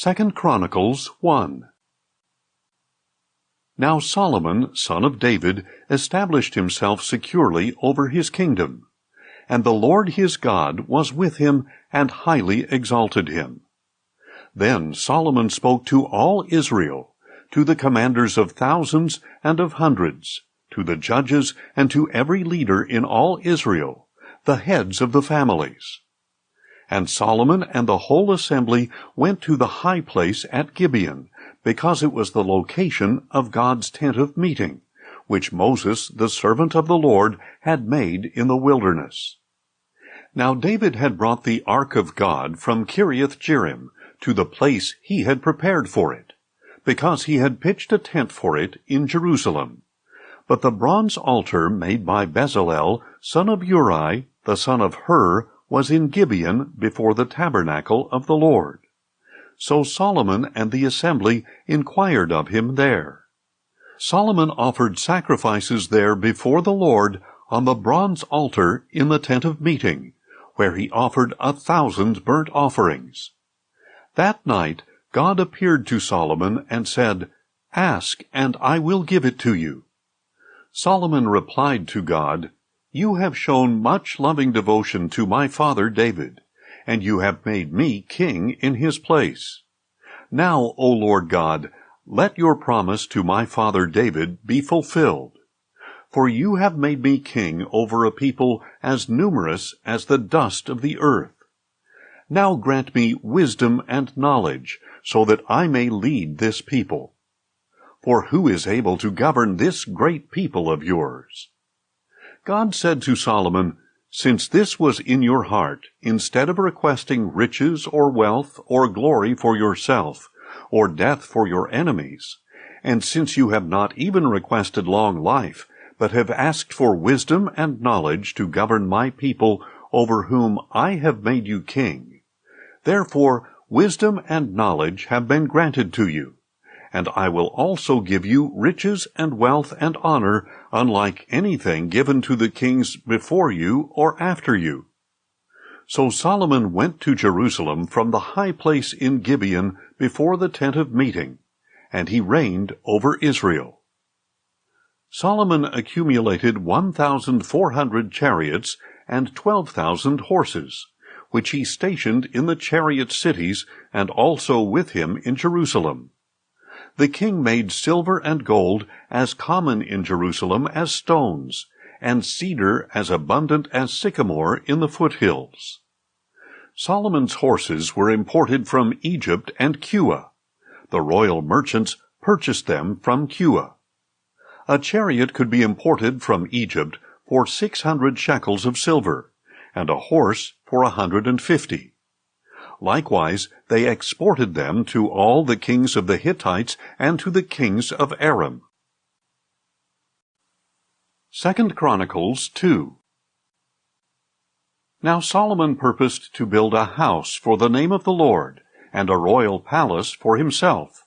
2 Chronicles 1. Now Solomon, son of David, established himself securely over his kingdom, and the Lord his God was with him and highly exalted him. Then Solomon spoke to all Israel, to the commanders of thousands and of hundreds, to the judges and to every leader in all Israel, the heads of the families. And Solomon and the whole assembly went to the high place at Gibeon, because it was the location of God's tent of meeting, which Moses, the servant of the Lord, had made in the wilderness. Now David had brought the ark of God from Kiriath-Jearim to the place he had prepared for it, because he had pitched a tent for it in Jerusalem. But the bronze altar made by Bezalel, son of Uri, the son of Hur, was in Gibeon before the tabernacle of the Lord. So Solomon and the assembly inquired of him there. Solomon offered sacrifices there before the Lord on the bronze altar in the tent of meeting, where he offered 1,000 burnt offerings. That night God appeared to Solomon and said, "Ask, and I will give it to you." Solomon replied to God, "You have shown much loving devotion to my father David, and you have made me king in his place. Now, O Lord God, let your promise to my father David be fulfilled. For you have made me king over a people as numerous as the dust of the earth. Now grant me wisdom and knowledge, so that I may lead this people. For who is able to govern this great people of yours?" God said to Solomon, "Since this was in your heart, instead of requesting riches or wealth or glory for yourself, or death for your enemies, and since you have not even requested long life, but have asked for wisdom and knowledge to govern my people over whom I have made you king, therefore wisdom and knowledge have been granted to you. And I will also give you riches and wealth and honor, unlike anything given to the kings before you or after you." So Solomon went to Jerusalem from the high place in Gibeon before the tent of meeting, and he reigned over Israel. Solomon accumulated 1,400 chariots and 12,000 horses, which he stationed in the chariot cities and also with him in Jerusalem. The king made silver and gold as common in Jerusalem as stones, and cedar as abundant as sycamore in the foothills. Solomon's horses were imported from Egypt and Cuba. The royal merchants purchased them from Cuba. A chariot could be imported from Egypt for 600 shekels of silver, and a horse for 150. Likewise, they exported them to all the kings of the Hittites and to the kings of Aram. 2 Chronicles 2. Now Solomon purposed to build a house for the name of the Lord, and a royal palace for himself.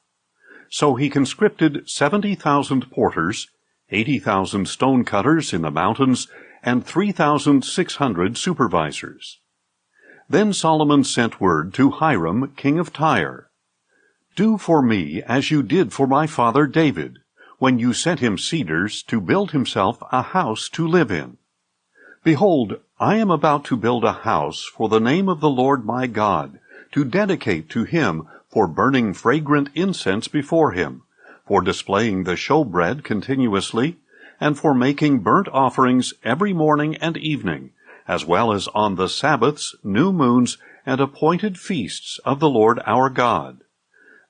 So he conscripted 70,000 porters, 80,000 stone cutters in the mountains, and 3,600 supervisors. Then Solomon sent word to Hiram, king of Tyre, "Do for me as you did for my father David, when you sent him cedars to build himself a house to live in. Behold, I am about to build a house for the name of the Lord my God, to dedicate to him for burning fragrant incense before him, for displaying the showbread continuously, and for making burnt offerings every morning and evening, as well as on the Sabbaths, new moons, and appointed feasts of the Lord our God.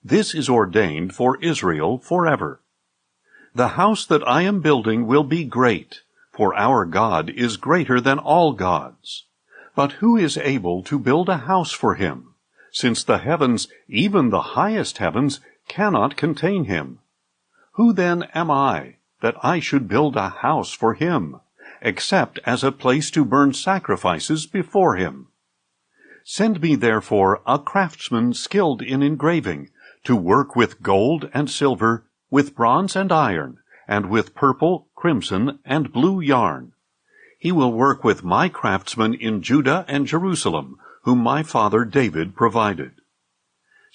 This is ordained for Israel forever. The house that I am building will be great, for our God is greater than all gods. But who is able to build a house for him, since the heavens, even the highest heavens, cannot contain him? Who then am I, that I should build a house for him, except as a place to burn sacrifices before him? Send me therefore a craftsman skilled in engraving, to work with gold and silver, with bronze and iron, and with purple, crimson, and blue yarn. He will work with my craftsmen in Judah and Jerusalem, whom my father David provided.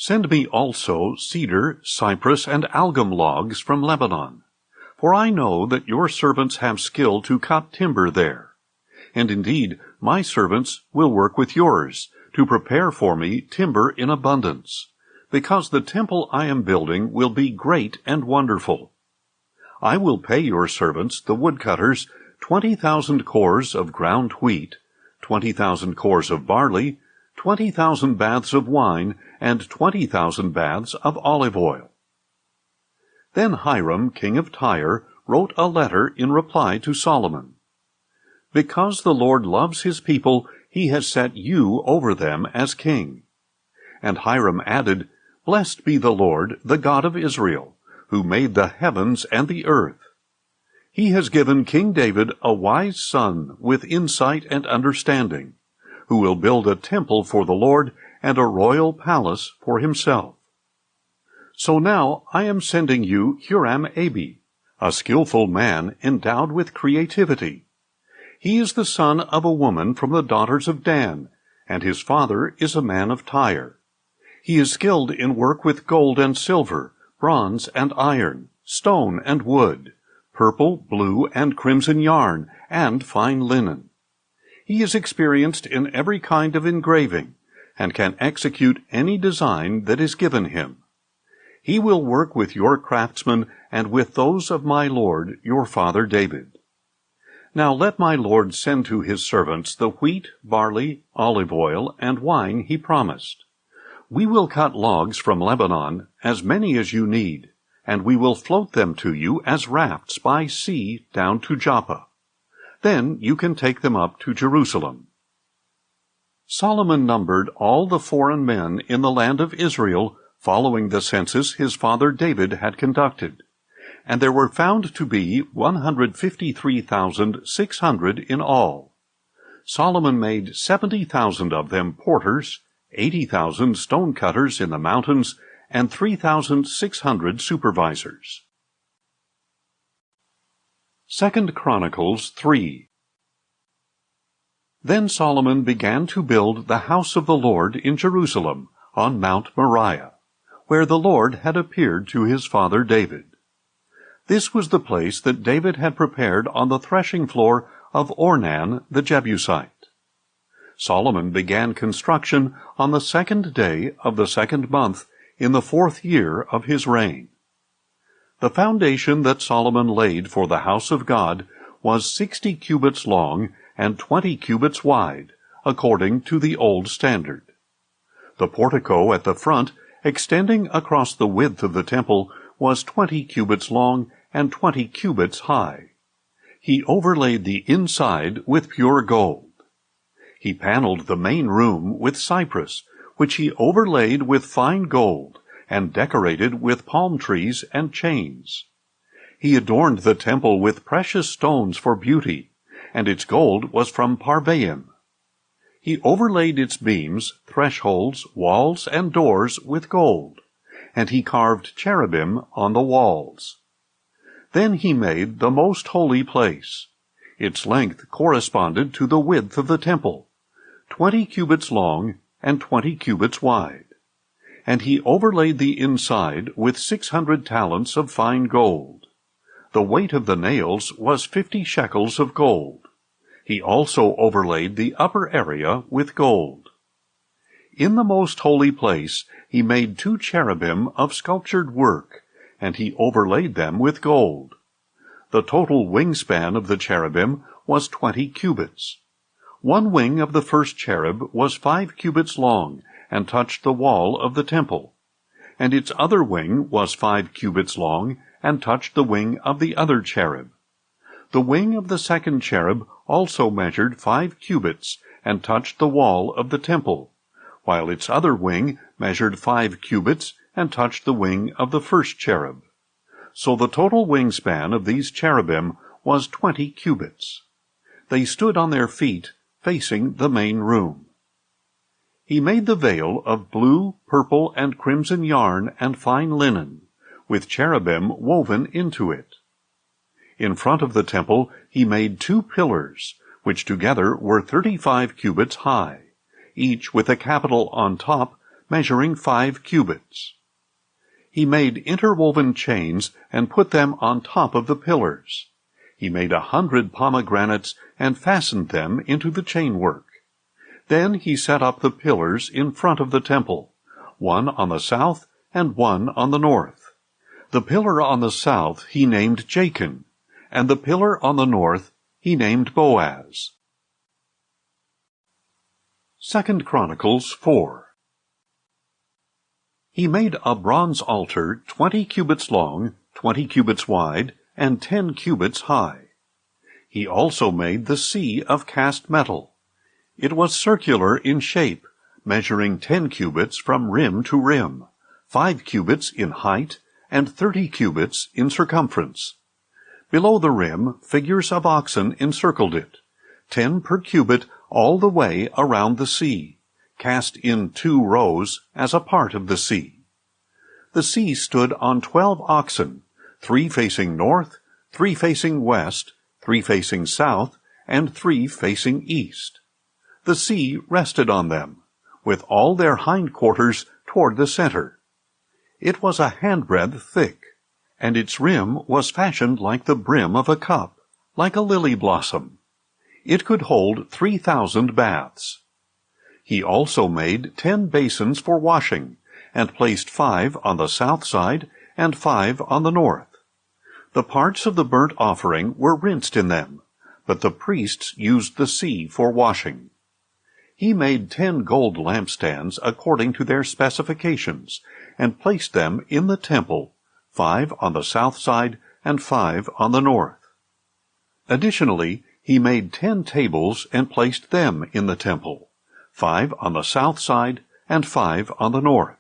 Send me also cedar, cypress, and algum logs from Lebanon, for I know that your servants have skill to cut timber there. And indeed, my servants will work with yours, to prepare for me timber in abundance, because the temple I am building will be great and wonderful. I will pay your servants, the woodcutters, 20,000 cores of ground wheat, 20,000 cores of barley, 20,000 baths of wine, and 20,000 baths of olive oil. Then Hiram, king of Tyre, wrote a letter in reply to Solomon. Because the Lord loves his people, he has set you over them as king. And Hiram added, Blessed be the Lord, the God of Israel, who made the heavens and the earth. He has given King David a wise son with insight and understanding, who will build a temple for the Lord and a royal palace for himself. So now I am sending you Huram-Abi, a skillful man endowed with creativity. He is the son of a woman from the daughters of Dan, and his father is a man of Tyre. He is skilled in work with gold and silver, bronze and iron, stone and wood, purple, blue, and crimson yarn, and fine linen. He is experienced in every kind of engraving, and can execute any design that is given him. He will work with your craftsmen and with those of my lord, your father David. Now let my lord send to his servants the wheat, barley, olive oil, and wine he promised. We will cut logs from Lebanon, as many as you need, and we will float them to you as rafts by sea down to Joppa. Then you can take them up to Jerusalem. Solomon numbered all the foreign men in the land of Israel, following the census his father David had conducted, and there were found to be 153,600 in all. Solomon made 70,000 of them porters, 80,000 stone cutters in the mountains, and 3,600 supervisors. 2 Chronicles 3. Then Solomon began to build the house of the Lord in Jerusalem, on Mount Moriah, where the Lord had appeared to his father David. This was the place that David had prepared on the threshing floor of Ornan the Jebusite. Solomon began construction on the 2nd day of the 2nd month in the 4th year of his reign. The foundation that Solomon laid for the house of God was 60 cubits long and 20 cubits wide, according to the old standard. The portico at the front, extending across the width of the temple, was 20 cubits long and 20 cubits high. He overlaid the inside with pure gold. He paneled the main room with cypress, which he overlaid with fine gold, and decorated with palm trees and chains. He adorned the temple with precious stones for beauty, and its gold was from Parvaim. He overlaid its beams, thresholds, walls, and doors with gold, and he carved cherubim on the walls. Then he made the most holy place. Its length corresponded to the width of the temple, 20 cubits long and 20 cubits wide. And he overlaid the inside with 600 talents of fine gold. The weight of the nails was 50 shekels of gold. He also overlaid the upper area with gold. In the most holy place he made 2 cherubim of sculptured work, and he overlaid them with gold. The total wingspan of the cherubim was 20 cubits. One wing of the first cherub was 5 cubits long, and touched the wall of the temple, and its other wing was 5 cubits long, and touched the wing of the other cherub. The wing of the second cherub also measured 5 cubits, and touched the wall of the temple, while its other wing measured 5 cubits, and touched the wing of the first cherub. So the total wingspan of these cherubim was 20 cubits. They stood on their feet, facing the main room. He made the veil of blue, purple, and crimson yarn and fine linen, with cherubim woven into it. In front of the temple he made 2 pillars, which together were 35 cubits high, each with a capital on top measuring 5 cubits. He made interwoven chains and put them on top of the pillars. He made 100 pomegranates and fastened them into the chainwork. Then he set up the pillars in front of the temple, one on the south and one on the north. The pillar on the south he named Jachin, and the pillar on the north he named Boaz. 2 Chronicles 4. He made a bronze altar 20 cubits long, 20 cubits wide, and 10 cubits high. He also made the sea of cast metal. It was circular in shape, measuring 10 cubits from rim to rim, 5 cubits in height, and 30 cubits in circumference. Below the rim, figures of oxen encircled it, 10 per cubit all the way around the sea, cast in 2 rows as a part of the sea. The sea stood on 12 oxen, 3 facing north, 3 facing west, 3 facing south, and 3 facing east. The sea rested on them, with all their hindquarters toward the center. It was a handbreadth thick, and its rim was fashioned like the brim of a cup, like a lily blossom. It could hold 3,000 baths. He also made 10 basins for washing, and placed 5 on the south side and 5 on the north. The parts of the burnt offering were rinsed in them, but the priests used the sea for washing. He made 10 gold lampstands according to their specifications, and placed them in the temple, 5 on the south side and 5 on the north. Additionally, he made 10 tables and placed them in the temple, 5 on the south side and 5 on the north.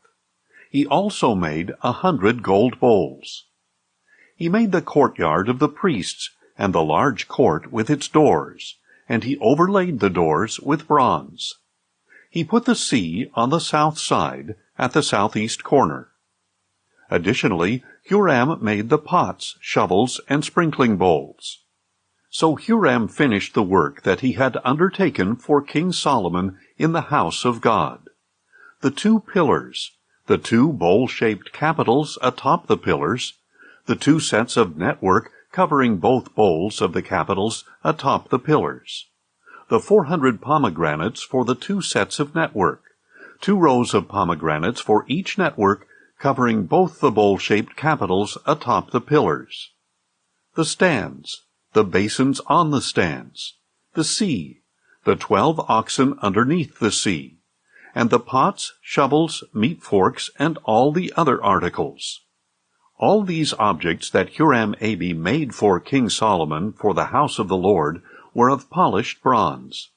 He also made 100 gold bowls. He made the courtyard of the priests and the large court with its doors, and he overlaid the doors with bronze. He put the sea on the south side at the southeast corner. Additionally, Huram made the pots, shovels, and sprinkling bowls. So Huram finished the work that he had undertaken for King Solomon in the house of God. The 2 pillars, the 2 bowl-shaped capitals atop the pillars, the 2 sets of network covering both bowls of the capitals atop the pillars, the 400 pomegranates for the 2 sets of network, 2 rows of pomegranates for each network covering both the bowl-shaped capitals atop the pillars, the stands, the basins on the stands, the sea, the 12 oxen underneath the sea, and the pots, shovels, meat forks, and all the other articles. All these objects that Huram-Abi made for King Solomon for the house of the Lord were of polished bronze.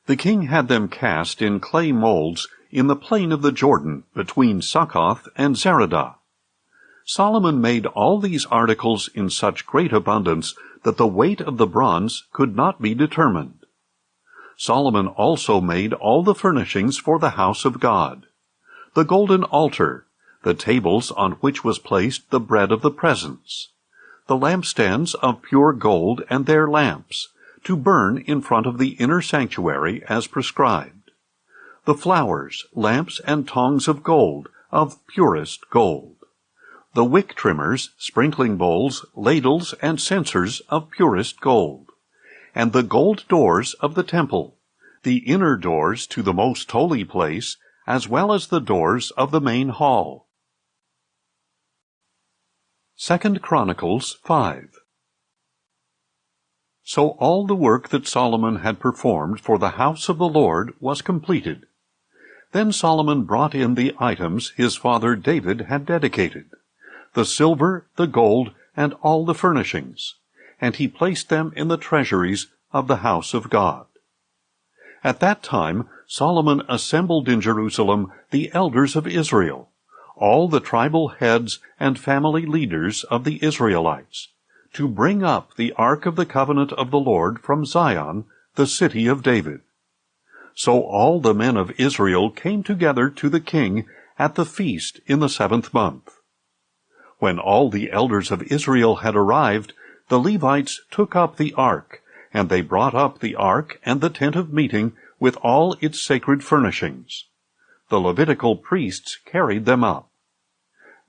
The king had them cast in clay molds in the plain of the Jordan between Succoth and Zeradah. Solomon made all these articles in such great abundance that the weight of the bronze could not be determined. Solomon also made all the furnishings for the house of God: the golden altar, the tables on which was placed the bread of the presence, the lampstands of pure gold and their lamps, to burn in front of the inner sanctuary as prescribed, the flowers, lamps, and tongs of gold, of purest gold, the wick trimmers, sprinkling bowls, ladles, and censers of purest gold, and the gold doors of the temple, the inner doors to the most holy place, as well as the doors of the main hall. 2 Chronicles 5. So all the work that Solomon had performed for the house of the Lord was completed. Then Solomon brought in the items his father David had dedicated, the silver, the gold, and all the furnishings, and he placed them in the treasuries of the house of God. At that time Solomon assembled in Jerusalem the elders of Israel, all the tribal heads and family leaders of the Israelites, to bring up the ark of the covenant of the Lord from Zion, the city of David. So all the men of Israel came together to the king at the feast in the 7th month. When all the elders of Israel had arrived, the Levites took up the ark, and they brought up the ark and the tent of meeting with all its sacred furnishings. the Levitical priests carried them up.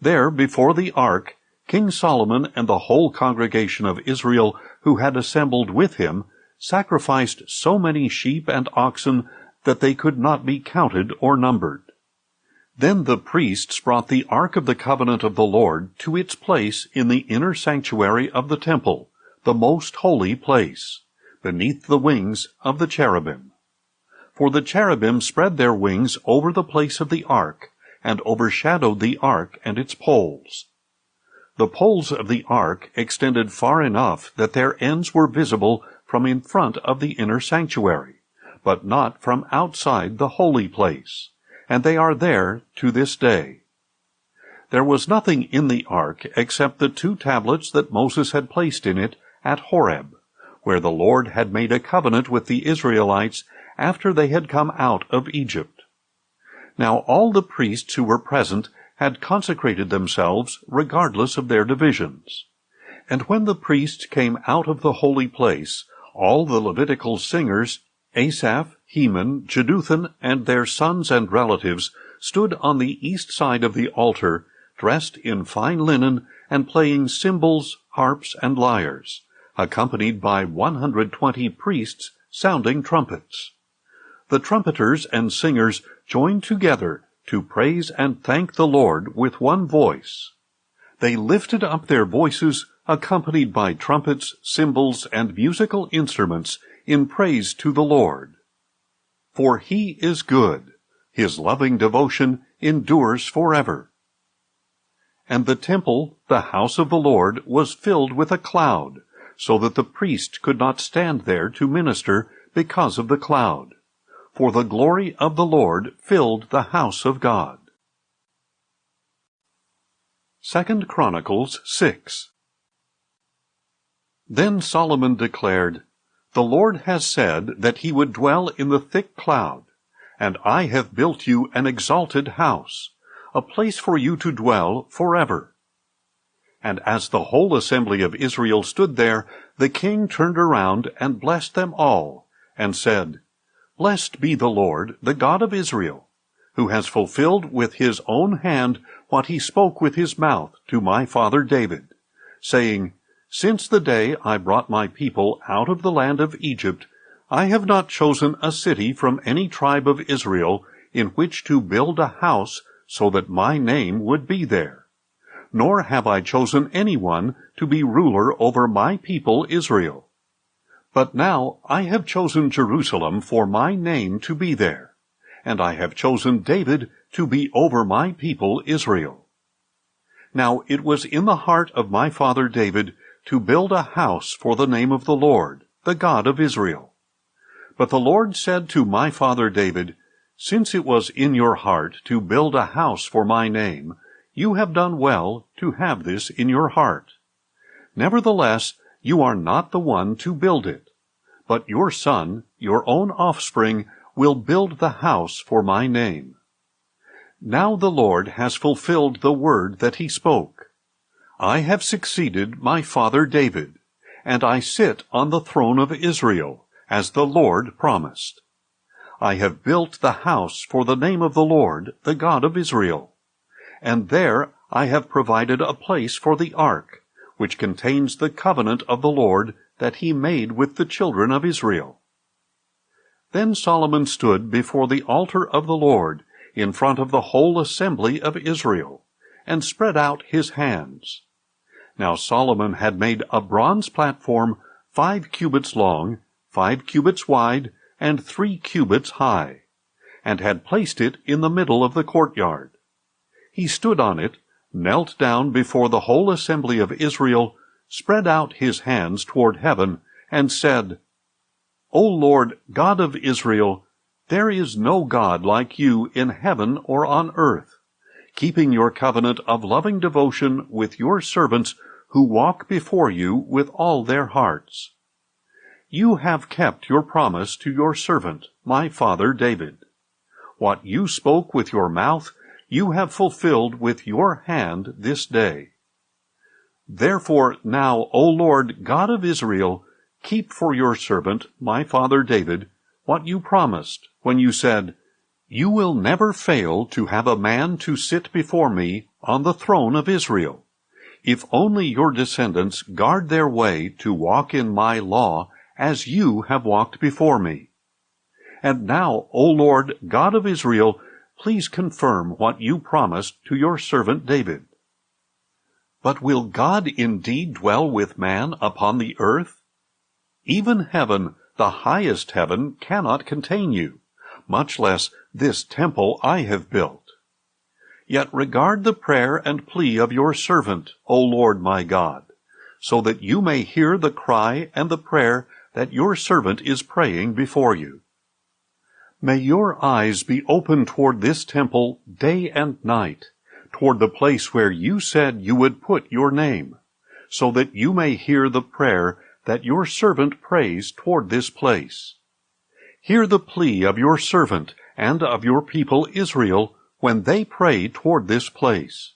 There, before the ark, King Solomon and the whole congregation of Israel who had assembled with him sacrificed so many sheep and oxen that they could not be counted or numbered. Then the priests brought the ark of the covenant of the Lord to its place in the inner sanctuary of the temple, the most holy place, beneath the wings of the cherubim. For the cherubim spread their wings over the place of the ark, and overshadowed the ark and its poles. The poles of the ark extended far enough that their ends were visible from in front of the inner sanctuary, but not from outside the holy place, and they are there to this day. There was nothing in the ark except the 2 tablets that Moses had placed in it at Horeb, where the Lord had made a covenant with the Israelites after they had come out of Egypt. Now all the priests who were present had consecrated themselves regardless of their divisions. And when the priests came out of the holy place, all the Levitical singers, Asaph, Heman, Jeduthun, and their sons and relatives, stood on the east side of the altar, dressed in fine linen and playing cymbals, harps, and lyres, accompanied by 120 priests sounding trumpets. The trumpeters and singers joined together to praise and thank the Lord with one voice. They lifted up their voices, accompanied by trumpets, cymbals, and musical instruments, in praise to the Lord. For he is good, his loving devotion endures forever. And the temple, the house of the Lord, was filled with a cloud, so that the priest could not stand there to minister because of the cloud. For the glory of the Lord filled the house of God. 2 Chronicles 6. Then Solomon declared, "The Lord has said that he would dwell in the thick cloud, and I have built you an exalted house, a place for you to dwell forever." And as the whole assembly of Israel stood there, the king turned around and blessed them all, and said, "Blessed be the Lord, the God of Israel, who has fulfilled with his own hand what he spoke with his mouth to my father David, saying, Since the day I brought my people out of the land of Egypt, I have not chosen a city from any tribe of Israel in which to build a house so that my name would be there. Nor have I chosen anyone to be ruler over my people Israel. But now I have chosen Jerusalem for my name to be there, and I have chosen David to be over my people Israel. Now it was in the heart of my father David to build a house for the name of the Lord, the God of Israel. But the Lord said to my father David, Since it was in your heart to build a house for my name, you have done well to have this in your heart. Nevertheless, you are not the one to build it, but your son, your own offspring, will build the house for my name. Now the Lord has fulfilled the word that he spoke. I have succeeded my father David, and I sit on the throne of Israel, as the Lord promised. I have built the house for the name of the Lord, the God of Israel, and there I have provided a place for the ark, which contains the covenant of the Lord that he made with the children of Israel. Then Solomon stood before the altar of the Lord, in front of the whole assembly of Israel, and spread out his hands. Now Solomon had made a bronze platform 5 cubits long, 5 cubits wide, and 3 cubits high, and had placed it in the middle of the courtyard. He stood on it, knelt down before the whole assembly of Israel, spread out his hands toward heaven, and said, O Lord, God of Israel, there is no God like you in heaven or on earth, keeping your covenant of loving devotion with your servants who walk before you with all their hearts. You have kept your promise to your servant, my father David. What you spoke with your mouth, you have fulfilled with your hand this day. Therefore now, O Lord, God of Israel, keep for your servant, my father David, what you promised when you said, You will never fail to have a man to sit before me on the throne of Israel, if only your descendants guard their way to walk in my law as you have walked before me. And now, O Lord, God of Israel, please confirm what you promised to your servant David. But will God indeed dwell with man upon the earth? Even heaven, the highest heaven, cannot contain you, much less this temple I have built. Yet regard the prayer and plea of your servant, O Lord my God, so that you may hear the cry and the prayer that your servant is praying before you. May your eyes be open toward this temple day and night, toward the place where you said you would put your name, so that you may hear the prayer that your servant prays toward this place. Hear the plea of your servant and of your people Israel when they pray toward this place.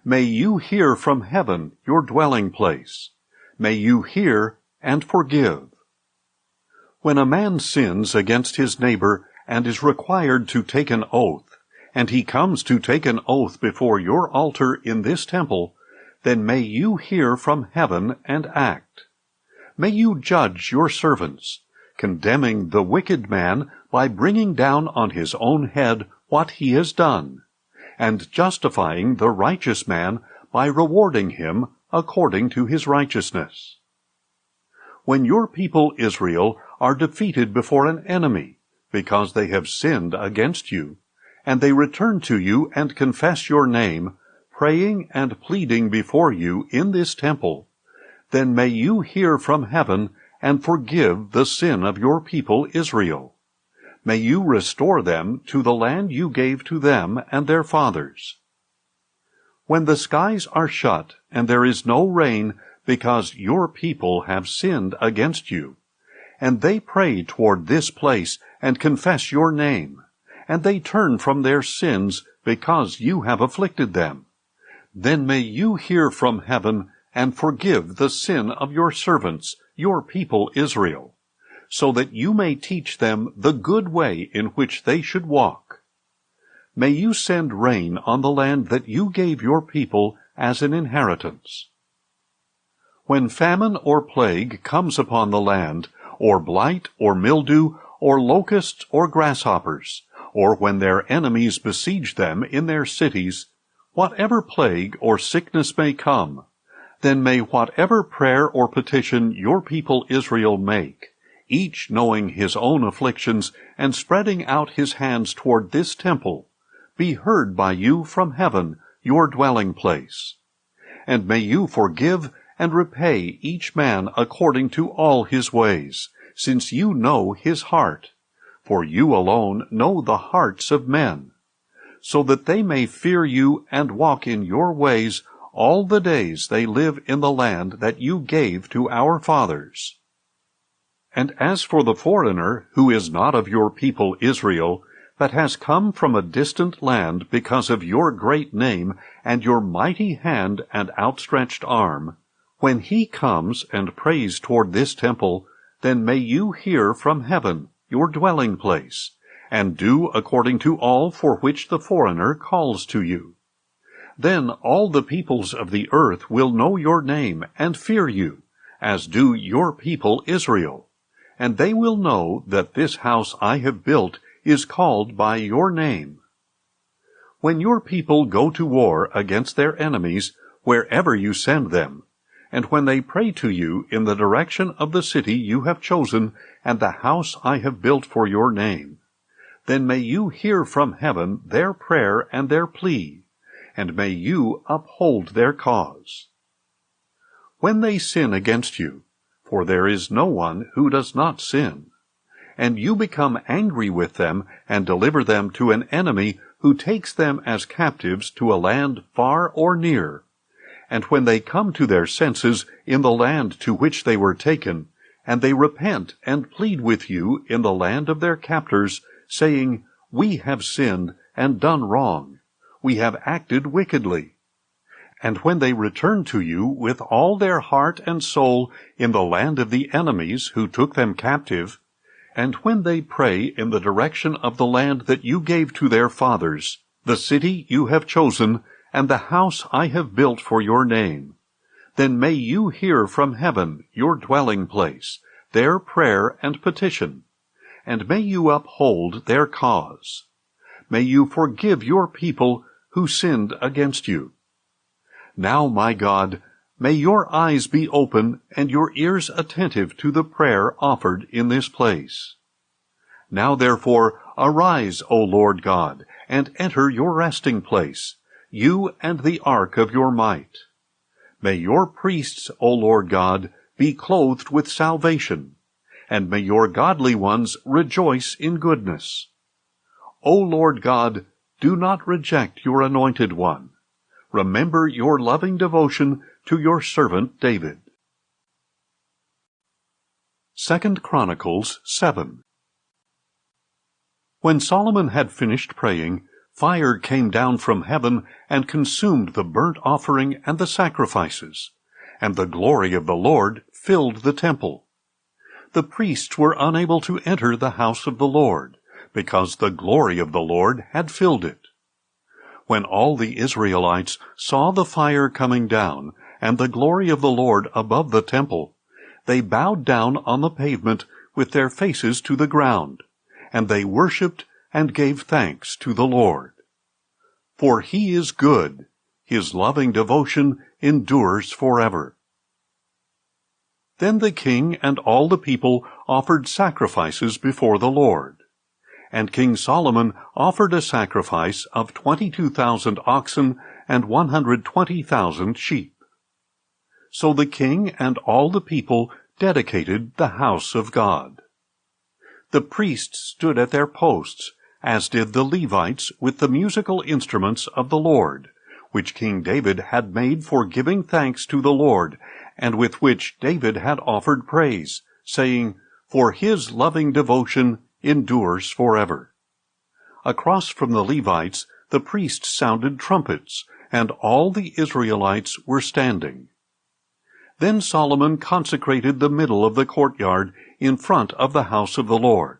May you hear from heaven, your dwelling place. May you hear and forgive. When a man sins against his neighbor and is required to take an oath, and he comes to take an oath before your altar in this temple, then may you hear from heaven and act. May you judge your servants, condemning the wicked man by bringing down on his own head what he has done, and justifying the righteous man by rewarding him according to his righteousness. When your people Israel are defeated before an enemy, because they have sinned against you, and they return to you and confess your name, praying and pleading before you in this temple, then may you hear from heaven and forgive the sin of your people Israel. May you restore them to the land you gave to them and their fathers. When the skies are shut and there is no rain because your people have sinned against you, and they pray toward this place and confess your name, and they turn from their sins because you have afflicted them, then may you hear from heaven and forgive the sin of your servants, your people Israel, so that you may teach them the good way in which they should walk. May you send rain on the land that you gave your people as an inheritance. When famine or plague comes upon the land, or blight or mildew, or locusts or grasshoppers, or when their enemies besiege them in their cities, whatever plague or sickness may come, then may whatever prayer or petition your people Israel make, each knowing his own afflictions and spreading out his hands toward this temple, be heard by you from heaven, your dwelling place. And may you forgive and repay each man according to all his ways, since you know his heart, for you alone know the hearts of men, so that they may fear you and walk in your ways all the days they live in the land that you gave to our fathers. And as for the foreigner who is not of your people Israel, but has come from a distant land because of your great name and your mighty hand and outstretched arm, when he comes and prays toward this temple, then may you hear from heaven, your dwelling place, and do according to all for which the foreigner calls to you. Then all the peoples of the earth will know your name and fear you, as do your people Israel, and they will know that this house I have built is called by your name. When your people go to war against their enemies, wherever you send them, and when they pray to you in the direction of the city you have chosen and the house I have built for your name, then may you hear from heaven their prayer and their plea, and may you uphold their cause. When they sin against you, for there is no one who does not sin, and you become angry with them and deliver them to an enemy who takes them as captives to a land far or near, and when they come to their senses in the land to which they were taken, and they repent and plead with you in the land of their captors, saying, We have sinned and done wrong. We have acted wickedly. And when they return to you with all their heart and soul in the land of the enemies who took them captive, and when they pray in the direction of the land that you gave to their fathers, the city you have chosen, and the house I have built for your name, then may you hear from heaven, your dwelling place, their prayer and petition, and may you uphold their cause. May you forgive your people who sinned against you. Now, my God, may your eyes be open and your ears attentive to the prayer offered in this place. Now, therefore, arise, O Lord God, and enter your resting place, you and the ark of your might. May your priests, O Lord God, be clothed with salvation, and may your godly ones rejoice in goodness. O Lord God, do not reject your anointed one. Remember your loving devotion to your servant David. 2 Chronicles 7. When Solomon had finished praying, fire came down from heaven and consumed the burnt offering and the sacrifices, and the glory of the Lord filled the temple. The priests were unable to enter the house of the Lord, because the glory of the Lord had filled it. When all the Israelites saw the fire coming down and the glory of the Lord above the temple, they bowed down on the pavement with their faces to the ground, and they worshipped and gave thanks to the Lord. For he is good, his loving devotion endures forever. Then the king and all the people offered sacrifices before the Lord. And King Solomon offered a sacrifice of 22,000 oxen and 120,000 sheep. So the king and all the people dedicated the house of God. The priests stood at their posts, as did the Levites with the musical instruments of the Lord, which King David had made for giving thanks to the Lord, and with which David had offered praise, saying, For his loving devotion endures forever. Across from the Levites, the priests sounded trumpets, and all the Israelites were standing. Then Solomon consecrated the middle of the courtyard in front of the house of the Lord,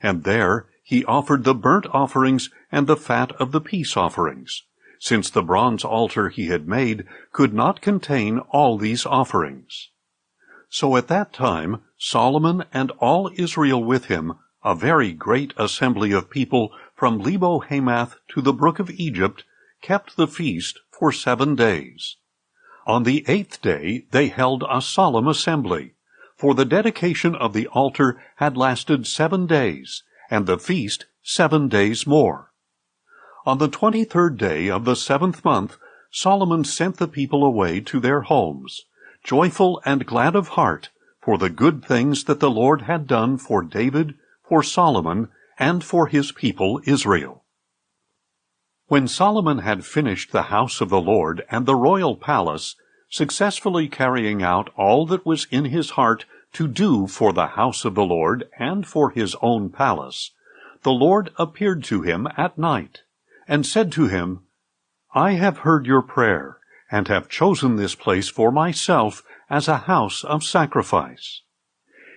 and there he offered the burnt offerings and the fat of the peace offerings, since the bronze altar he had made could not contain all these offerings. So at that time Solomon and all Israel with him, a very great assembly of people from Lebo-Hamath to the brook of Egypt, kept the feast for 7 days. On the 8th day they held a solemn assembly, for the dedication of the altar had lasted 7 days, and the feast 7 days more. On the 23rd day of the 7th month, Solomon sent the people away to their homes, joyful and glad of heart, for the good things that the Lord had done for David, for Solomon, and for his people Israel. When Solomon had finished the house of the Lord and the royal palace, successfully carrying out all that was in his heart to do for the house of the Lord and for his own palace, the Lord appeared to him at night, and said to him, I have heard your prayer, and have chosen this place for myself as a house of sacrifice.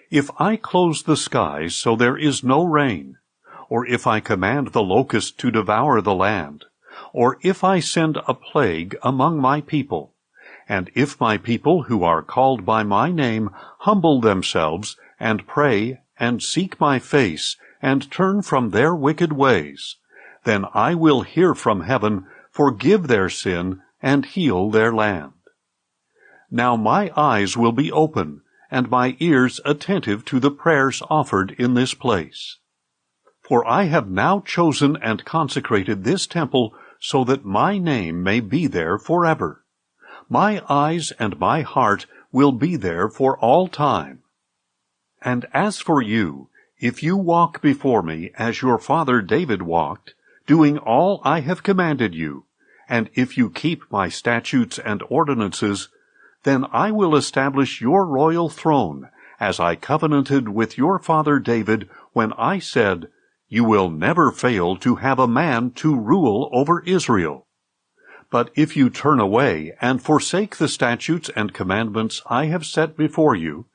If I close the skies so there is no rain, or if I command the locust to devour the land, or if I send a plague among my people, and if my people who are called by my name humble themselves, and pray, and seek my face, and turn from their wicked ways, then I will hear from heaven, forgive their sin, and heal their land. Now my eyes will be open, and my ears attentive to the prayers offered in this place. For I have now chosen and consecrated this temple so that my name may be there forever. My eyes and my heart will be there for all time. And as for you, if you walk before me as your father David walked, doing all I have commanded you, and if you keep my statutes and ordinances, then I will establish your royal throne, as I covenanted with your father David when I said, You will never fail to have a man to rule over Israel. But if you turn away and forsake the statutes and commandments I have set before you,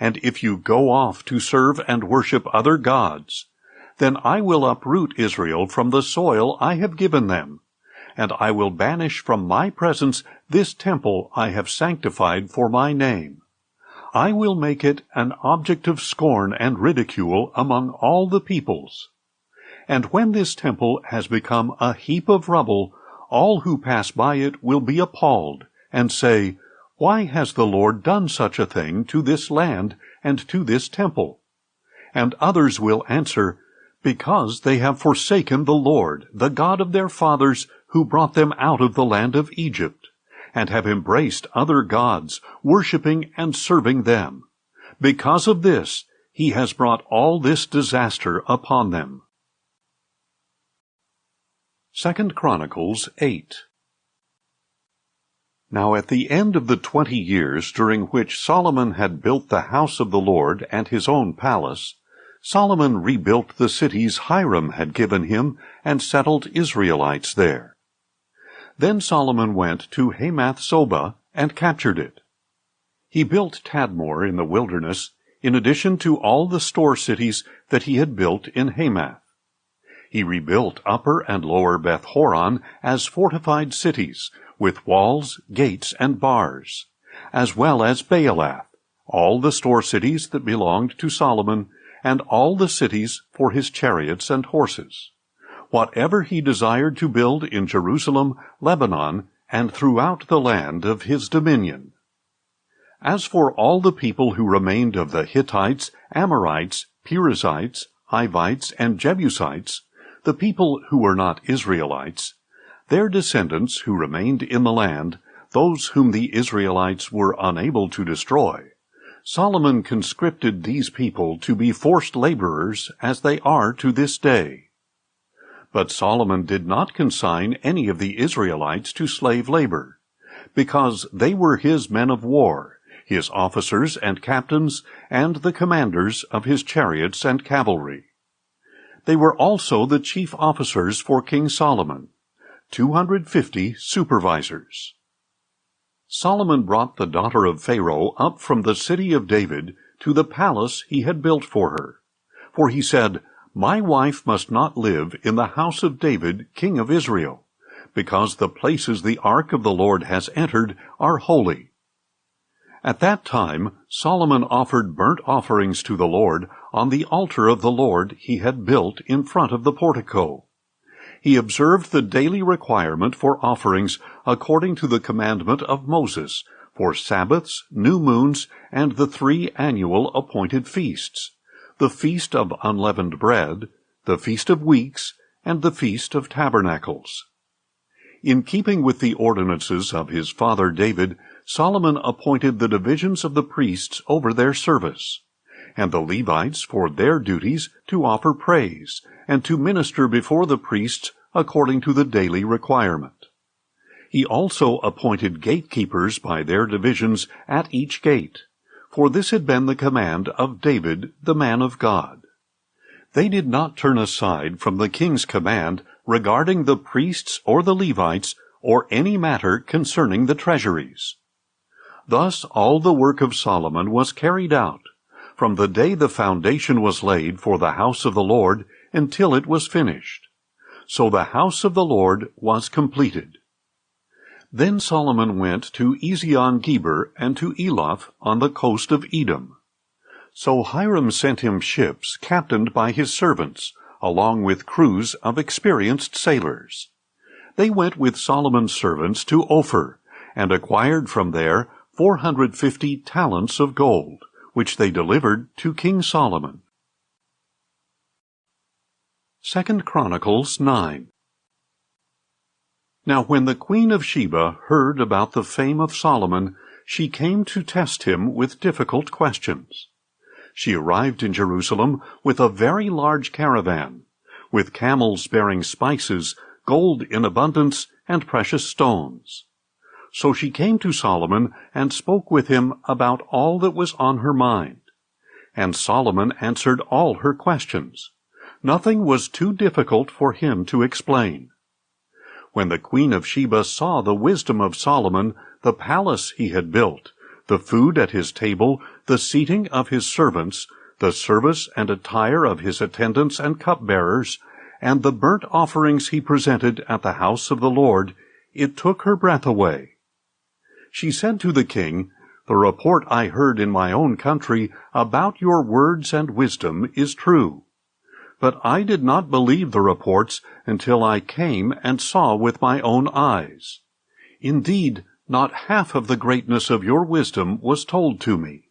and if you go off to serve and worship other gods, then I will uproot Israel from the soil I have given them, and I will banish from my presence this temple I have sanctified for my name. I will make it an object of scorn and ridicule among all the peoples. And when this temple has become a heap of rubble, all who pass by it will be appalled, and say, Why has the Lord done such a thing to this land and to this temple? And others will answer, Because they have forsaken the Lord, the God of their fathers, who brought them out of the land of Egypt, and have embraced other gods, worshipping and serving them. Because of this, he has brought all this disaster upon them. 2 Chronicles 8. Now at the end of the 20 years during which Solomon had built the house of the Lord and his own palace, Solomon rebuilt the cities Hiram had given him and settled Israelites there. Then Solomon went to Hamath-Zobah and captured it. He built Tadmor in the wilderness, in addition to all the store cities that he had built in Hamath. He rebuilt Upper and Lower Beth-horon as fortified cities, with walls, gates, and bars, as well as Baalath, all the store cities that belonged to Solomon, and all the cities for his chariots and horses. Whatever he desired to build in Jerusalem, Lebanon, and throughout the land of his dominion. As for all the people who remained of the Hittites, Amorites, Perizzites, Hivites, and Jebusites, the people who were not Israelites, their descendants who remained in the land, those whom the Israelites were unable to destroy, Solomon conscripted these people to be forced laborers as they are to this day. But Solomon did not consign any of the Israelites to slave labor, because they were his men of war, his officers and captains, and the commanders of his chariots and cavalry. They were also the chief officers for King Solomon, 250 supervisors. Solomon brought the daughter of Pharaoh up from the city of David to the palace he had built for her. For he said, My wife must not live in the house of David, king of Israel, because the places the ark of the Lord has entered are holy. At that time Solomon offered burnt offerings to the Lord on the altar of the Lord he had built in front of the portico. He observed the daily requirement for offerings according to the commandment of Moses, for Sabbaths, new moons, and the 3 annual appointed feasts, the Feast of Unleavened Bread, the Feast of Weeks, and the Feast of Tabernacles. In keeping with the ordinances of his father David, Solomon appointed the divisions of the priests over their service, and the Levites for their duties to offer praise, and to minister before the priests according to the daily requirement. He also appointed gatekeepers by their divisions at each gate, for this had been the command of David, the man of God. They did not turn aside from the king's command regarding the priests or the Levites or any matter concerning the treasuries. Thus all the work of Solomon was carried out, from the day the foundation was laid for the house of the Lord until it was finished. So the house of the Lord was completed. Then Solomon went to Ezion-Geber and to Eloth on the coast of Edom. So Hiram sent him ships captained by his servants, along with crews of experienced sailors. They went with Solomon's servants to Ophir, and acquired from there 450 talents of gold, which they delivered to King Solomon. 2 Chronicles 9. Now when the queen of Sheba heard about the fame of Solomon, she came to test him with difficult questions. She arrived in Jerusalem with a very large caravan, with camels bearing spices, gold in abundance, and precious stones. So she came to Solomon and spoke with him about all that was on her mind. And Solomon answered all her questions. Nothing was too difficult for him to explain. When the queen of Sheba saw the wisdom of Solomon, the palace he had built, the food at his table, the seating of his servants, the service and attire of his attendants and cupbearers, and the burnt offerings he presented at the house of the Lord, it took her breath away. She said to the king, "The report I heard in my own country about your words and wisdom is true. But I did not believe the reports until I came and saw with my own eyes. Indeed, not half of the greatness of your wisdom was told to me.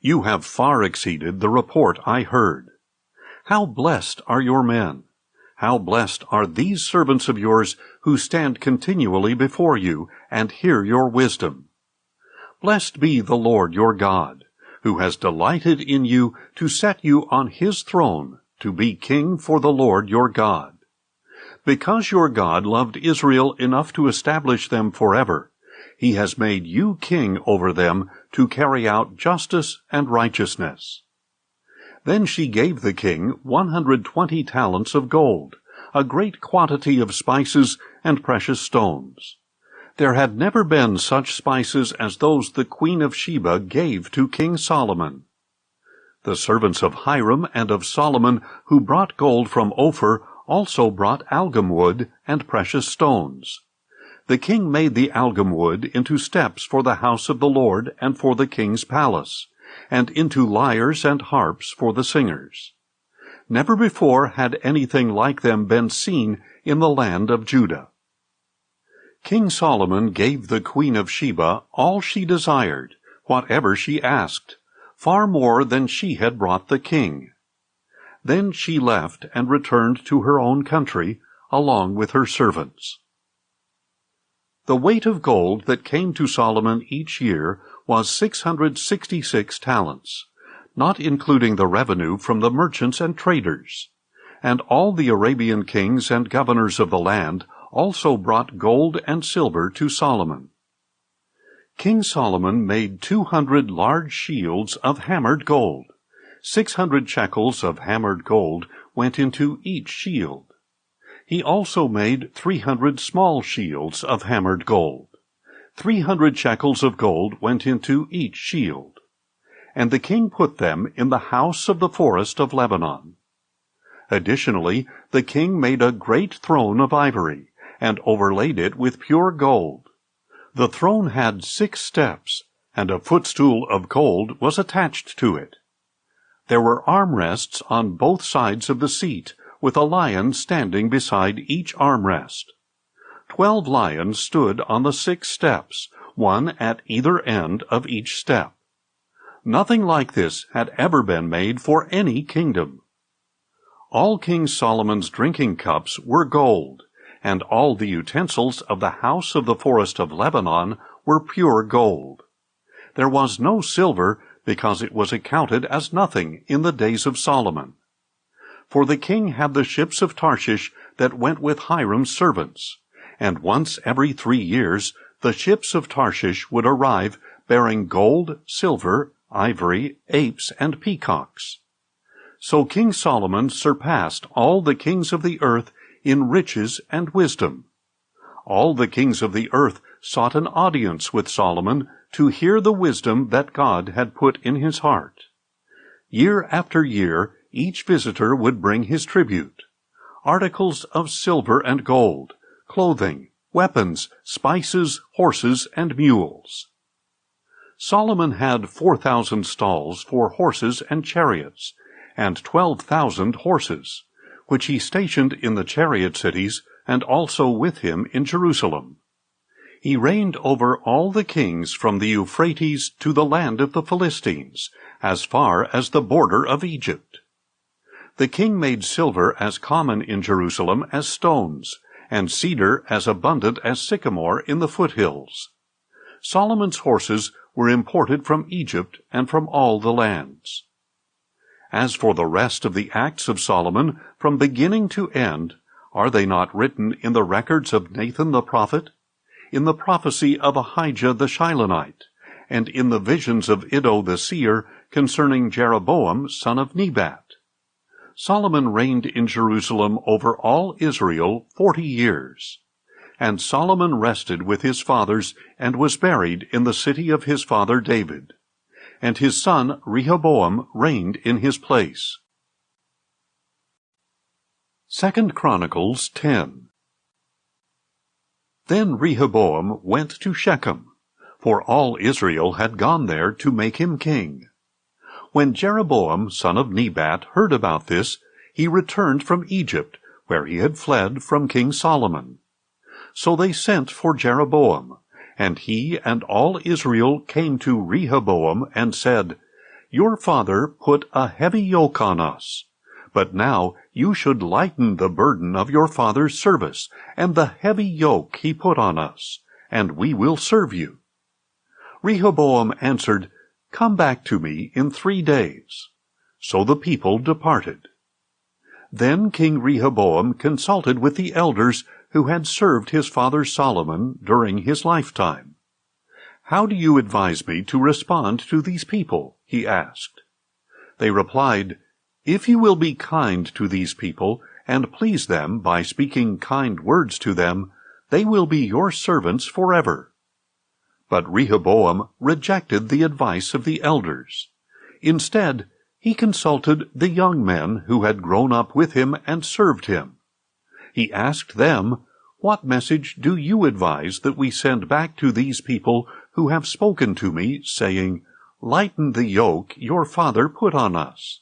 You have far exceeded the report I heard. How blessed are your men! How blessed are these servants of yours who stand continually before you and hear your wisdom. Blessed be the Lord your God, who has delighted in you to set you on his throne, to be king for the Lord your God. Because your God loved Israel enough to establish them forever, he has made you king over them to carry out justice and righteousness." Then she gave the king 120 talents of gold, a great quantity of spices and precious stones. There had never been such spices as those the Queen of Sheba gave to King Solomon. The servants of Hiram and of Solomon, who brought gold from Ophir, also brought algum wood and precious stones. The king made the algum wood into steps for the house of the Lord and for the king's palace, and into lyres and harps for the singers. Never before had anything like them been seen in the land of Judah. King Solomon gave the Queen of Sheba all she desired, whatever she asked, far more than she had brought the king. Then she left and returned to her own country, along with her servants. The weight of gold that came to Solomon each year was 666 talents, not including the revenue from the merchants and traders. And all the Arabian kings and governors of the land also brought gold and silver to Solomon. King Solomon made 200 large shields of hammered gold. 600 shekels of hammered gold went into each shield. He also made 300 small shields of hammered gold. 300 shekels of gold went into each shield. And the king put them in the house of the forest of Lebanon. Additionally, the king made a great throne of ivory, and overlaid it with pure gold. The throne had 6 steps, and a footstool of gold was attached to it. There were armrests on both sides of the seat, with a lion standing beside each armrest. 12 lions stood on the 6 steps, one at either end of each step. Nothing like this had ever been made for any kingdom. All King Solomon's drinking cups were gold, and all the utensils of the house of the forest of Lebanon were pure gold. There was no silver, because it was accounted as nothing in the days of Solomon. For the king had the ships of Tarshish that went with Hiram's servants, and once every 3 years the ships of Tarshish would arrive bearing gold, silver, ivory, apes, and peacocks. So King Solomon surpassed all the kings of the earth in riches and wisdom. All the kings of the earth sought an audience with Solomon to hear the wisdom that God had put in his heart. Year after year, each visitor would bring his tribute: articles of silver and gold, clothing, weapons, spices, horses, and mules. Solomon had 4,000 stalls for horses and chariots, and 12,000 horses, which he stationed in the chariot cities, and also with him in Jerusalem. He reigned over all the kings from the Euphrates to the land of the Philistines, as far as the border of Egypt. The king made silver as common in Jerusalem as stones, and cedar as abundant as sycamore in the foothills. Solomon's horses were imported from Egypt and from all the lands. As for the rest of the acts of Solomon, from beginning to end, are they not written in the records of Nathan the prophet, in the prophecy of Ahijah the Shilonite, and in the visions of Iddo the seer concerning Jeroboam son of Nebat? Solomon reigned in Jerusalem over all Israel 40 years. And Solomon rested with his fathers, and was buried in the city of his father David. and his son Rehoboam reigned in his place. 2 Chronicles 10. Then Rehoboam went to Shechem, for all Israel had gone there to make him king. When Jeroboam, son of Nebat, heard about this, he returned from Egypt, where he had fled from King Solomon. So they sent for Jeroboam, and he and all Israel came to Rehoboam and said, "Your father put a heavy yoke on us, but now you should lighten the burden of your father's service and the heavy yoke he put on us, and we will serve you." Rehoboam answered, "Come back to me in 3 days." So the people departed. Then King Rehoboam consulted with the elders who had served his father Solomon during his lifetime. "How do you advise me to respond to these people?" he asked. They replied, "If you will be kind to these people and please them by speaking kind words to them, they will be your servants forever." But Rehoboam rejected the advice of the elders. Instead, he consulted the young men who had grown up with him and served him. He asked them, "What message do you advise that we send back to these people who have spoken to me, saying, 'Lighten the yoke your father put on us'?"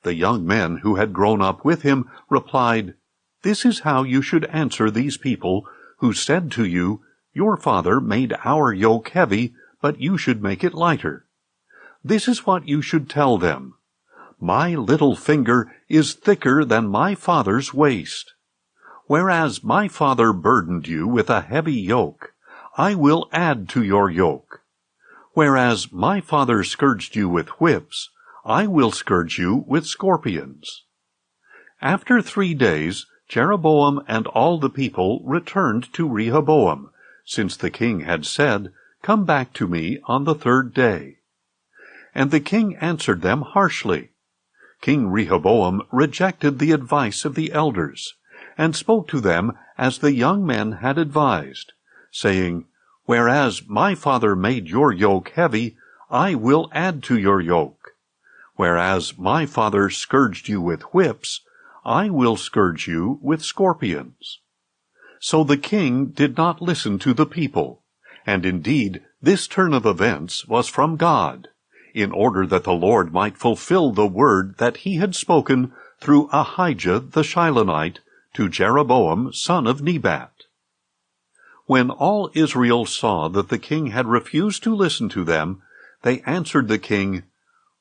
The young men who had grown up with him replied, "This is how you should answer these people who said to you, 'Your father made our yoke heavy, but you should make it lighter.' This is what you should tell them. 'My little finger is thicker than my father's waist. Whereas my father burdened you with a heavy yoke, I will add to your yoke. Whereas my father scourged you with whips, I will scourge you with scorpions." After 3 days, Jeroboam and all the people returned to Rehoboam, since the king had said, "Come back to me on the 3rd day." And the king answered them harshly. King Rehoboam rejected the advice of the elders, and spoke to them as the young men had advised, saying, "Whereas my father made your yoke heavy, I will add to your yoke. Whereas my father scourged you with whips, I will scourge you with scorpions." So the king did not listen to the people, and indeed this turn of events was from God, in order that the Lord might fulfill the word that he had spoken through Ahijah the Shilonite to Jeroboam son of Nebat. When all Israel saw that the king had refused to listen to them, they answered the king,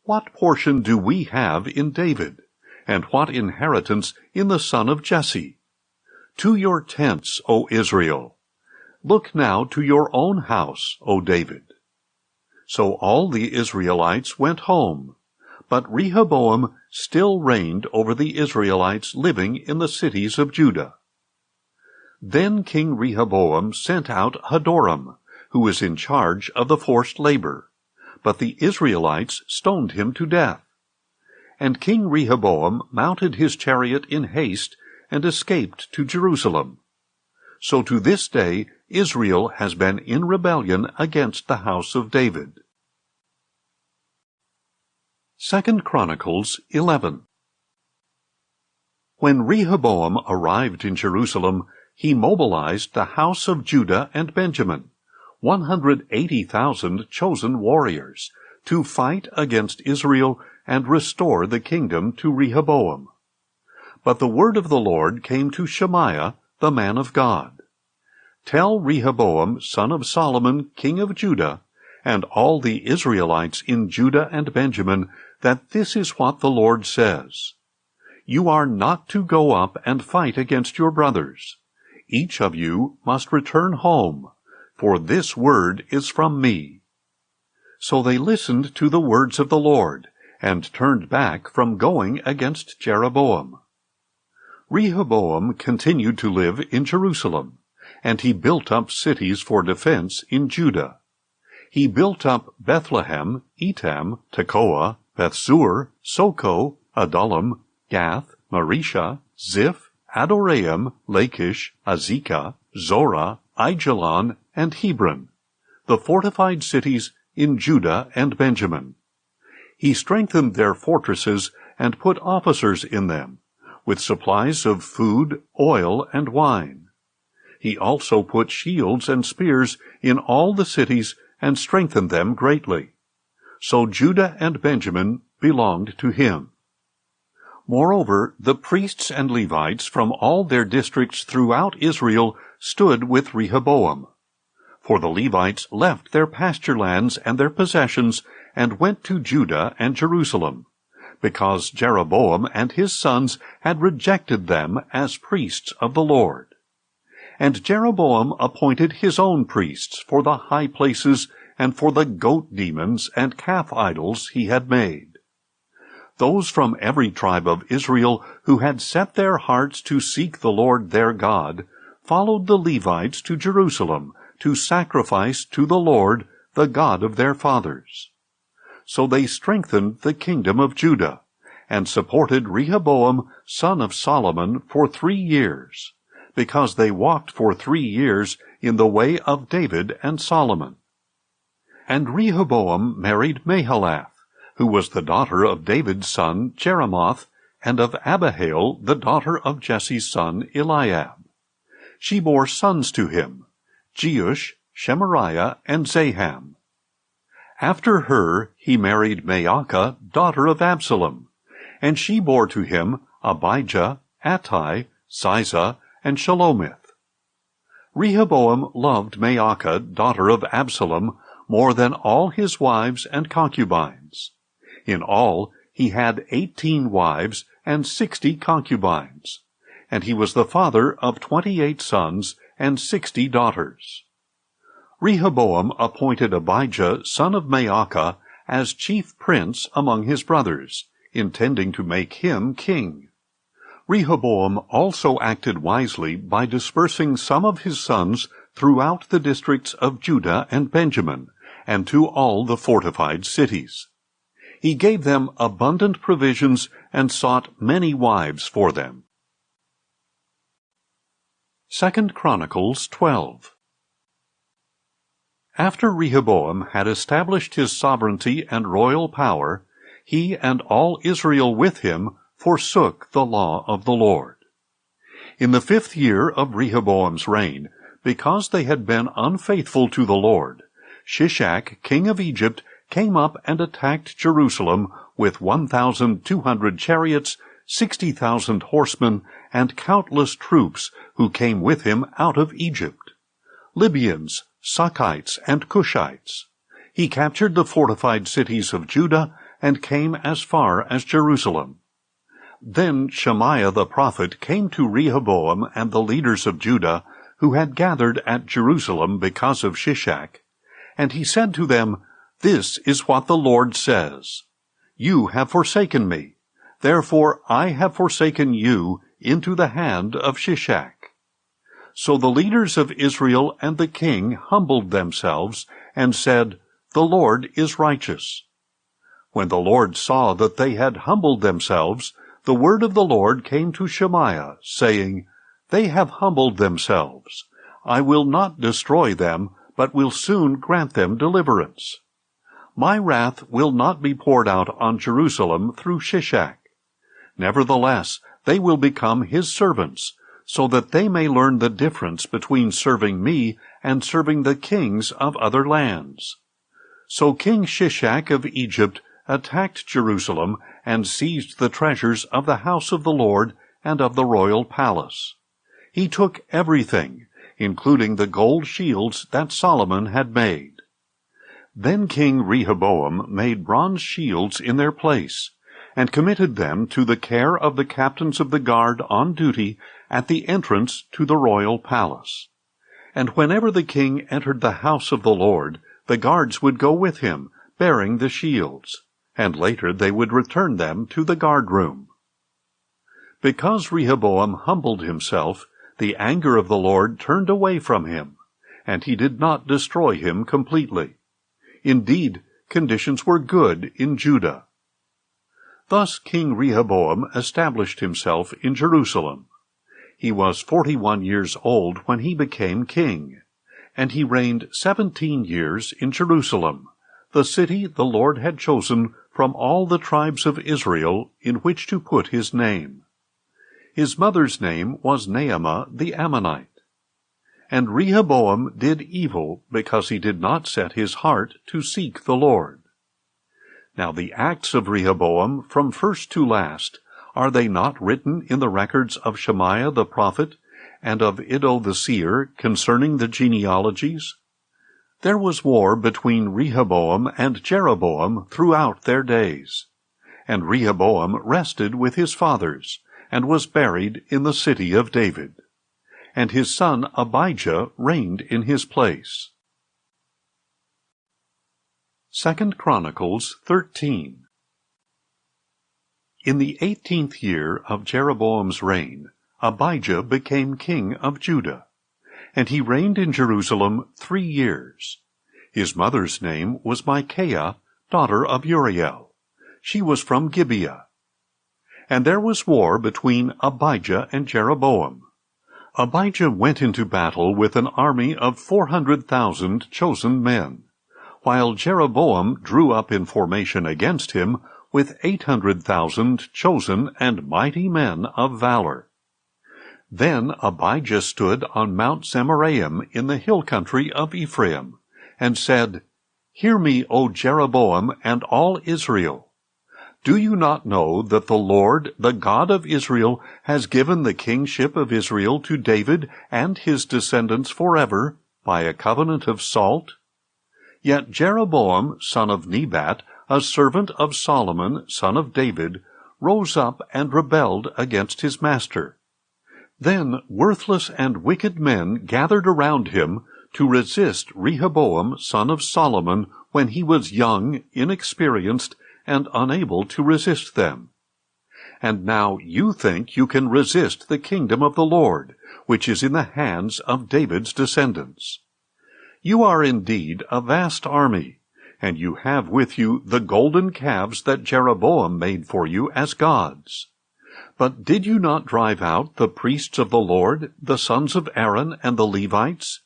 "What portion do we have in David, and what inheritance in the son of Jesse? To your tents, O Israel! Look now to your own house, O David." So all the Israelites went home, but Rehoboam still reigned over the Israelites living in the cities of Judah. Then King Rehoboam sent out Hadoram, who was in charge of the forced labor, but the Israelites stoned him to death. And King Rehoboam mounted his chariot in haste and escaped to Jerusalem. So to this day Israel has been in rebellion against the house of David. 2 Chronicles 11. When Rehoboam arrived in Jerusalem, he mobilized the house of Judah and Benjamin, 180,000 chosen warriors, to fight against Israel and restore the kingdom to Rehoboam. But the word of the Lord came to Shemaiah, the man of God. "Tell Rehoboam, son of Solomon, king of Judah, and all the Israelites in Judah and Benjamin, that this is what the Lord says. You are not to go up and fight against your brothers. Each of you must return home, for this word is from me." So they listened to the words of the Lord, and turned back from going against Jeroboam. Rehoboam continued to live in Jerusalem, and he built up cities for defense in Judah. He built up Bethlehem, Etam, Tekoa, Bethsur, Soko, Adullam, Gath, Marisha, Ziph, Adoraim, Lachish, Azekah, Zorah, Aijalon, and Hebron, the fortified cities in Judah and Benjamin. He strengthened their fortresses and put officers in them, with supplies of food, oil, and wine. He also put shields and spears in all the cities and strengthened them greatly. So Judah and Benjamin belonged to him. Moreover, the priests and Levites from all their districts throughout Israel stood with Rehoboam. For the Levites left their pasture lands and their possessions and went to Judah and Jerusalem, because Jeroboam and his sons had rejected them as priests of the Lord. And Jeroboam appointed his own priests for the high places and for the goat demons and calf idols he had made. Those from every tribe of Israel who had set their hearts to seek the Lord their God followed the Levites to Jerusalem to sacrifice to the Lord, the God of their fathers. So they strengthened the kingdom of Judah, and supported Rehoboam, son of Solomon, for 3 years, because they walked for 3 years in the way of David and Solomon. And Rehoboam married Mahalath, who was the daughter of David's son Jeremoth, and of Abihail, the daughter of Jesse's son Eliab. She bore sons to him, Jeush, Shemariah, and Zaham. After her he married Maacah, daughter of Absalom, and she bore to him Abijah, Attai, Siza, and Shelomith. Rehoboam loved Maacah, daughter of Absalom, more than all his wives and concubines. In all he had 18 wives and 60 concubines, and he was the father of 28 sons and 60 daughters. Rehoboam appointed Abijah, son of Maacah, as chief prince among his brothers, intending to make him king. Rehoboam also acted wisely by dispersing some of his sons throughout the districts of Judah and Benjamin, and to all the fortified cities. He gave them abundant provisions and sought many wives for them. 2 Chronicles 12. After Rehoboam had established his sovereignty and royal power, he and all Israel with him forsook the law of the Lord. In the 5th year of Rehoboam's reign, because they had been unfaithful to the Lord, Shishak, king of Egypt, came up and attacked Jerusalem with 1,200 chariots, 60,000 horsemen, and countless troops who came with him out of Egypt, Libyans, Sukkites, and Cushites. He captured the fortified cities of Judah and came as far as Jerusalem. Then Shemaiah the prophet came to Rehoboam and the leaders of Judah, who had gathered at Jerusalem because of Shishak, and he said to them, "This is what the Lord says. You have forsaken me, therefore I have forsaken you into the hand of Shishak." So the leaders of Israel and the king humbled themselves and said, "The Lord is righteous." When the Lord saw that they had humbled themselves, the word of the Lord came to Shemaiah, saying, "They have humbled themselves. I will not destroy them, but will soon grant them deliverance. My wrath will not be poured out on Jerusalem through Shishak. Nevertheless, they will become his servants, so that they may learn the difference between serving me and serving the kings of other lands." So King Shishak of Egypt attacked Jerusalem and seized the treasures of the house of the Lord and of the royal palace. He took everything, including the gold shields that Solomon had made. Then King Rehoboam made bronze shields in their place, and committed them to the care of the captains of the guard on duty at the entrance to the royal palace. And whenever the king entered the house of the Lord, the guards would go with him, bearing the shields, and later they would return them to the guard room. Because Rehoboam humbled himself, the anger of the Lord turned away from him, and he did not destroy him completely. Indeed, conditions were good in Judah. Thus King Rehoboam established himself in Jerusalem. He was 41 years old when he became king, and he reigned 17 years in Jerusalem, the city the Lord had chosen from all the tribes of Israel in which to put his name. His mother's name was Naamah the Ammonite. And Rehoboam did evil because he did not set his heart to seek the Lord. Now the acts of Rehoboam from first to last, are they not written in the records of Shemaiah the prophet and of Iddo the seer concerning the genealogies? There was war between Rehoboam and Jeroboam throughout their days. And Rehoboam rested with his fathers, and was buried in the city of David. And his son Abijah reigned in his place. 2 Chronicles 13. In the 18th year of Jeroboam's reign, Abijah became king of Judah, and he reigned in Jerusalem 3 years. His mother's name was Micaiah, daughter of Uriel. She was from Gibeah. And there was war between Abijah and Jeroboam. Abijah went into battle with an army of 400,000 chosen men, while Jeroboam drew up in formation against him with 800,000 chosen and mighty men of valor. Then Abijah stood on Mount Zemaraim in the hill country of Ephraim, and said, Hear me, O Jeroboam, and all Israel. Do you not know that the Lord, the God of Israel, has given the kingship of Israel to David and his descendants forever, by a covenant of salt? Yet Jeroboam, son of Nebat, a servant of Solomon, son of David, rose up and rebelled against his master. Then worthless and wicked men gathered around him to resist Rehoboam, son of Solomon, when he was young, inexperienced, and unable to resist them. And now you think you can resist the kingdom of the Lord, which is in the hands of David's descendants. You are indeed a vast army, and you have with you the golden calves that Jeroboam made for you as gods. But did you not drive out the priests of the Lord, the sons of Aaron and the Levites?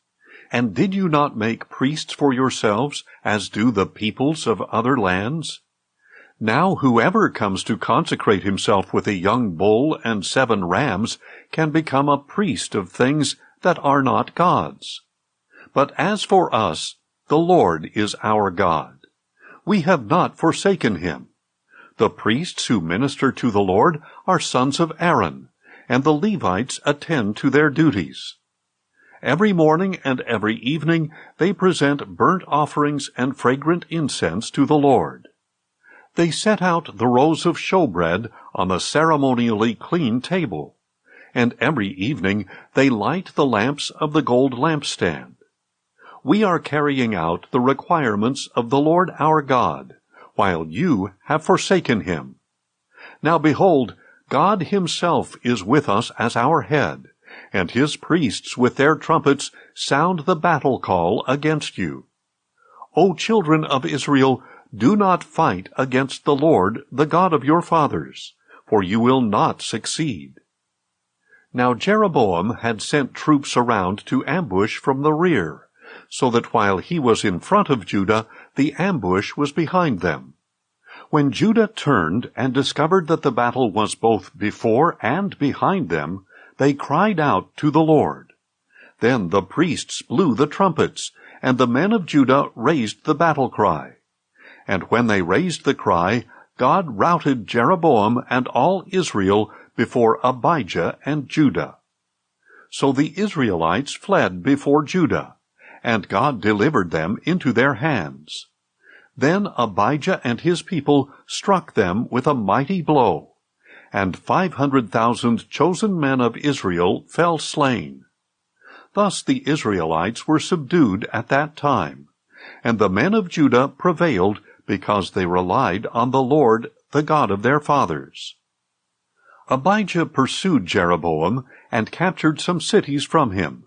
And did you not make priests for yourselves, as do the peoples of other lands? Now whoever comes to consecrate himself with a young bull and 7 rams can become a priest of things that are not gods. But as for us, the Lord is our God. We have not forsaken him. The priests who minister to the Lord are sons of Aaron, and the Levites attend to their duties. Every morning and every evening they present burnt offerings and fragrant incense to the Lord. They set out the rows of showbread on the ceremonially clean table, and every evening they light the lamps of the gold lampstand. We are carrying out the requirements of the Lord our God, while you have forsaken him. Now behold, God himself is with us as our head, and his priests with their trumpets sound the battle call against you. O children of Israel, do not fight against the Lord, the God of your fathers, for you will not succeed. Now Jeroboam had sent troops around to ambush from the rear, so that while he was in front of Judah, the ambush was behind them. When Judah turned and discovered that the battle was both before and behind them, they cried out to the Lord. Then the priests blew the trumpets, and the men of Judah raised the battle cry. And when they raised the cry, God routed Jeroboam and all Israel before Abijah and Judah. So the Israelites fled before Judah, and God delivered them into their hands. Then Abijah and his people struck them with a mighty blow, and 500,000 chosen men of Israel fell slain. Thus the Israelites were subdued at that time, and the men of Judah prevailed because they relied on the Lord, the God of their fathers. Abijah pursued Jeroboam and captured some cities from him,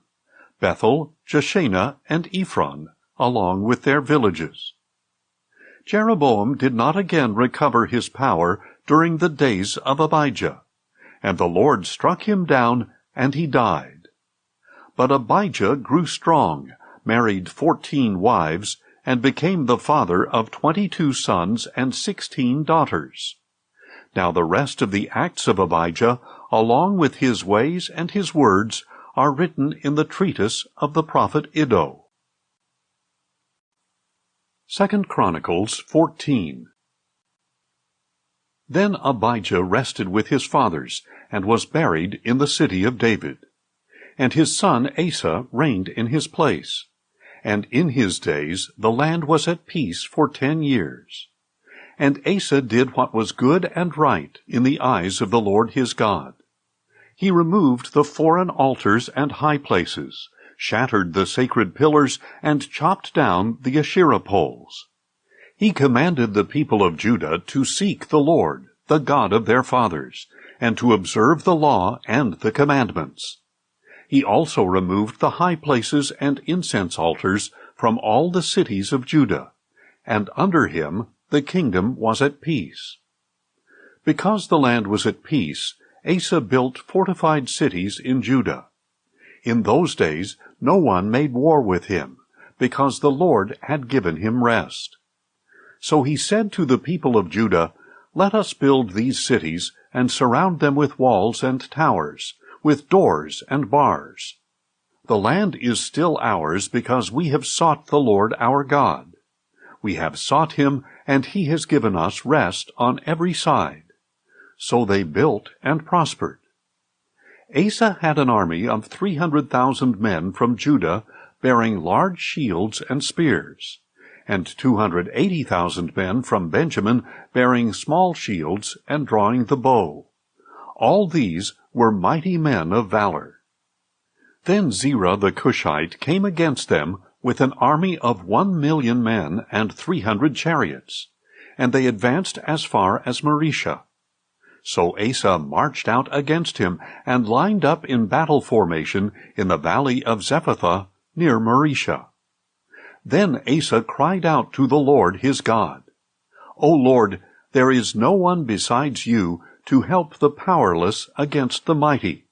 Bethel, Jeshanah, and Ephron, along with their villages. Jeroboam did not again recover his power during the days of Abijah, and the Lord struck him down, and he died. But Abijah grew strong, married 14 wives, and became the father of 22 sons and 16 daughters. Now the rest of the acts of Abijah, along with his ways and his words, are written in the treatise of the prophet Iddo. 2 Chronicles 14. Then Abijah rested with his fathers, and was buried in the city of David. And his son Asa reigned in his place. And in his days the land was at peace for 10 years. And Asa did what was good and right in the eyes of the Lord his God. He removed the foreign altars and high places, shattered the sacred pillars, and chopped down the Asherah poles. He commanded the people of Judah to seek the Lord, the God of their fathers, and to observe the law and the commandments. He also removed the high places and incense altars from all the cities of Judah, and under him the kingdom was at peace. Because the land was at peace, Asa built fortified cities in Judah. In those days no one made war with him, because the Lord had given him rest. So he said to the people of Judah, "Let us build these cities, and surround them with walls and towers, with doors and bars. The land is still ours, because we have sought the Lord our God. We have sought him, and he has given us rest on every side." So they built and prospered. Asa had an army of 300,000 men from Judah, bearing large shields and spears, and 280,000 men from Benjamin, bearing small shields and drawing the bow. All these were mighty men of valor. Then Zerah the Cushite came against them with an army of 1,000,000 men and 300 chariots, and they advanced as far as Mareshah. So Asa marched out against him, and lined up in battle formation in the valley of Zephathah near Mareshah. Then Asa cried out to the Lord his God, "O Lord, there is no one besides you to help the powerless against the mighty.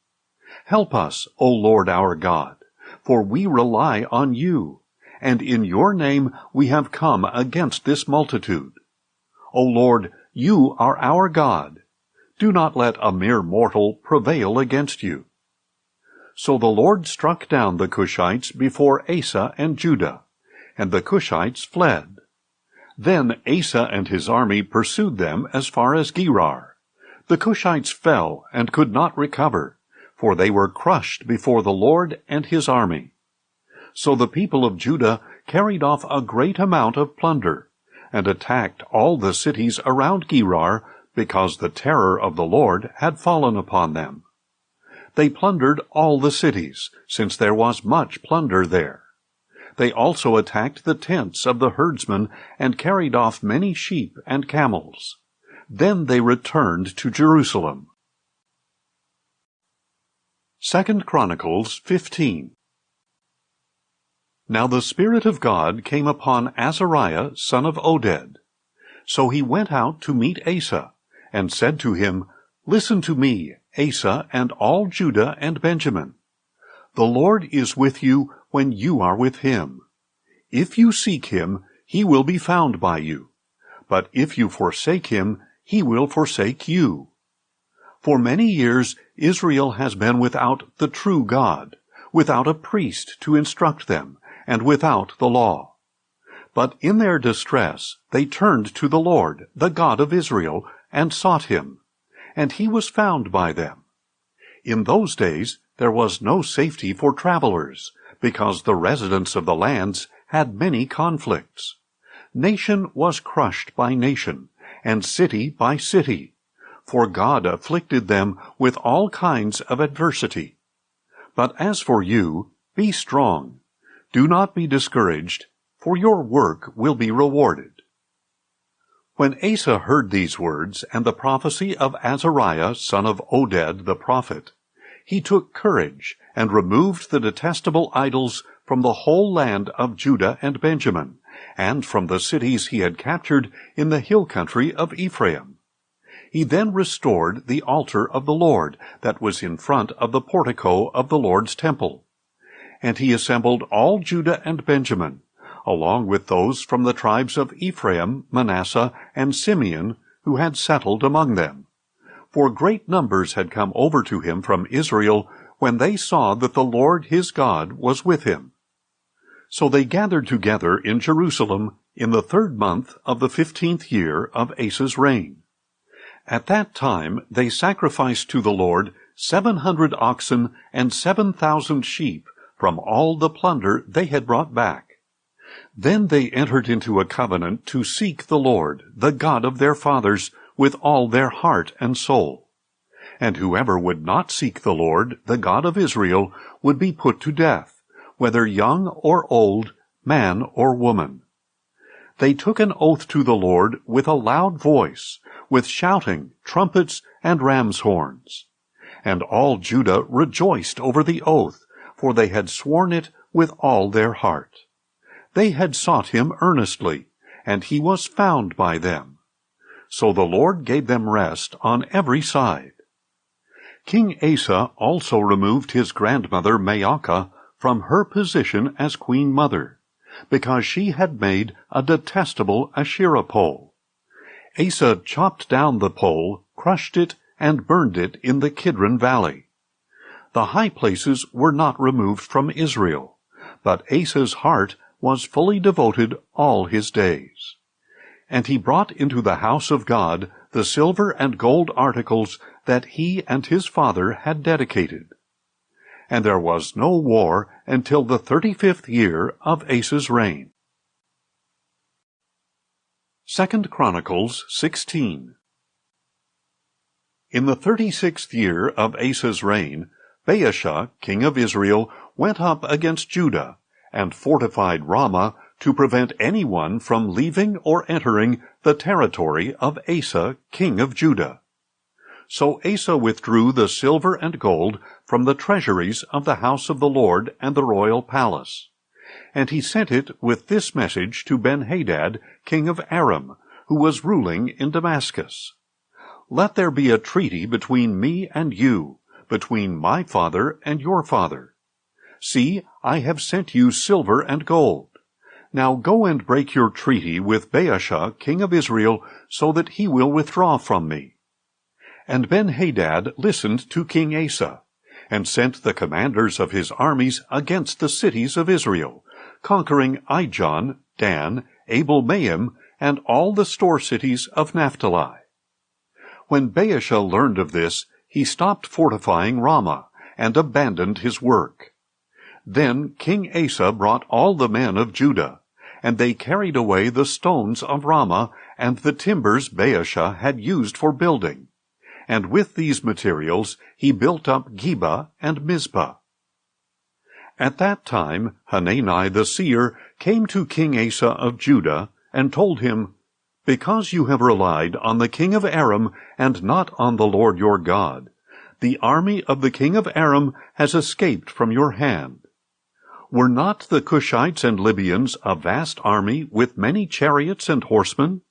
Help us, O Lord our God, for we rely on you, and in your name we have come against this multitude. O Lord, you are our God. Do not let a mere mortal prevail against you." So the Lord struck down the Cushites before Asa and Judah, and the Cushites fled. Then Asa and his army pursued them as far as Gerar. The Cushites fell and could not recover, for they were crushed before the Lord and his army. So the people of Judah carried off a great amount of plunder, and attacked all the cities around Gerar, because the terror of the Lord had fallen upon them. They plundered all the cities, since there was much plunder there. They also attacked the tents of the herdsmen, and carried off many sheep and camels. Then they returned to Jerusalem. 2 Chronicles 15. Now the Spirit of God came upon Azariah son of Oded. So he went out to meet Asa, and said to him, "Listen to me, Asa, and all Judah and Benjamin. The Lord is with you when you are with him. If you seek him, he will be found by you. But if you forsake him, he will forsake you. For many years Israel has been without the true God, without a priest to instruct them, and without the law. But in their distress they turned to the Lord, the God of Israel, and sought him, and he was found by them. In those days there was no safety for travelers, because the residents of the lands had many conflicts. Nation was crushed by nation, and city by city, for God afflicted them with all kinds of adversity. But as for you, be strong. Do not be discouraged, for your work will be rewarded." When Asa heard these words and the prophecy of Azariah son of Oded the prophet, he took courage and removed the detestable idols from the whole land of Judah and Benjamin, and from the cities he had captured in the hill country of Ephraim. He then restored the altar of the Lord that was in front of the portico of the Lord's temple. And he assembled all Judah and Benjamin, along with those from the tribes of Ephraim, Manasseh, and Simeon, who had settled among them. For great numbers had come over to him from Israel when they saw that the Lord his God was with him. So they gathered together in Jerusalem in the 3rd month of the 15th year of Asa's reign. At that time they sacrificed to the Lord 700 oxen and 7,000 sheep from all the plunder they had brought back. Then they entered into a covenant to seek the Lord, the God of their fathers, with all their heart and soul. And whoever would not seek the Lord, the God of Israel, would be put to death, whether young or old, man or woman. They took an oath to the Lord with a loud voice, with shouting, trumpets, and ram's horns. And all Judah rejoiced over the oath, for they had sworn it with all their heart. They had sought him earnestly, and he was found by them. So the Lord gave them rest on every side. King Asa also removed his grandmother Maacah from her position as queen mother, because she had made a detestable Asherah pole. Asa chopped down the pole, crushed it, and burned it in the Kidron Valley. The high places were not removed from Israel, but Asa's heart was fully devoted all his days. And he brought into the house of God the silver and gold articles that he and his father had dedicated. And there was no war until the 35th year of Asa's reign. 2 Chronicles 16. In the 36th year of Asa's reign, Baasha, king of Israel, went up against Judah, and fortified Ramah to prevent anyone from leaving or entering the territory of Asa, king of Judah. So Asa withdrew the silver and gold from the treasuries of the house of the Lord and the royal palace. And he sent it with this message to Ben-Hadad, king of Aram, who was ruling in Damascus. Let there be a treaty between me and you, between my father and your father. See, I have sent you silver and gold. Now go and break your treaty with Baasha, king of Israel, so that he will withdraw from me. And Ben-Hadad listened to King Asa, and sent the commanders of his armies against the cities of Israel, conquering Ijon, Dan, Abel-Maim, and all the store cities of Naphtali. When Baasha learned of this, he stopped fortifying Ramah, and abandoned his work. Then King Asa brought all the men of Judah, and they carried away the stones of Ramah and the timbers Baasha had used for building. And with these materials he built up Geba and Mizpah. At that time Hanani the seer came to King Asa of Judah, and told him, Because you have relied on the king of Aram, and not on the Lord your God, the army of the king of Aram has escaped from your hand. Were not the Cushites and Libyans a vast army with many chariots and horsemen?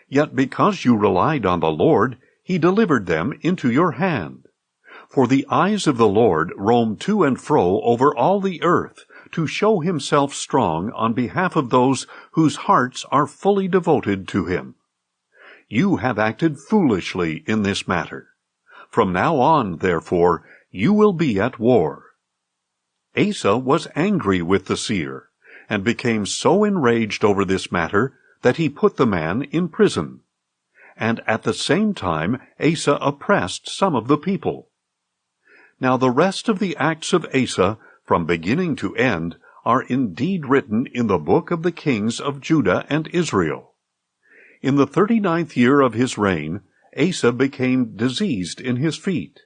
Yet because you relied on the Lord, he delivered them into your hand. For the eyes of the Lord roam to and fro over all the earth, to show himself strong on behalf of those whose hearts are fully devoted to him. You have acted foolishly in this matter. From now on, therefore, you will be at war. Asa was angry with the seer, and became so enraged over this matter that he put the man in prison. And at the same time Asa oppressed some of the people. Now the rest of the acts of Asa, from beginning to end, are indeed written in the book of the kings of Judah and Israel. In the 39th year of his reign, Asa became diseased in his feet,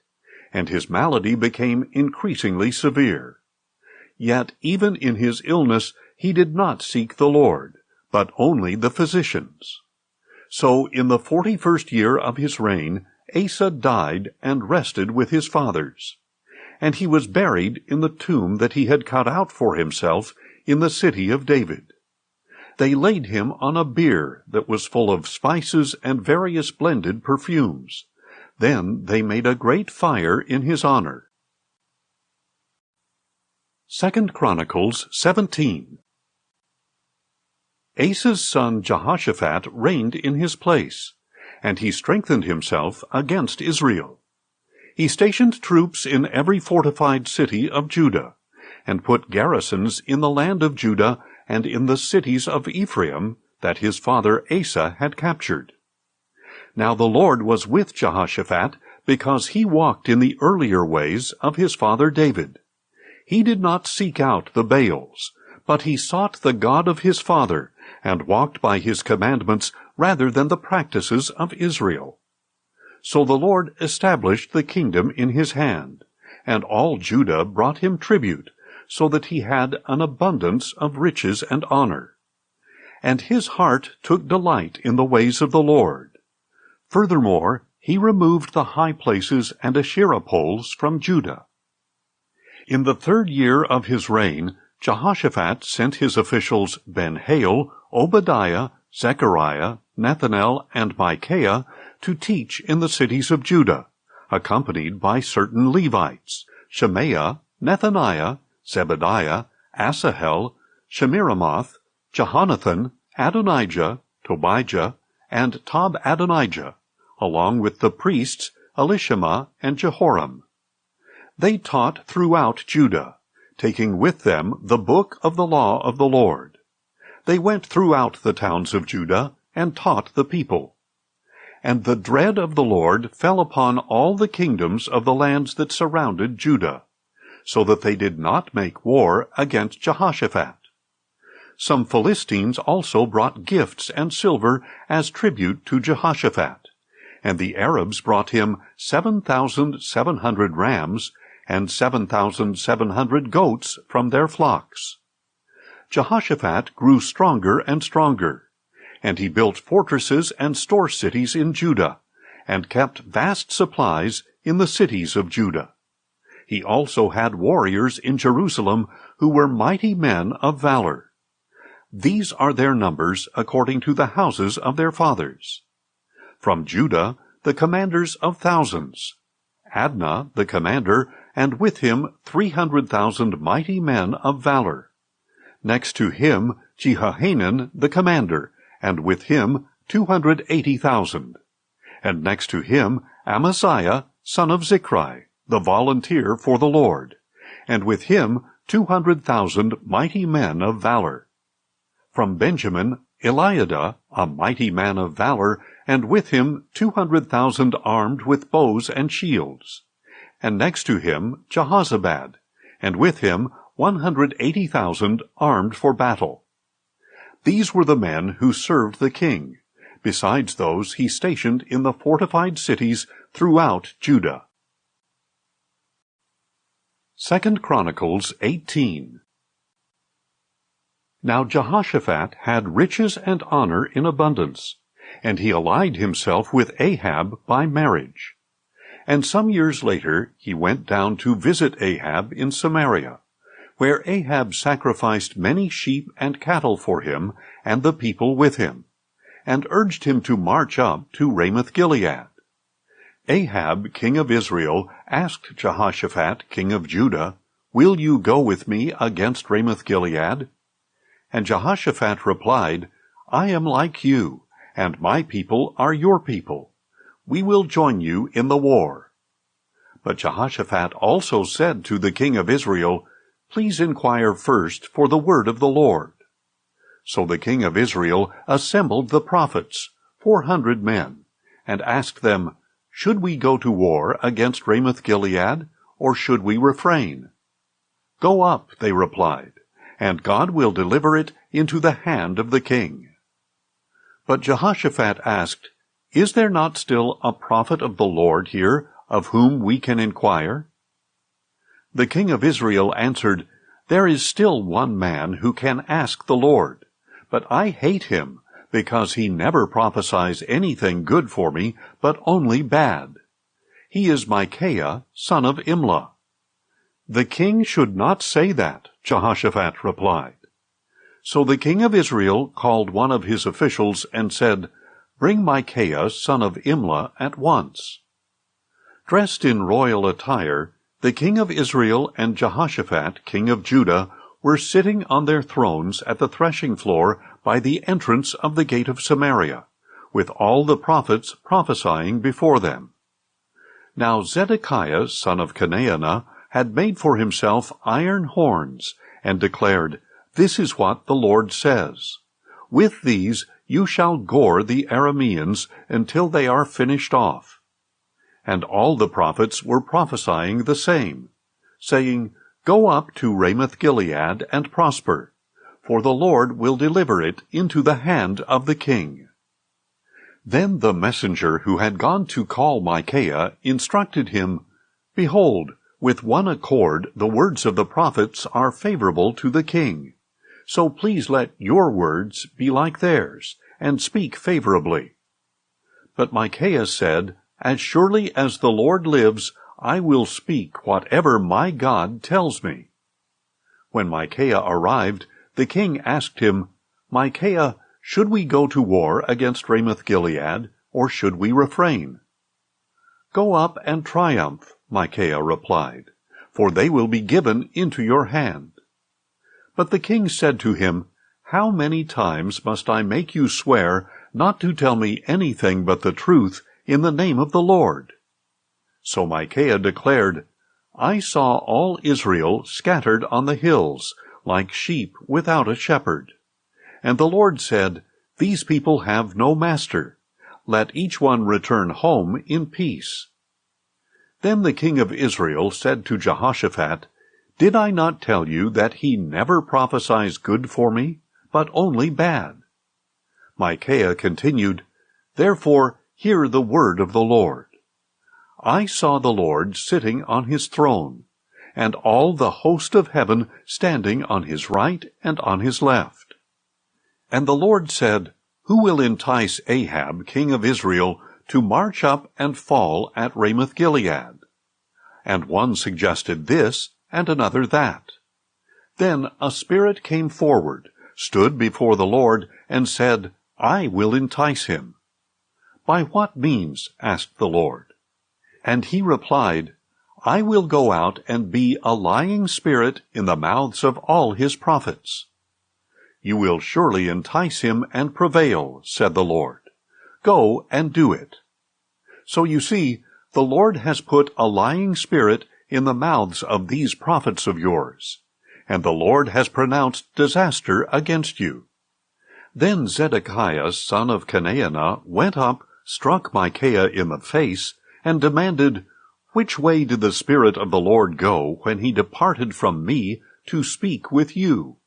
and his malady became increasingly severe. Yet even in his illness he did not seek the Lord, but only the physicians. So in the 41st year of his reign, Asa died and rested with his fathers. And he was buried in the tomb that he had cut out for himself in the city of David. They laid him on a bier that was full of spices and various blended perfumes. Then they made a great fire in his honor. 2 Chronicles 17. Asa's son Jehoshaphat reigned in his place, and he strengthened himself against Israel. He stationed troops in every fortified city of Judah, and put garrisons in the land of Judah and in the cities of Ephraim that his father Asa had captured. Now the Lord was with Jehoshaphat, because he walked in the earlier ways of his father David. He did not seek out the Baals, but he sought the God of his father, and walked by his commandments rather than the practices of Israel. So the Lord established the kingdom in his hand, and all Judah brought him tribute, so that he had an abundance of riches and honor. And his heart took delight in the ways of the Lord. Furthermore, he removed the high places and Asherah poles from Judah. In the 3rd year of his reign, Jehoshaphat sent his officials Ben-Hail, Obadiah, Zechariah, Nethanel, and Micaiah to teach in the cities of Judah, accompanied by certain Levites, Shemaiah, Nethaniah, Zebadiah, Asahel, Shemiramoth, Jehonathan, Adonijah, Tobijah, and Tob-Adonijah, along with the priests Elishama and Jehoram. They taught throughout Judah, taking with them the book of the law of the Lord. They went throughout the towns of Judah and taught the people. And the dread of the Lord fell upon all the kingdoms of the lands that surrounded Judah, so that they did not make war against Jehoshaphat. Some Philistines also brought gifts and silver as tribute to Jehoshaphat, and the Arabs brought him 7,700 rams and 7,700 goats from their flocks. Jehoshaphat grew stronger and stronger, and he built fortresses and store cities in Judah, and kept vast supplies in the cities of Judah. He also had warriors in Jerusalem who were mighty men of valor. These are their numbers according to the houses of their fathers. From Judah, the commanders of thousands, Adnah the commander, and with him 300,000 mighty men of valor. Next to him, Jehohanan the commander, and with him 280,000. And next to him, Amaziah, son of Zichri, the volunteer for the Lord, and with him 200,000 mighty men of valor. From Benjamin, Eliada, a mighty man of valor, and with him 200,000 armed with bows and shields. And next to him Jehozabad, and with him 180,000 armed for battle. These were the men who served the king, besides those he stationed in the fortified cities throughout Judah. 2 Chronicles 18. Now Jehoshaphat had riches and honor in abundance, and he allied himself with Ahab by marriage. And some years later he went down to visit Ahab in Samaria, where Ahab sacrificed many sheep and cattle for him and the people with him, and urged him to march up to Ramoth-Gilead. Ahab, king of Israel, asked Jehoshaphat, king of Judah, "Will you go with me against Ramoth-Gilead?" And Jehoshaphat replied, "I am like you, and my people are your people. We will join you in the war." But Jehoshaphat also said to the king of Israel, "Please inquire first for the word of the Lord." So the king of Israel assembled the prophets, 400 men, and asked them, "Should we go to war against Ramoth-Gilead, or should we refrain?" "Go up," they replied, "and God will deliver it into the hand of the king." But Jehoshaphat asked, "Is there not still a prophet of the Lord here, of whom we can inquire?" The king of Israel answered, "There is still one man who can ask the Lord, but I hate him, because he never prophesies anything good for me, but only bad. He is Micaiah, son of Imlah." "The king should not say that," Jehoshaphat replied. So the king of Israel called one of his officials and said, "Bring Micaiah, son of Imlah, at once." Dressed in royal attire, the king of Israel and Jehoshaphat, king of Judah, were sitting on their thrones at the threshing floor by the entrance of the gate of Samaria, with all the prophets prophesying before them. Now Zedekiah, son of Chenaanah, had made for himself iron horns, and declared, "This is what the Lord says. With these you shall gore the Arameans until they are finished off." And all the prophets were prophesying the same, saying, "Go up to Ramoth-Gilead and prosper, for the Lord will deliver it into the hand of the king." Then the messenger who had gone to call Micaiah instructed him, "Behold, with one accord the words of the prophets are favorable to the king. So please let your words be like theirs, and speak favorably." But Micaiah said, "As surely as the Lord lives, I will speak whatever my God tells me." When Micaiah arrived, the king asked him, "Micaiah, should we go to war against Ramoth-Gilead, or should we refrain?" "Go up and triumph," Micaiah replied, "for they will be given into your hand." But the king said to him, "How many times must I make you swear not to tell me anything but the truth in the name of the Lord?" So Micaiah declared, "I saw all Israel scattered on the hills, like sheep without a shepherd. And the Lord said, These people have no master. Let each one return home in peace." Then the king of Israel said to Jehoshaphat, "Did I not tell you that he never prophesies good for me, but only bad?" Micaiah continued, "Therefore hear the word of the Lord. I saw the Lord sitting on his throne, and all the host of heaven standing on his right and on his left. And the Lord said, Who will entice Ahab, king of Israel, to march up and fall at Ramoth-Gilead? And one suggested this, and another that. Then a spirit came forward, stood before the Lord, and said, I will entice him. By what means? Asked the Lord. And he replied, I will go out and be a lying spirit in the mouths of all his prophets. You will surely entice him and prevail, said the Lord. Go and do it. So you see, the Lord has put a lying spirit in the mouths of these prophets of yours, and the Lord has pronounced disaster against you. Then Zedekiah, son of Chenaanah, went up, struck Micaiah in the face, and demanded, Which way did the Spirit of the Lord go when he departed from me to speak with you?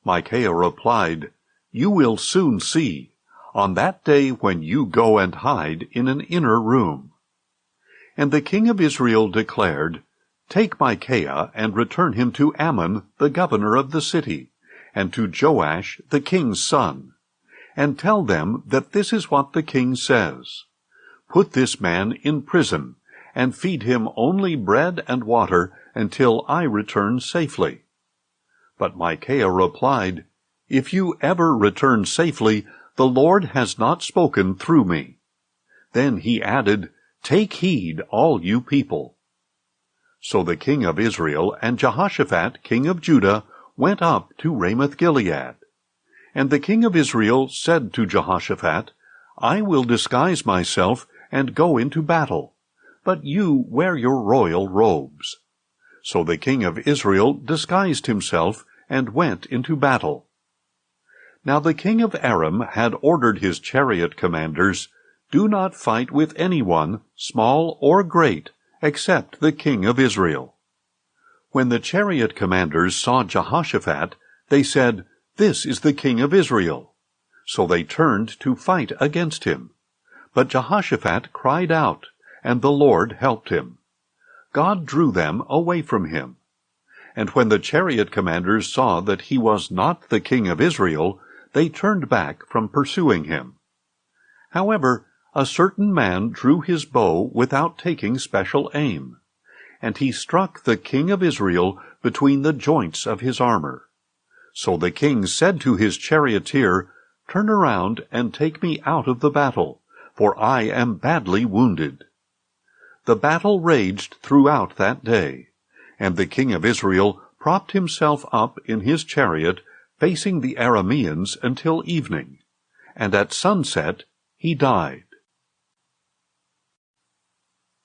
Micaiah replied, You will soon see, on that day when you go and hide in an inner room. And the king of Israel declared, Take Micaiah and return him to Ammon, the governor of the city, and to Joash, the king's son, and tell them that this is what the king says. Put this man in prison, and feed him only bread and water until I return safely. But Micaiah replied, If you ever return safely, the Lord has not spoken through me. Then he added, Take heed, all you people. So the king of Israel and Jehoshaphat, king of Judah, went up to Ramoth-Gilead. And the king of Israel said to Jehoshaphat, I will disguise myself and go into battle, but you wear your royal robes. So the king of Israel disguised himself and went into battle. Now the king of Aram had ordered his chariot commanders, Do not fight with anyone, small or great, except the king of Israel. When the chariot commanders saw Jehoshaphat, they said, This is the king of Israel. So they turned to fight against him. But Jehoshaphat cried out, and the Lord helped him. God drew them away from him. And when the chariot commanders saw that he was not the king of Israel, they turned back from pursuing him. However, a certain man drew his bow without taking special aim, and he struck the king of Israel between the joints of his armor. So the king said to his charioteer, Turn around and take me out of the battle, for I am badly wounded. The battle raged throughout that day, and the king of Israel propped himself up in his chariot, facing the Arameans until evening, and at sunset he died.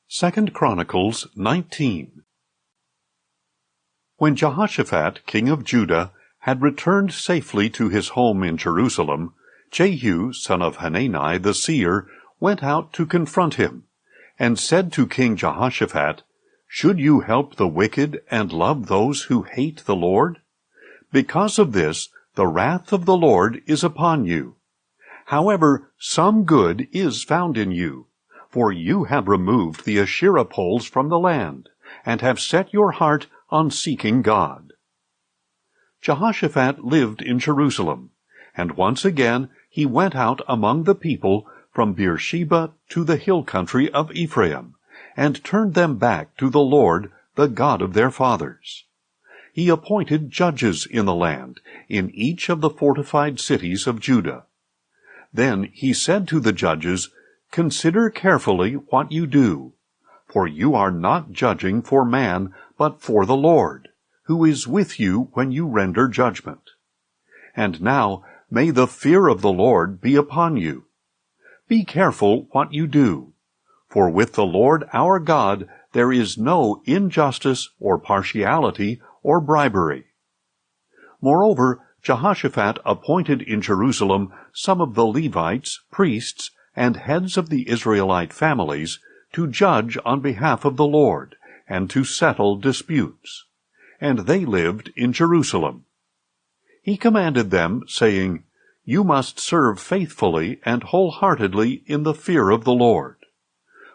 2 Chronicles 19. When Jehoshaphat, king of Judah, had returned safely to his home in Jerusalem, Jehu, son of Hanani the seer, went out to confront him, and said to King Jehoshaphat, "Should you help the wicked and love those who hate the Lord? Because of this, the wrath of the Lord is upon you. However, some good is found in you, for you have removed the Asherah poles from the land, and have set your heart on seeking God." Jehoshaphat lived in Jerusalem, and once again he went out among the people from Beersheba to the hill country of Ephraim, and turned them back to the Lord, the God of their fathers. He appointed judges in the land, in each of the fortified cities of Judah. Then he said to the judges, "Consider carefully what you do, for you are not judging for man, but for the Lord, who is with you when you render judgment. And now may the fear of the Lord be upon you. Be careful what you do, for with the Lord our God there is no injustice or partiality or bribery." Moreover, Jehoshaphat appointed in Jerusalem some of the Levites, priests, and heads of the Israelite families to judge on behalf of the Lord and to settle disputes, and they lived in Jerusalem. He commanded them, saying, "You must serve faithfully and wholeheartedly in the fear of the Lord.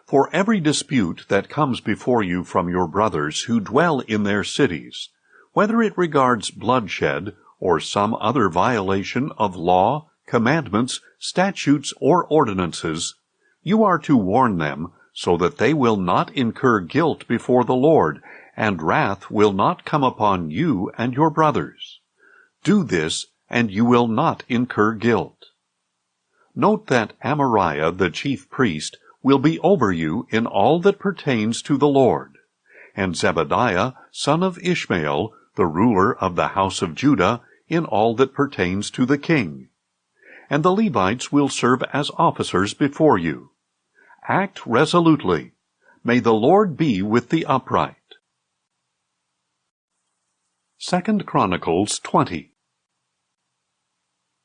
For every dispute that comes before you from your brothers who dwell in their cities, whether it regards bloodshed or some other violation of law, commandments, statutes, or ordinances, you are to warn them so that they will not incur guilt before the Lord, and wrath will not come upon you and your brothers. Do this, and you will not incur guilt. Note that Amariah the chief priest will be over you in all that pertains to the Lord, and Zebadiah, son of Ishmael, the ruler of the house of Judah, in all that pertains to the king. And the Levites will serve as officers before you. Act resolutely. May the Lord be with the upright. 2 Chronicles 20.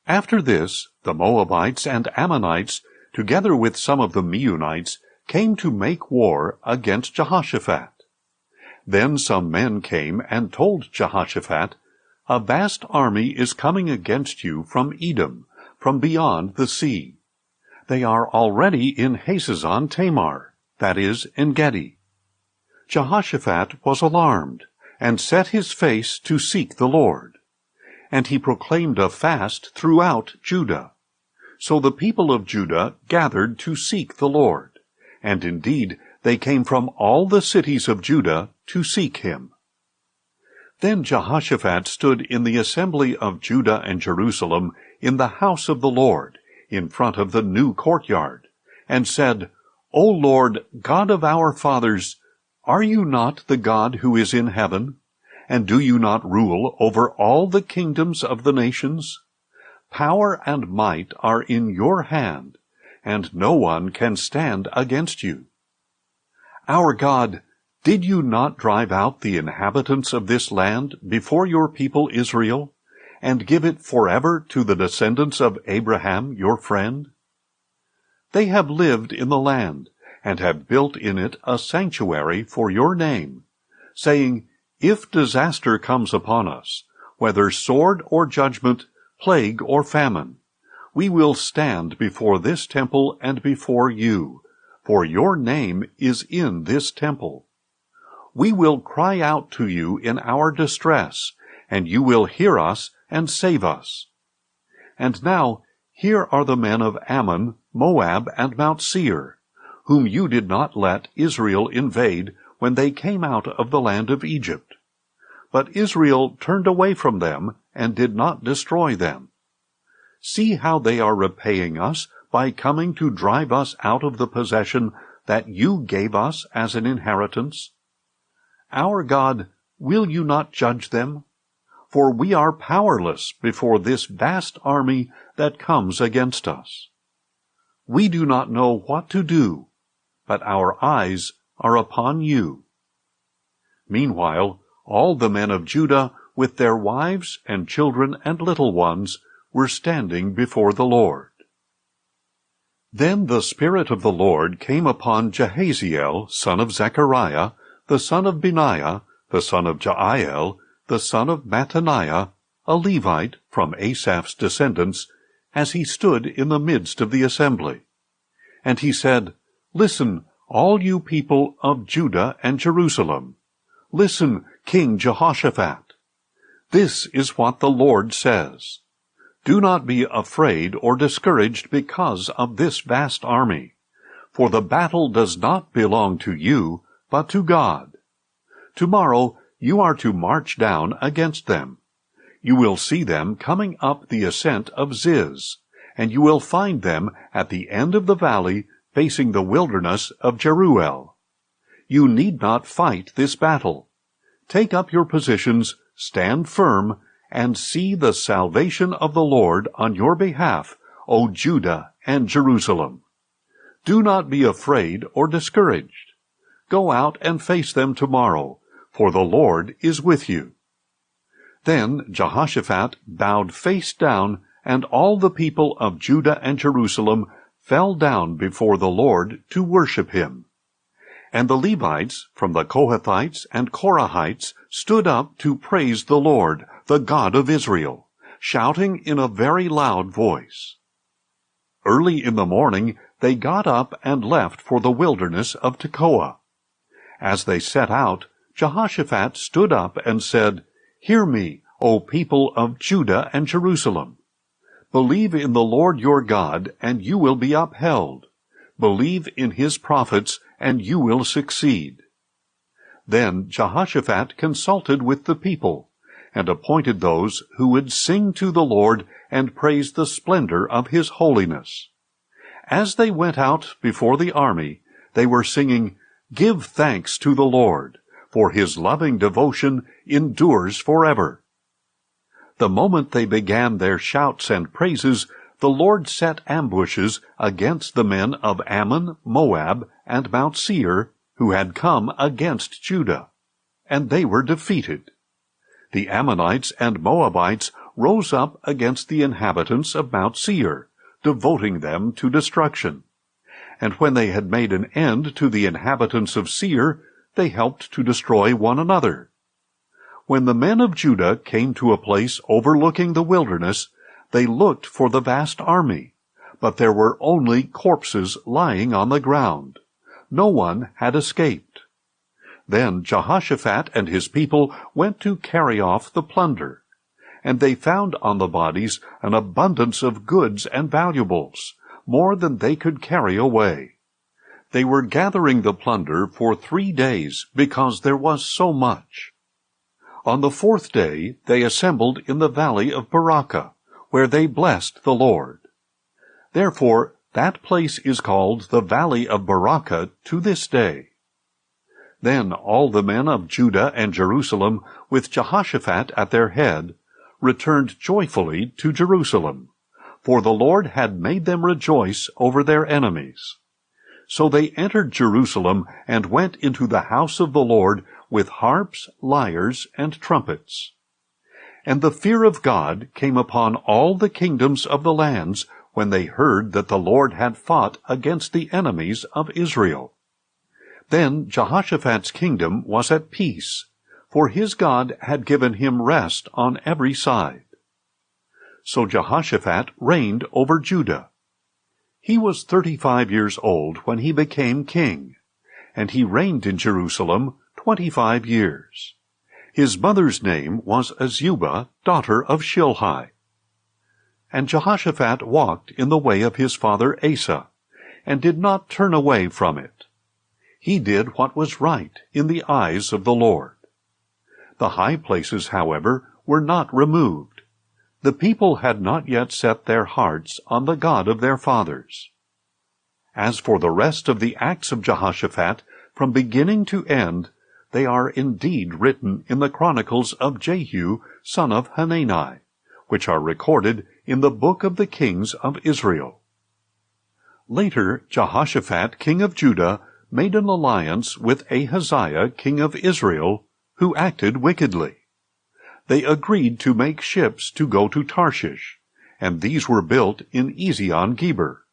After this, the Moabites and Ammonites, together with some of the Meunites, came to make war against Jehoshaphat. Then some men came and told Jehoshaphat, "A vast army is coming against you from Edom, from beyond the sea. They are already in Hazazon Tamar, that is, En-gedi." Jehoshaphat was alarmed, and set his face to seek the Lord. And he proclaimed a fast throughout Judah. So the people of Judah gathered to seek the Lord, and indeed they came from all the cities of Judah to seek him. Then Jehoshaphat stood in the assembly of Judah and Jerusalem in the house of the Lord, in front of the new courtyard, and said, "O Lord, God of our fathers, are you not the God who is in heaven? And do you not rule over all the kingdoms of the nations? Power and might are in your hand, and no one can stand against you. Our God, did you not drive out the inhabitants of this land before your people Israel, and give it forever to the descendants of Abraham your friend? They have lived in the land, and have built in it a sanctuary for your name, saying, 'If disaster comes upon us, whether sword or judgment, plague or famine, we will stand before this temple and before you, for your name is in this temple. We will cry out to you in our distress, and you will hear us and save us.' And now here are the men of Ammon, Moab, and Mount Seir, whom you did not let Israel invade when they came out of the land of Egypt. But Israel turned away from them and did not destroy them. See how they are repaying us by coming to drive us out of the possession that you gave us as an inheritance. Our God, will you not judge them? for we are powerless before this vast army that comes against us. We do not know what to do, but our eyes are upon you." Meanwhile, all the men of Judah, with their wives and children and little ones, were standing before the Lord. Then the Spirit of the Lord came upon Jahaziel, son of Zechariah, the son of Benaiah, the son of Jael, the son of Mattaniah, a Levite from Asaph's descendants, as he stood in the midst of the assembly. And he said, "Listen, all you people of Judah and Jerusalem. Listen, King Jehoshaphat. This is what the Lord says. Do not be afraid or discouraged because of this vast army, for the battle does not belong to you, but to God. Tomorrow you are to march down against them. You will see them coming up the ascent of Ziz, and you will find them at the end of the valley facing the wilderness of Jeruel. You need not fight this battle. Take up your positions, stand firm, and see the salvation of the Lord on your behalf, O Judah and Jerusalem. Do not be afraid or discouraged. Go out and face them tomorrow, for the Lord is with you." Then Jehoshaphat bowed face down, and all the people of Judah and Jerusalem fell down before the Lord to worship him. And the Levites from the Kohathites and Korahites stood up to praise the Lord, the God of Israel, shouting in a very loud voice. Early in the morning they got up and left for the wilderness of Tekoa. As they set out, Jehoshaphat stood up and said, "Hear me, O people of Judah and Jerusalem. Believe in the Lord your God, and you will be upheld. Believe in his prophets, and you will succeed." Then Jehoshaphat consulted with the people, and appointed those who would sing to the Lord and praise the splendor of his holiness. As they went out before the army, they were singing, "Give thanks to the Lord, for his loving devotion endures forever." The moment they began their shouts and praises, the Lord set ambushes against the men of Ammon, Moab, and Mount Seir, who had come against Judah, and they were defeated. The Ammonites and Moabites rose up against the inhabitants of Mount Seir, devoting them to destruction. And when they had made an end to the inhabitants of Seir, they helped to destroy one another. When the men of Judah came to a place overlooking the wilderness, they looked for the vast army, but there were only corpses lying on the ground. No one had escaped. Then Jehoshaphat and his people went to carry off the plunder, and they found on the bodies an abundance of goods and valuables, more than they could carry away. They were gathering the plunder for 3 days because there was so much. On the 4th day they assembled in the valley of Barakah, where they blessed the Lord. Therefore that place is called the Valley of Barakah to this day. Then all the men of Judah and Jerusalem, with Jehoshaphat at their head, returned joyfully to Jerusalem, for the Lord had made them rejoice over their enemies. So they entered Jerusalem and went into the house of the Lord with harps, lyres, and trumpets. And the fear of God came upon all the kingdoms of the lands when they heard that the Lord had fought against the enemies of Israel. Then Jehoshaphat's kingdom was at peace, for his God had given him rest on every side. So Jehoshaphat reigned over Judah. He was 35 years old when he became king, and he reigned in Jerusalem 25 years. His mother's name was Azubah, daughter of Shilhi. And Jehoshaphat walked in the way of his father Asa, and did not turn away from it. He did what was right in the eyes of the Lord. The high places, however, were not removed. The people had not yet set their hearts on the God of their fathers. As for the rest of the acts of Jehoshaphat, from beginning to end, they are indeed written in the Chronicles of Jehu, son of Hanani, which are recorded in the book of the kings of Israel. Later, Jehoshaphat, king of Judah, made an alliance with Ahaziah, king of Israel, who acted wickedly. They agreed to make ships to go to Tarshish, and these were built in Ezion-Geber.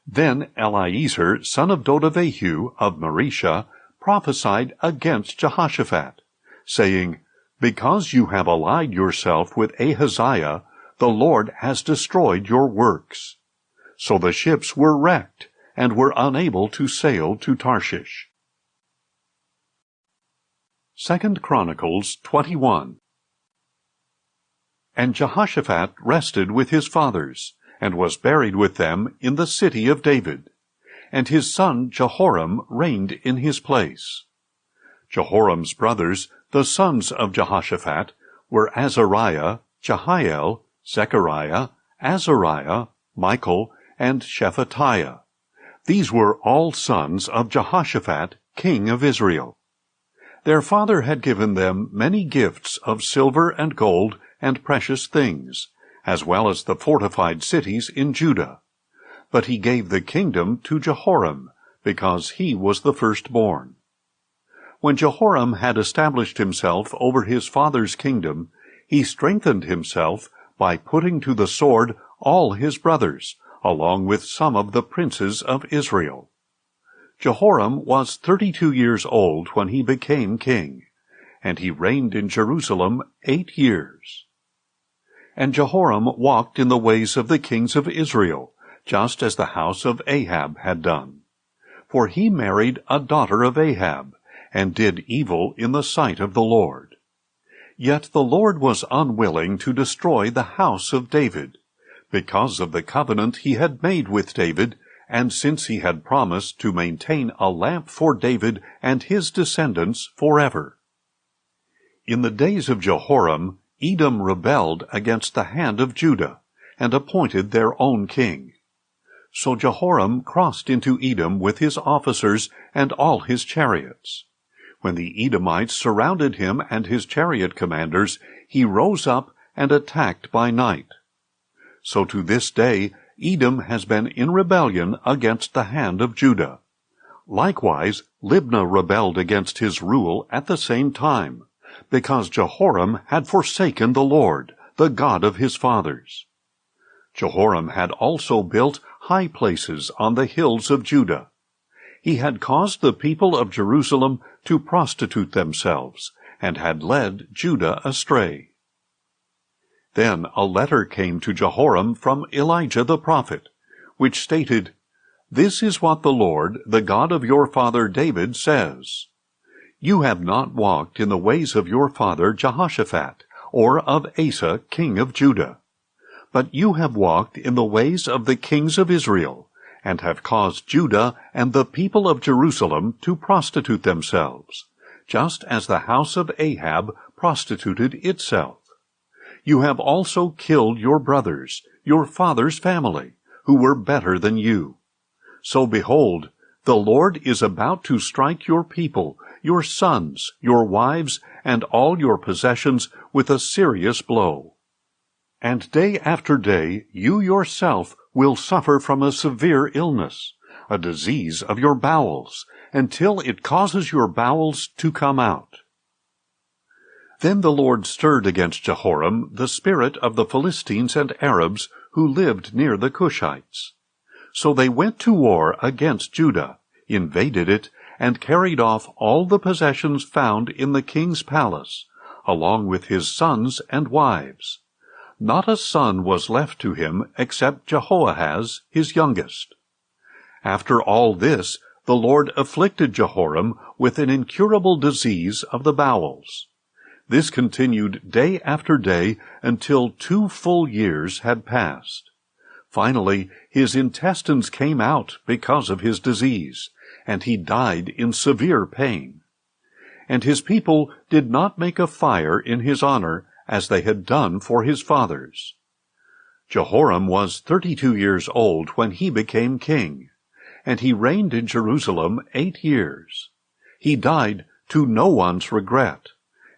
Then Eliezer, son of Dodavehu of Maresha, prophesied against Jehoshaphat, saying, "Because you have allied yourself with Ahaziah, the Lord has destroyed your works." So the ships were wrecked, and were unable to sail to Tarshish. 2 Chronicles 21. And Jehoshaphat rested with his fathers, and was buried with them in the city of David. And his son Jehoram reigned in his place. Jehoram's brothers, the sons of Jehoshaphat, were Azariah, Jehiel, Zechariah, Azariah, Michael, and Shephatiah. These were all sons of Jehoshaphat, king of Israel. Their father had given them many gifts of silver and gold and precious things, as well as the fortified cities in Judah. But he gave the kingdom to Jehoram, because he was the firstborn. When Jehoram had established himself over his father's kingdom, he strengthened himself by putting to the sword all his brothers, along with some of the princes of Israel. Jehoram was 32 years old when he became king, and he reigned in Jerusalem 8 years. And Jehoram walked in the ways of the kings of Israel, just as the house of Ahab had done. For he married a daughter of Ahab, and did evil in the sight of the Lord. Yet the Lord was unwilling to destroy the house of David, because of the covenant he had made with David, and since he had promised to maintain a lamp for David and his descendants forever. In the days of Jehoram, Edom rebelled against the hand of Judah, and appointed their own king. So Jehoram crossed into Edom with his officers and all his chariots. When the Edomites surrounded him and his chariot commanders, he rose up and attacked by night. So to this day Edom has been in rebellion against the hand of Judah. Likewise, Libnah rebelled against his rule at the same time, because Jehoram had forsaken the Lord, the God of his fathers. Jehoram had also built high places on the hills of Judah. He had caused the people of Jerusalem to prostitute themselves, and had led Judah astray. Then a letter came to Jehoram from Elijah the prophet, which stated, "This is what the Lord, the God of your father David, says. You have not walked in the ways of your father Jehoshaphat, or of Asa, king of Judah. But you have walked in the ways of the kings of Israel, and have caused Judah and the people of Jerusalem to prostitute themselves, just as the house of Ahab prostituted itself. You have also killed your brothers, your father's family, who were better than you. So behold, the Lord is about to strike your people, your sons, your wives, and all your possessions with a serious blow. And day after day you yourself will suffer from a severe illness, a disease of your bowels, until it causes your bowels to come out." Then the Lord stirred against Jehoram the spirit of the Philistines and Arabs who lived near the Cushites. So they went to war against Judah, invaded it, and carried off all the possessions found in the king's palace, along with his sons and wives. Not a son was left to him except Jehoahaz, his youngest. After all this, the Lord afflicted Jehoram with an incurable disease of the bowels. This continued day after day until 2 full years had passed. Finally, his intestines came out because of his disease, and he died in severe pain. And his people did not make a fire in his honor, as they had done for his fathers. Jehoram was 32 years old when he became king, and he reigned in Jerusalem 8 years. He died to no one's regret,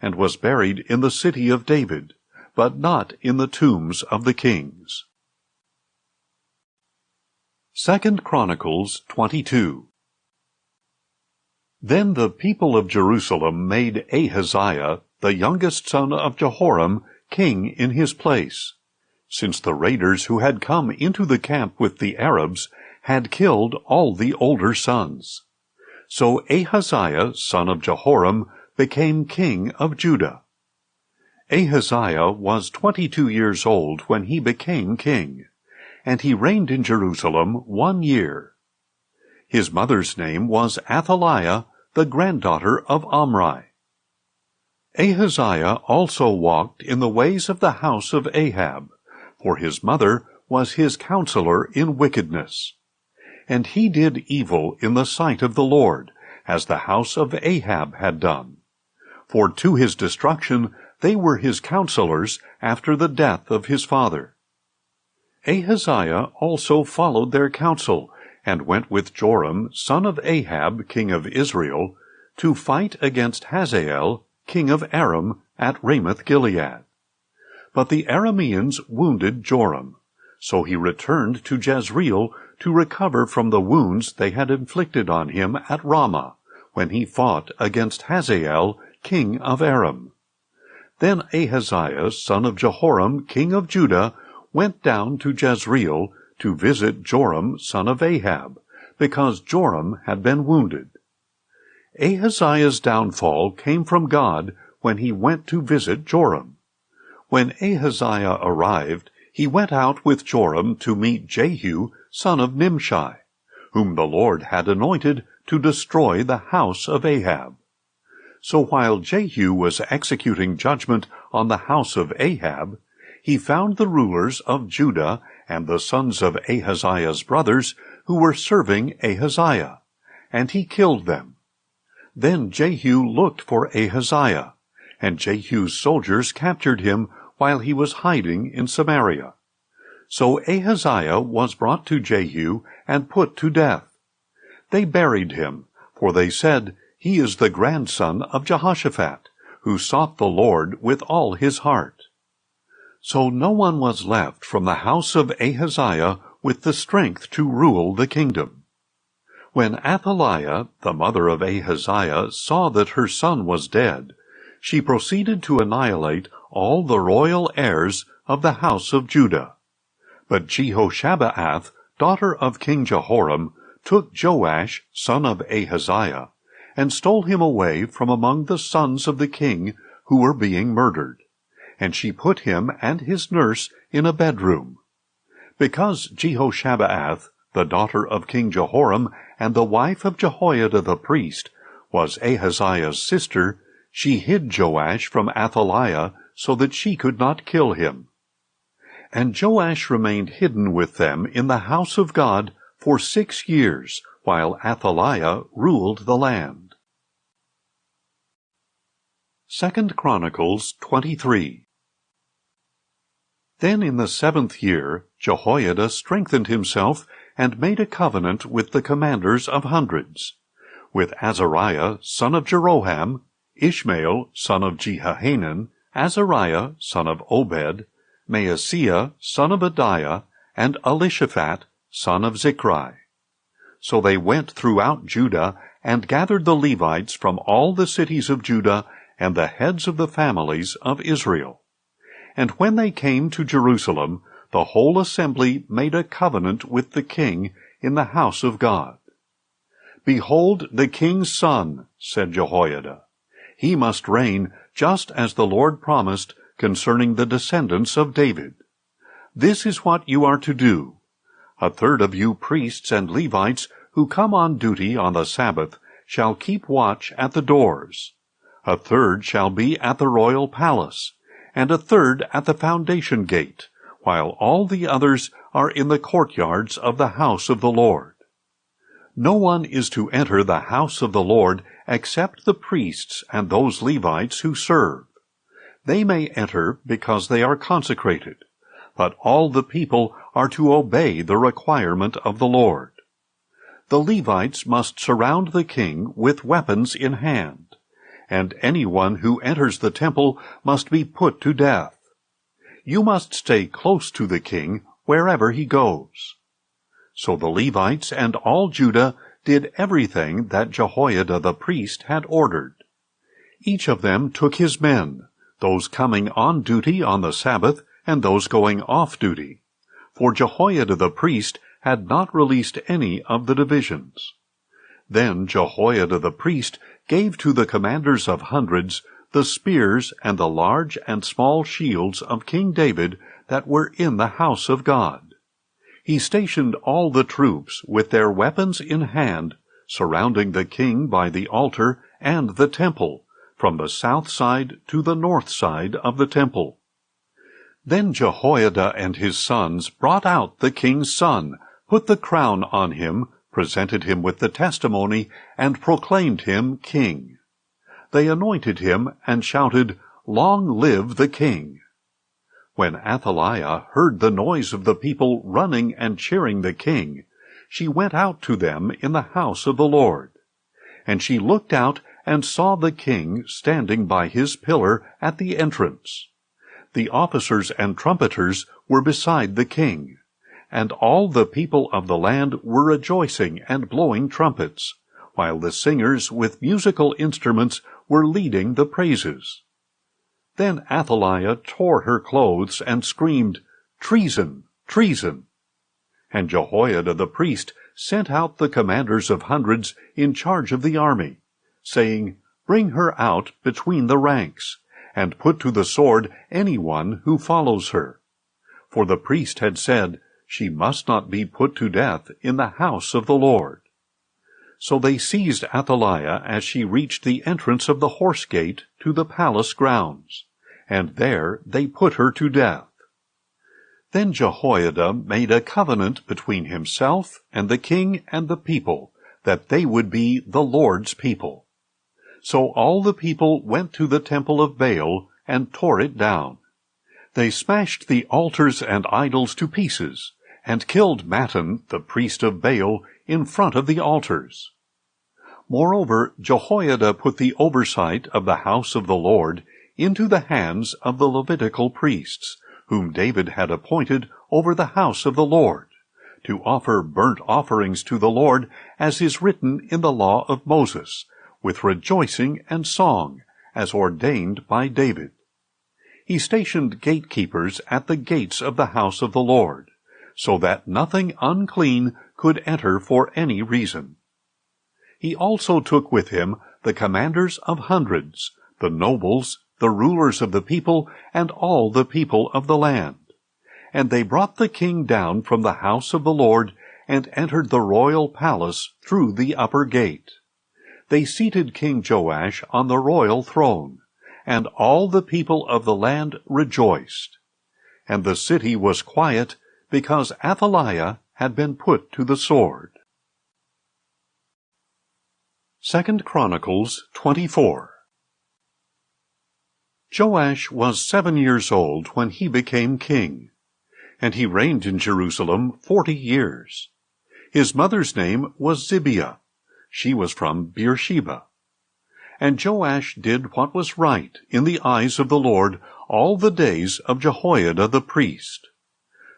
and was buried in the city of David, but not in the tombs of the kings. 2 Chronicles 22. Then the people of Jerusalem made Ahaziah, the youngest son of Jehoram, king in his place, since the raiders who had come into the camp with the Arabs had killed all the older sons. So Ahaziah, son of Jehoram, became king of Judah. Ahaziah was 22 years old when he became king, and he reigned in Jerusalem 1 year. His mother's name was Athaliah, the granddaughter of Omri. Ahaziah also walked in the ways of the house of Ahab, for his mother was his counselor in wickedness. And he did evil in the sight of the Lord, as the house of Ahab had done. For to his destruction they were his counselors after the death of his father. Ahaziah also followed their counsel, and went with Joram, son of Ahab, king of Israel, to fight against Hazael, king of Aram, at Ramoth-Gilead. But the Arameans wounded Joram, so he returned to Jezreel to recover from the wounds they had inflicted on him at Ramah, when he fought against Hazael, king of Aram. Then Ahaziah, son of Jehoram, king of Judah, went down to Jezreel to visit Joram, son of Ahab, because Joram had been wounded. Ahaziah's downfall came from God when he went to visit Joram. When Ahaziah arrived, he went out with Joram to meet Jehu, son of Nimshi, whom the Lord had anointed to destroy the house of Ahab. So while Jehu was executing judgment on the house of Ahab, he found the rulers of Judah and the sons of Ahaziah's brothers who were serving Ahaziah, and he killed them. Then Jehu looked for Ahaziah, and Jehu's soldiers captured him while he was hiding in Samaria. So Ahaziah was brought to Jehu and put to death. They buried him, for they said, "He is the grandson of Jehoshaphat, who sought the Lord with all his heart." So no one was left from the house of Ahaziah with the strength to rule the kingdom. When Athaliah, the mother of Ahaziah, saw that her son was dead, she proceeded to annihilate all the royal heirs of the house of Judah. But Jehoshabeath, daughter of King Jehoram, took Joash, son of Ahaziah, and stole him away from among the sons of the king who were being murdered. And she put him and his nurse in a bedroom. Because Jehoshabeath, the daughter of King Jehoram, and the wife of Jehoiada the priest, was Ahaziah's sister, she hid Joash from Athaliah so that she could not kill him. And Joash remained hidden with them in the house of God for 6 years, while Athaliah ruled the land. 2 Chronicles 23. Then in the 7th year Jehoiada strengthened himself and made a covenant with the commanders of hundreds, with Azariah son of Jeroham, Ishmael son of Jehohanan, Azariah son of Obed, Maaseiah son of Adiah, and Elishaphat son of Zichri. So they went throughout Judah and gathered the Levites from all the cities of Judah and the heads of the families of Israel. And when they came to Jerusalem, the whole assembly made a covenant with the king in the house of God. "Behold the king's son," said Jehoiada. "He must reign just as the Lord promised concerning the descendants of David. This is what you are to do. A third of you priests and Levites who come on duty on the Sabbath shall keep watch at the doors. A third shall be at the royal palace, and a third at the foundation gate, while all the others are in the courtyards of the house of the Lord. No one is to enter the house of the Lord except the priests and those Levites who serve. They may enter because they are consecrated, but all the people are to obey the requirement of the Lord. The Levites must surround the king with weapons in hand, and anyone who enters the temple must be put to death. You must stay close to the king wherever he goes." So the Levites and all Judah did everything that Jehoiada the priest had ordered. Each of them took his men, those coming on duty on the Sabbath and those going off duty, for Jehoiada the priest had not released any of the divisions. Then Jehoiada the priest gave to the commanders of hundreds the spears and the large and small shields of King David that were in the house of God. He stationed all the troops with their weapons in hand, surrounding the king by the altar and the temple, from the south side to the north side of the temple. Then Jehoiada and his sons brought out the king's son, put the crown on him, presented him with the testimony, and proclaimed him king. They anointed him and shouted, "Long live the king!" When Athaliah heard the noise of the people running and cheering the king, she went out to them in the house of the Lord. And she looked out and saw the king standing by his pillar at the entrance. The officers and trumpeters were beside the king, and all the people of the land were rejoicing and blowing trumpets, while the singers with musical instruments were leading the praises. Then Athaliah tore her clothes and screamed, "Treason! Treason!" And Jehoiada the priest sent out the commanders of hundreds in charge of the army, saying, "Bring her out between the ranks, and put to the sword anyone who follows her." For the priest had said, "She must not be put to death in the house of the Lord." So they seized Athaliah as she reached the entrance of the horse gate to the palace grounds, and there they put her to death. Then Jehoiada made a covenant between himself and the king and the people, that they would be the Lord's people. So all the people went to the temple of Baal and tore it down. They smashed the altars and idols to pieces, and killed Mattan, the priest of Baal, in front of the altars. Moreover, Jehoiada put the oversight of the house of the Lord into the hands of the Levitical priests, whom David had appointed over the house of the Lord, to offer burnt offerings to the Lord, as is written in the law of Moses, with rejoicing and song, as ordained by David. He stationed gatekeepers at the gates of the house of the Lord, so that nothing unclean could enter for any reason. He also took with him the commanders of hundreds, the nobles, the rulers of the people, and all the people of the land. And they brought the king down from the house of the Lord, and entered the royal palace through the upper gate. They seated King Joash on the royal throne, and all the people of the land rejoiced. And the city was quiet, because Athaliah had been put to the sword. 2 Chronicles 24. Joash was 7 years old when he became king, and he reigned in Jerusalem 40 years. His mother's name was Zibiah. She was from Beersheba. And Joash did what was right in the eyes of the Lord all the days of Jehoiada the priest.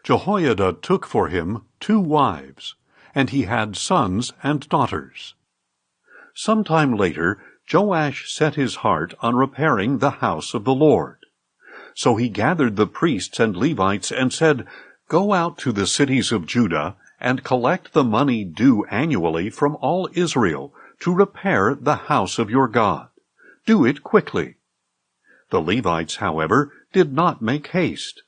Jehoiada took for him 2 wives, and he had sons and daughters. Some time later, Joash set his heart on repairing the house of the Lord. So he gathered the priests and Levites and said, "Go out to the cities of Judah and collect the money due annually from all Israel to repair the house of your God. Do it quickly." The Levites, however, did not make haste.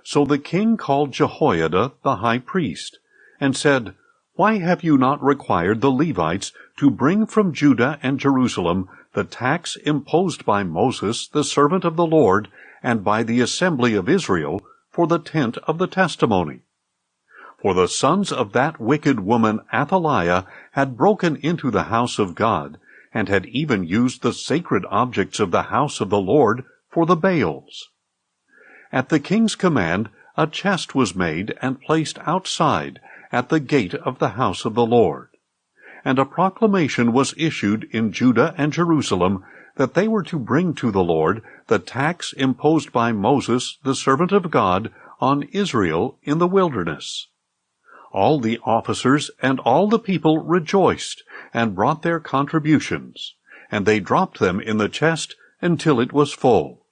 So the king called Jehoiada the high priest, and said, "Why have you not required the Levites to bring from Judah and Jerusalem the tax imposed by Moses, the servant of the Lord, and by the assembly of Israel, for the tent of the testimony?" For the sons of that wicked woman Athaliah had broken into the house of God, and had even used the sacred objects of the house of the Lord for the Baals. At the king's command, a chest was made and placed outside, at the gate of the house of the Lord. And a proclamation was issued in Judah and Jerusalem that they were to bring to the Lord the tax imposed by Moses, the servant of God, on Israel in the wilderness. All the officers and all the people rejoiced and brought their contributions, and they dropped them in the chest until it was full.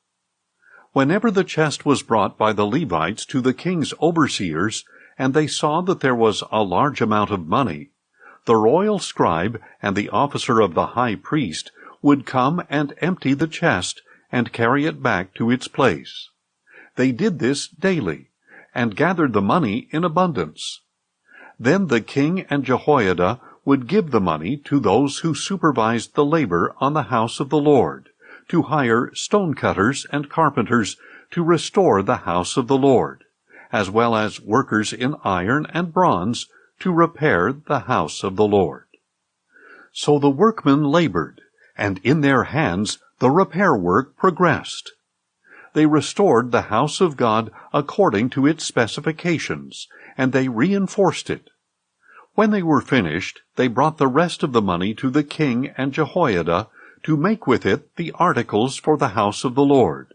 Whenever the chest was brought by the Levites to the king's overseers, and they saw that there was a large amount of money, the royal scribe and the officer of the high priest would come and empty the chest and carry it back to its place. They did this daily, and gathered the money in abundance. Then the king and Jehoiada would give the money to those who supervised the labor on the house of the Lord, to hire stonecutters and carpenters to restore the house of the Lord, as well as workers in iron and bronze to repair the house of the Lord. So the workmen labored, and in their hands the repair work progressed. They restored the house of God according to its specifications, and they reinforced it. When they were finished, they brought the rest of the money to the king and Jehoiada to make with it the articles for the house of the Lord,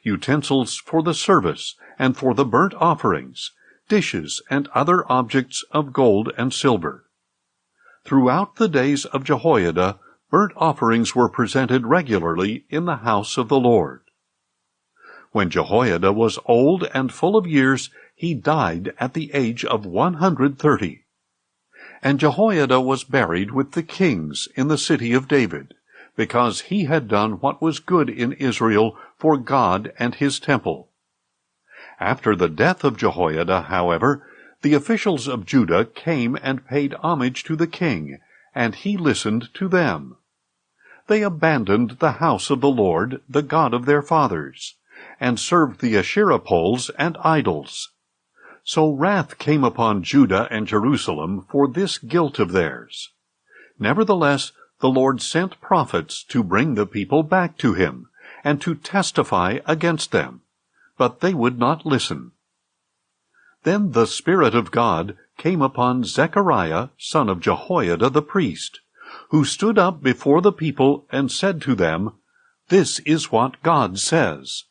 utensils for the service and for the burnt offerings, dishes and other objects of gold and silver. Throughout the days of Jehoiada, burnt offerings were presented regularly in the house of the Lord. When Jehoiada was old and full of years, he died at the age of 130. And Jehoiada was buried with the kings in the city of David, because he had done what was good in Israel for God and his temple. After the death of Jehoiada, however, the officials of Judah came and paid homage to the king, and he listened to them. They abandoned the house of the Lord, the God of their fathers, and served the Asherah poles and idols. So wrath came upon Judah and Jerusalem for this guilt of theirs. Nevertheless, the Lord sent prophets to bring the people back to him, and to testify against them, but they would not listen. Then the Spirit of God came upon Zechariah, son of Jehoiada the priest, who stood up before the people and said to them, "This is what God says.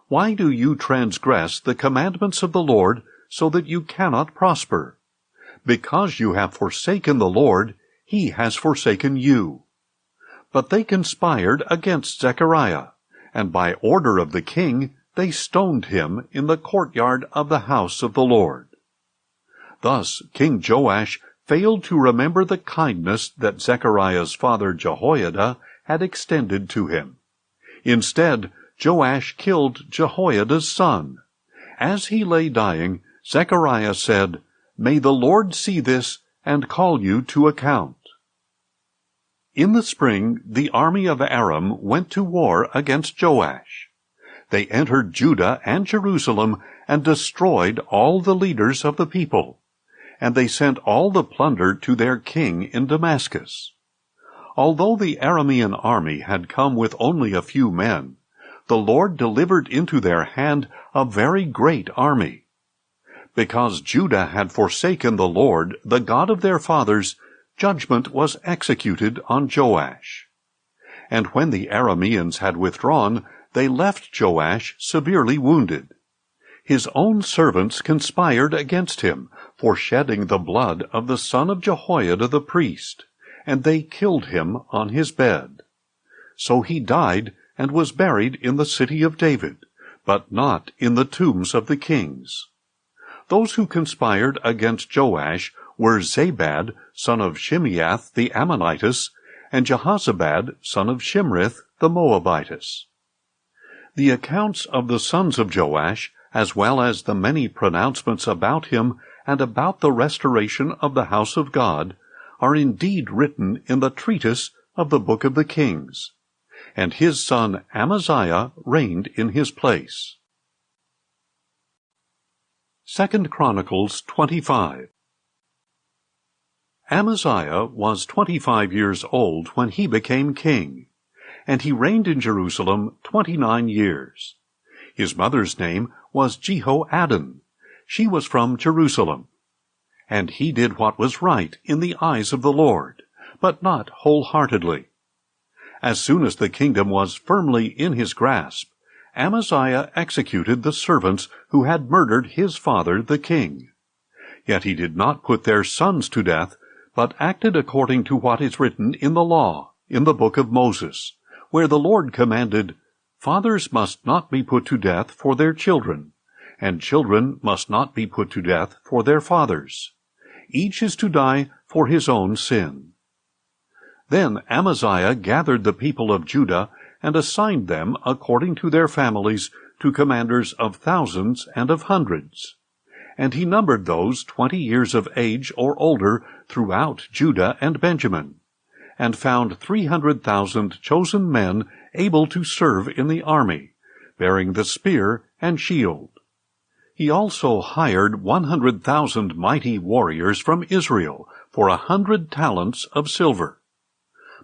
Why do you transgress the commandments of the Lord so that you cannot prosper? Because you have forsaken the Lord, he has forsaken you." But they conspired against Zechariah, and by order of the king they stoned him in the courtyard of the house of the Lord. Thus King Joash failed to remember the kindness that Zechariah's father Jehoiada had extended to him. Instead, Joash killed Jehoiada's son. As he lay dying, Zechariah said, "May the Lord see this and call you to account." In the spring, the army of Aram went to war against Joash. They entered Judah and Jerusalem and destroyed all the leaders of the people, and they sent all the plunder to their king in Damascus. Although the Aramean army had come with only a few men, the Lord delivered into their hand a very great army. Because Judah had forsaken the Lord, the God of their fathers, judgment was executed on Joash. And when the Arameans had withdrawn, they left Joash severely wounded. His own servants conspired against him for shedding the blood of the son of Jehoiada the priest, and they killed him on his bed. So he died and was buried in the city of David, but not in the tombs of the kings. Those who conspired against Joash were Zabad, son of Shimeath the Ammonitess, and Jehozabad, son of Shimrith the Moabitess. The accounts of the sons of Joash, as well as the many pronouncements about him and about the restoration of the house of God, are indeed written in the treatise of the Book of the Kings. And his son Amaziah reigned in his place. 2 Chronicles 25. Amaziah was 25 years old when he became king, and he reigned in Jerusalem 29 years. His mother's name was Jehoaddan. She was from Jerusalem. And he did what was right in the eyes of the Lord, but not wholeheartedly. As soon as the kingdom was firmly in his grasp, Amaziah executed the servants who had murdered his father the king. Yet he did not put their sons to death, but acted according to what is written in the law, in the book of Moses, where the Lord commanded, "Fathers must not be put to death for their children, and children must not be put to death for their fathers. Each is to die for his own sin." Then Amaziah gathered the people of Judah and assigned them according to their families to commanders of thousands and of hundreds. And he numbered those 20 years of age or older throughout Judah and Benjamin, and found 300,000 chosen men able to serve in the army, bearing the spear and shield. He also hired 100,000 mighty warriors from Israel for 100 talents of silver.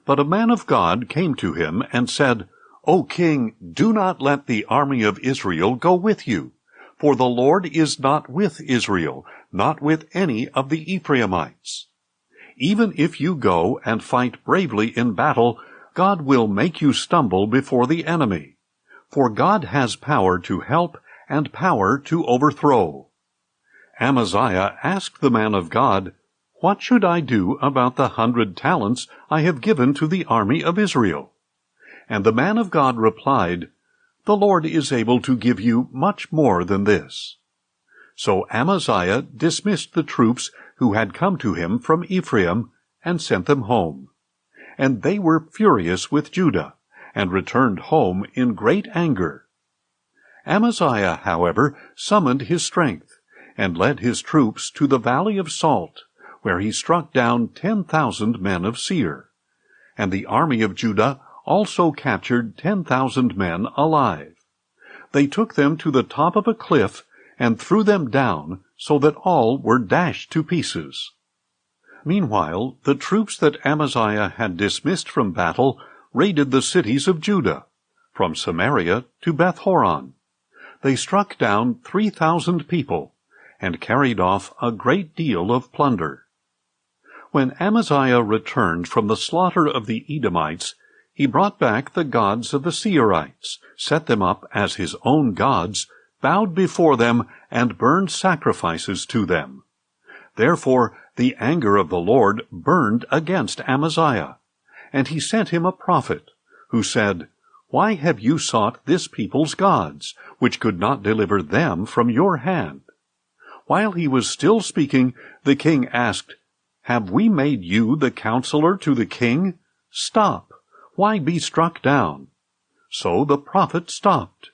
But a man of God came to him and said, "O king, do not let the army of Israel go with you, for the Lord is not with Israel, not with any of the Ephraimites. Even if you go and fight bravely in battle, God will make you stumble before the enemy, for God has power to help and power to overthrow." Amaziah asked the man of God, "What should I do about the 100 talents I have given to the army of Israel?" And the man of God replied, "The Lord is able to give you much more than this." So Amaziah dismissed the troops who had come to him from Ephraim and sent them home. And they were furious with Judah, and returned home in great anger. Amaziah, however, summoned his strength, and led his troops to the valley of Salt, where he struck down 10,000 men of Seir. And the army of Judah also captured 10,000 men alive. They took them to the top of a cliff and threw them down, so that all were dashed to pieces. Meanwhile, the troops that Amaziah had dismissed from battle raided the cities of Judah, from Samaria to Beth-horon. They struck down 3,000 people, and carried off a great deal of plunder. When Amaziah returned from the slaughter of the Edomites, he brought back the gods of the Seirites, set them up as his own gods, bowed before them, and burned sacrifices to them. Therefore the anger of the Lord burned against Amaziah, and he sent him a prophet, who said, "Why have you sought this people's gods, which could not deliver them from your hand?" While he was still speaking, the king asked, "Have we made you the counselor to the king? Stop! Why be struck down?" So the prophet stopped.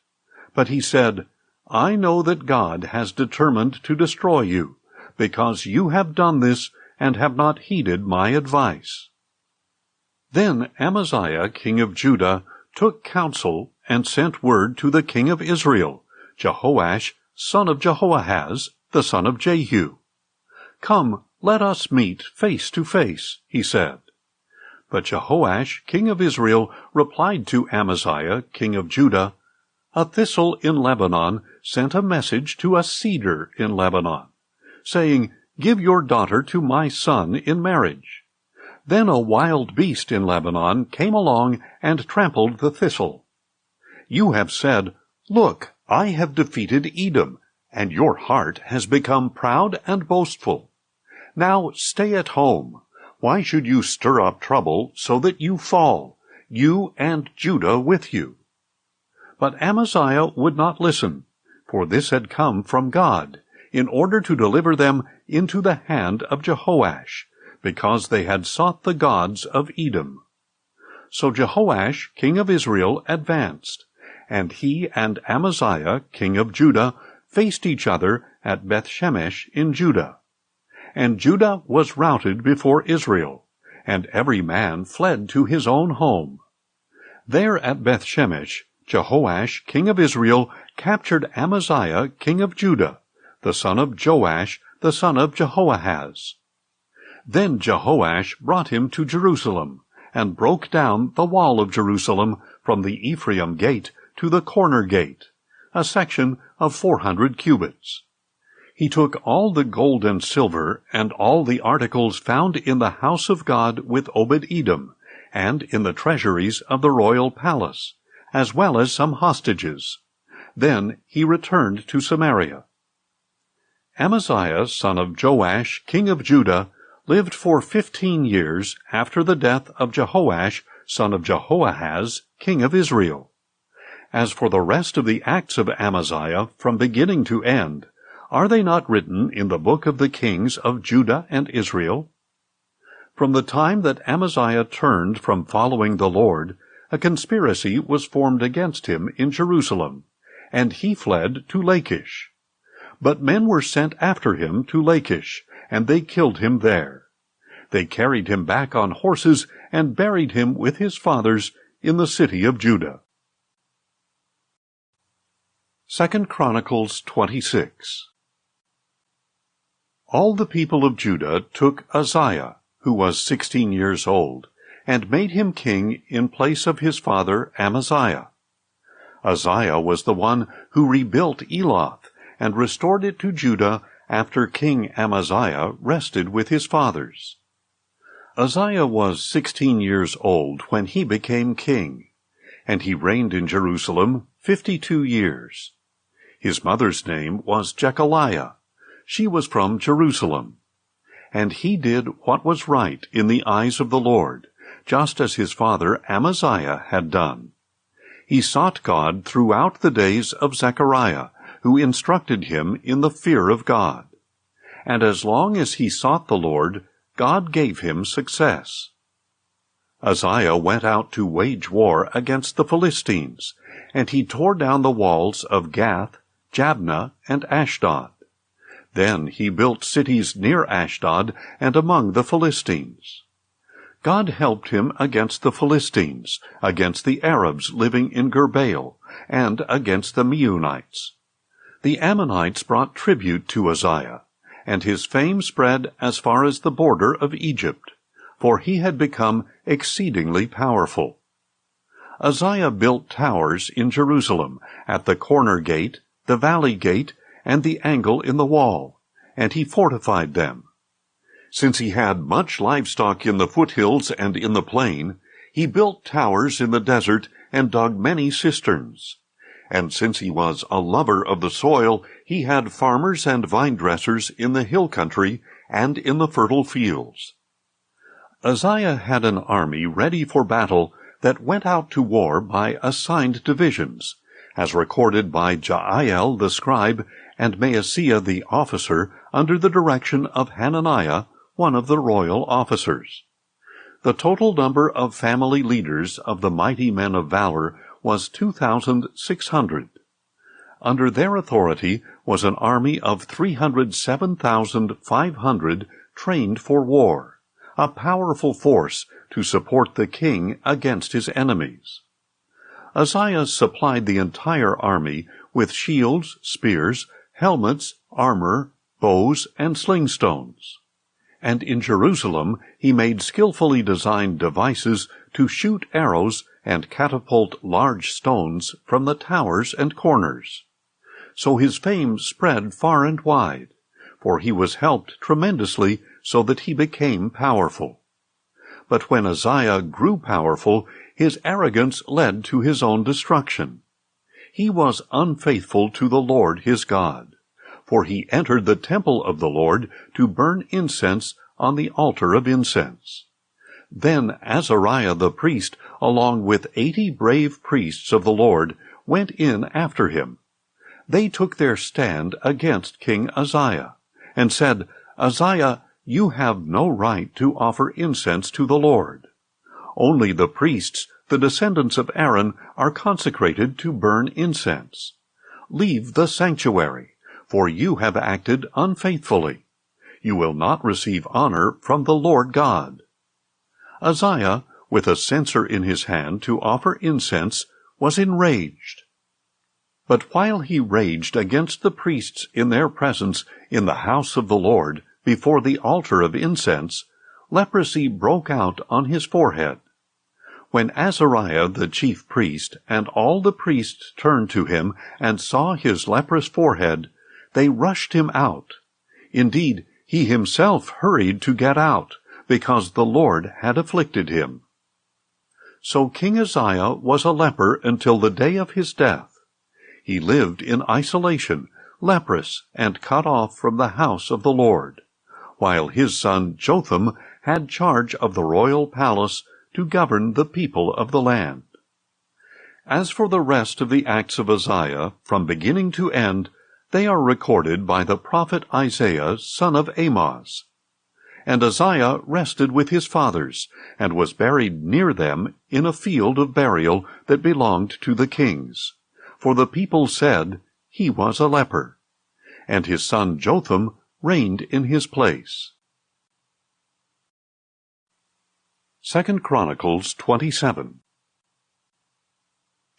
But he said, "I know that God has determined to destroy you, because you have done this and have not heeded my advice." Then Amaziah, king of Judah, took counsel and sent word to the king of Israel, Jehoash, son of Jehoahaz, the son of Jehu. "Come, let us meet face to face," he said. But Jehoash, king of Israel, replied to Amaziah, king of Judah, "A thistle in Lebanon sent a message to a cedar in Lebanon, saying, 'Give your daughter to my son in marriage.' Then a wild beast in Lebanon came along and trampled the thistle. You have said, 'Look, I have defeated Edom,' and your heart has become proud and boastful. Now stay at home. Why should you stir up trouble so that you fall, you and Judah with you?" But Amaziah would not listen, for this had come from God, in order to deliver them into the hand of Jehoash, because they had sought the gods of Edom. So Jehoash, king of Israel, advanced, and he and Amaziah, king of Judah, faced each other at Bethshemesh in Judah. And Judah was routed before Israel, and every man fled to his own home. There at Bethshemesh, Jehoash, king of Israel, captured Amaziah, king of Judah, the son of Joash, the son of Jehoahaz. Then Jehoash brought him to Jerusalem, and broke down the wall of Jerusalem from the Ephraim gate to the corner gate, a section of 400 cubits. He took all the gold and silver, and all the articles found in the house of God with Obed-Edom, and in the treasuries of the royal palace, as well as some hostages. Then he returned to Samaria. Amaziah, son of Joash, king of Judah, lived for 15 years after the death of Jehoash, son of Jehoahaz, king of Israel. As for the rest of the acts of Amaziah, from beginning to end, are they not written in the book of the kings of Judah and Israel? From the time that Amaziah turned from following the Lord, a conspiracy was formed against him in Jerusalem, and he fled to Lachish. But men were sent after him to Lachish, and they killed him there. They carried him back on horses and buried him with his fathers in the city of Judah. 2 Chronicles 26. All the people of Judah took Uzziah, who was 16 years old, and made him king in place of his father Amaziah. Uzziah was the one who rebuilt Eloth, and restored it to Judah after King Amaziah rested with his fathers. Uzziah was 16 years old when he became king, and he reigned in Jerusalem 52 years. His mother's name was Jechaliah. She was from Jerusalem. And he did what was right in the eyes of the Lord, just as his father Amaziah had done. He sought God throughout the days of Zechariah, who instructed him in the fear of God. And as long as he sought the Lord, God gave him success. Uzziah went out to wage war against the Philistines, and he tore down the walls of Gath, Jabneh, and Ashdod. Then he built cities near Ashdod and among the Philistines. God helped him against the Philistines, against the Arabs living in Gurbaal, and against the Meunites. The Ammonites brought tribute to Uzziah, and his fame spread as far as the border of Egypt, for he had become exceedingly powerful. Uzziah built towers in Jerusalem, at the corner gate, the valley gate, and the angle in the wall, and he fortified them. Since he had much livestock in the foothills and in the plain, he built towers in the desert and dug many cisterns. And since he was a lover of the soil, he had farmers and vine-dressers in the hill country and in the fertile fields. Uzziah had an army ready for battle that went out to war by assigned divisions, as recorded by Jael the scribe and Maaseiah the officer under the direction of Hananiah, one of the royal officers. The total number of family leaders of the mighty men of valor was 2,600. Under their authority was an army of 307,500 trained for war, a powerful force to support the king against his enemies. Uzziah supplied the entire army with shields, spears, helmets, armor, bows, and slingstones. And in Jerusalem he made skillfully designed devices to shoot arrows and catapult large stones from the towers and corners. So his fame spread far and wide, for he was helped tremendously so that he became powerful. But when Uzziah grew powerful, his arrogance led to his own destruction. He was unfaithful to the Lord his God, for he entered the temple of the Lord to burn incense on the altar of incense. Then Azariah the priest, along with 80 brave priests of the Lord, went in after him. They took their stand against King Uzziah, and said, "Uzziah, you have no right to offer incense to the Lord. Only the priests, the descendants of Aaron, are consecrated to burn incense. Leave the sanctuary, for you have acted unfaithfully. You will not receive honor from the Lord God." Uzziah, with a censer in his hand to offer incense, was enraged. But while he raged against the priests in their presence in the house of the Lord, before the altar of incense, leprosy broke out on his forehead. When Azariah the chief priest and all the priests turned to him and saw his leprous forehead, they rushed him out. Indeed, he himself hurried to get out, because the Lord had afflicted him. So King Uzziah was a leper until the day of his death. He lived in isolation, leprous, and cut off from the house of the Lord, while his son Jotham had charge of the royal palace to govern the people of the land. As for the rest of the acts of Uzziah, from beginning to end, they are recorded by the prophet Isaiah, son of Amoz. And Uzziah rested with his fathers, and was buried near them in a field of burial that belonged to the kings. For the people said, he was a leper. And his son Jotham reigned in his place. 2 Chronicles 27.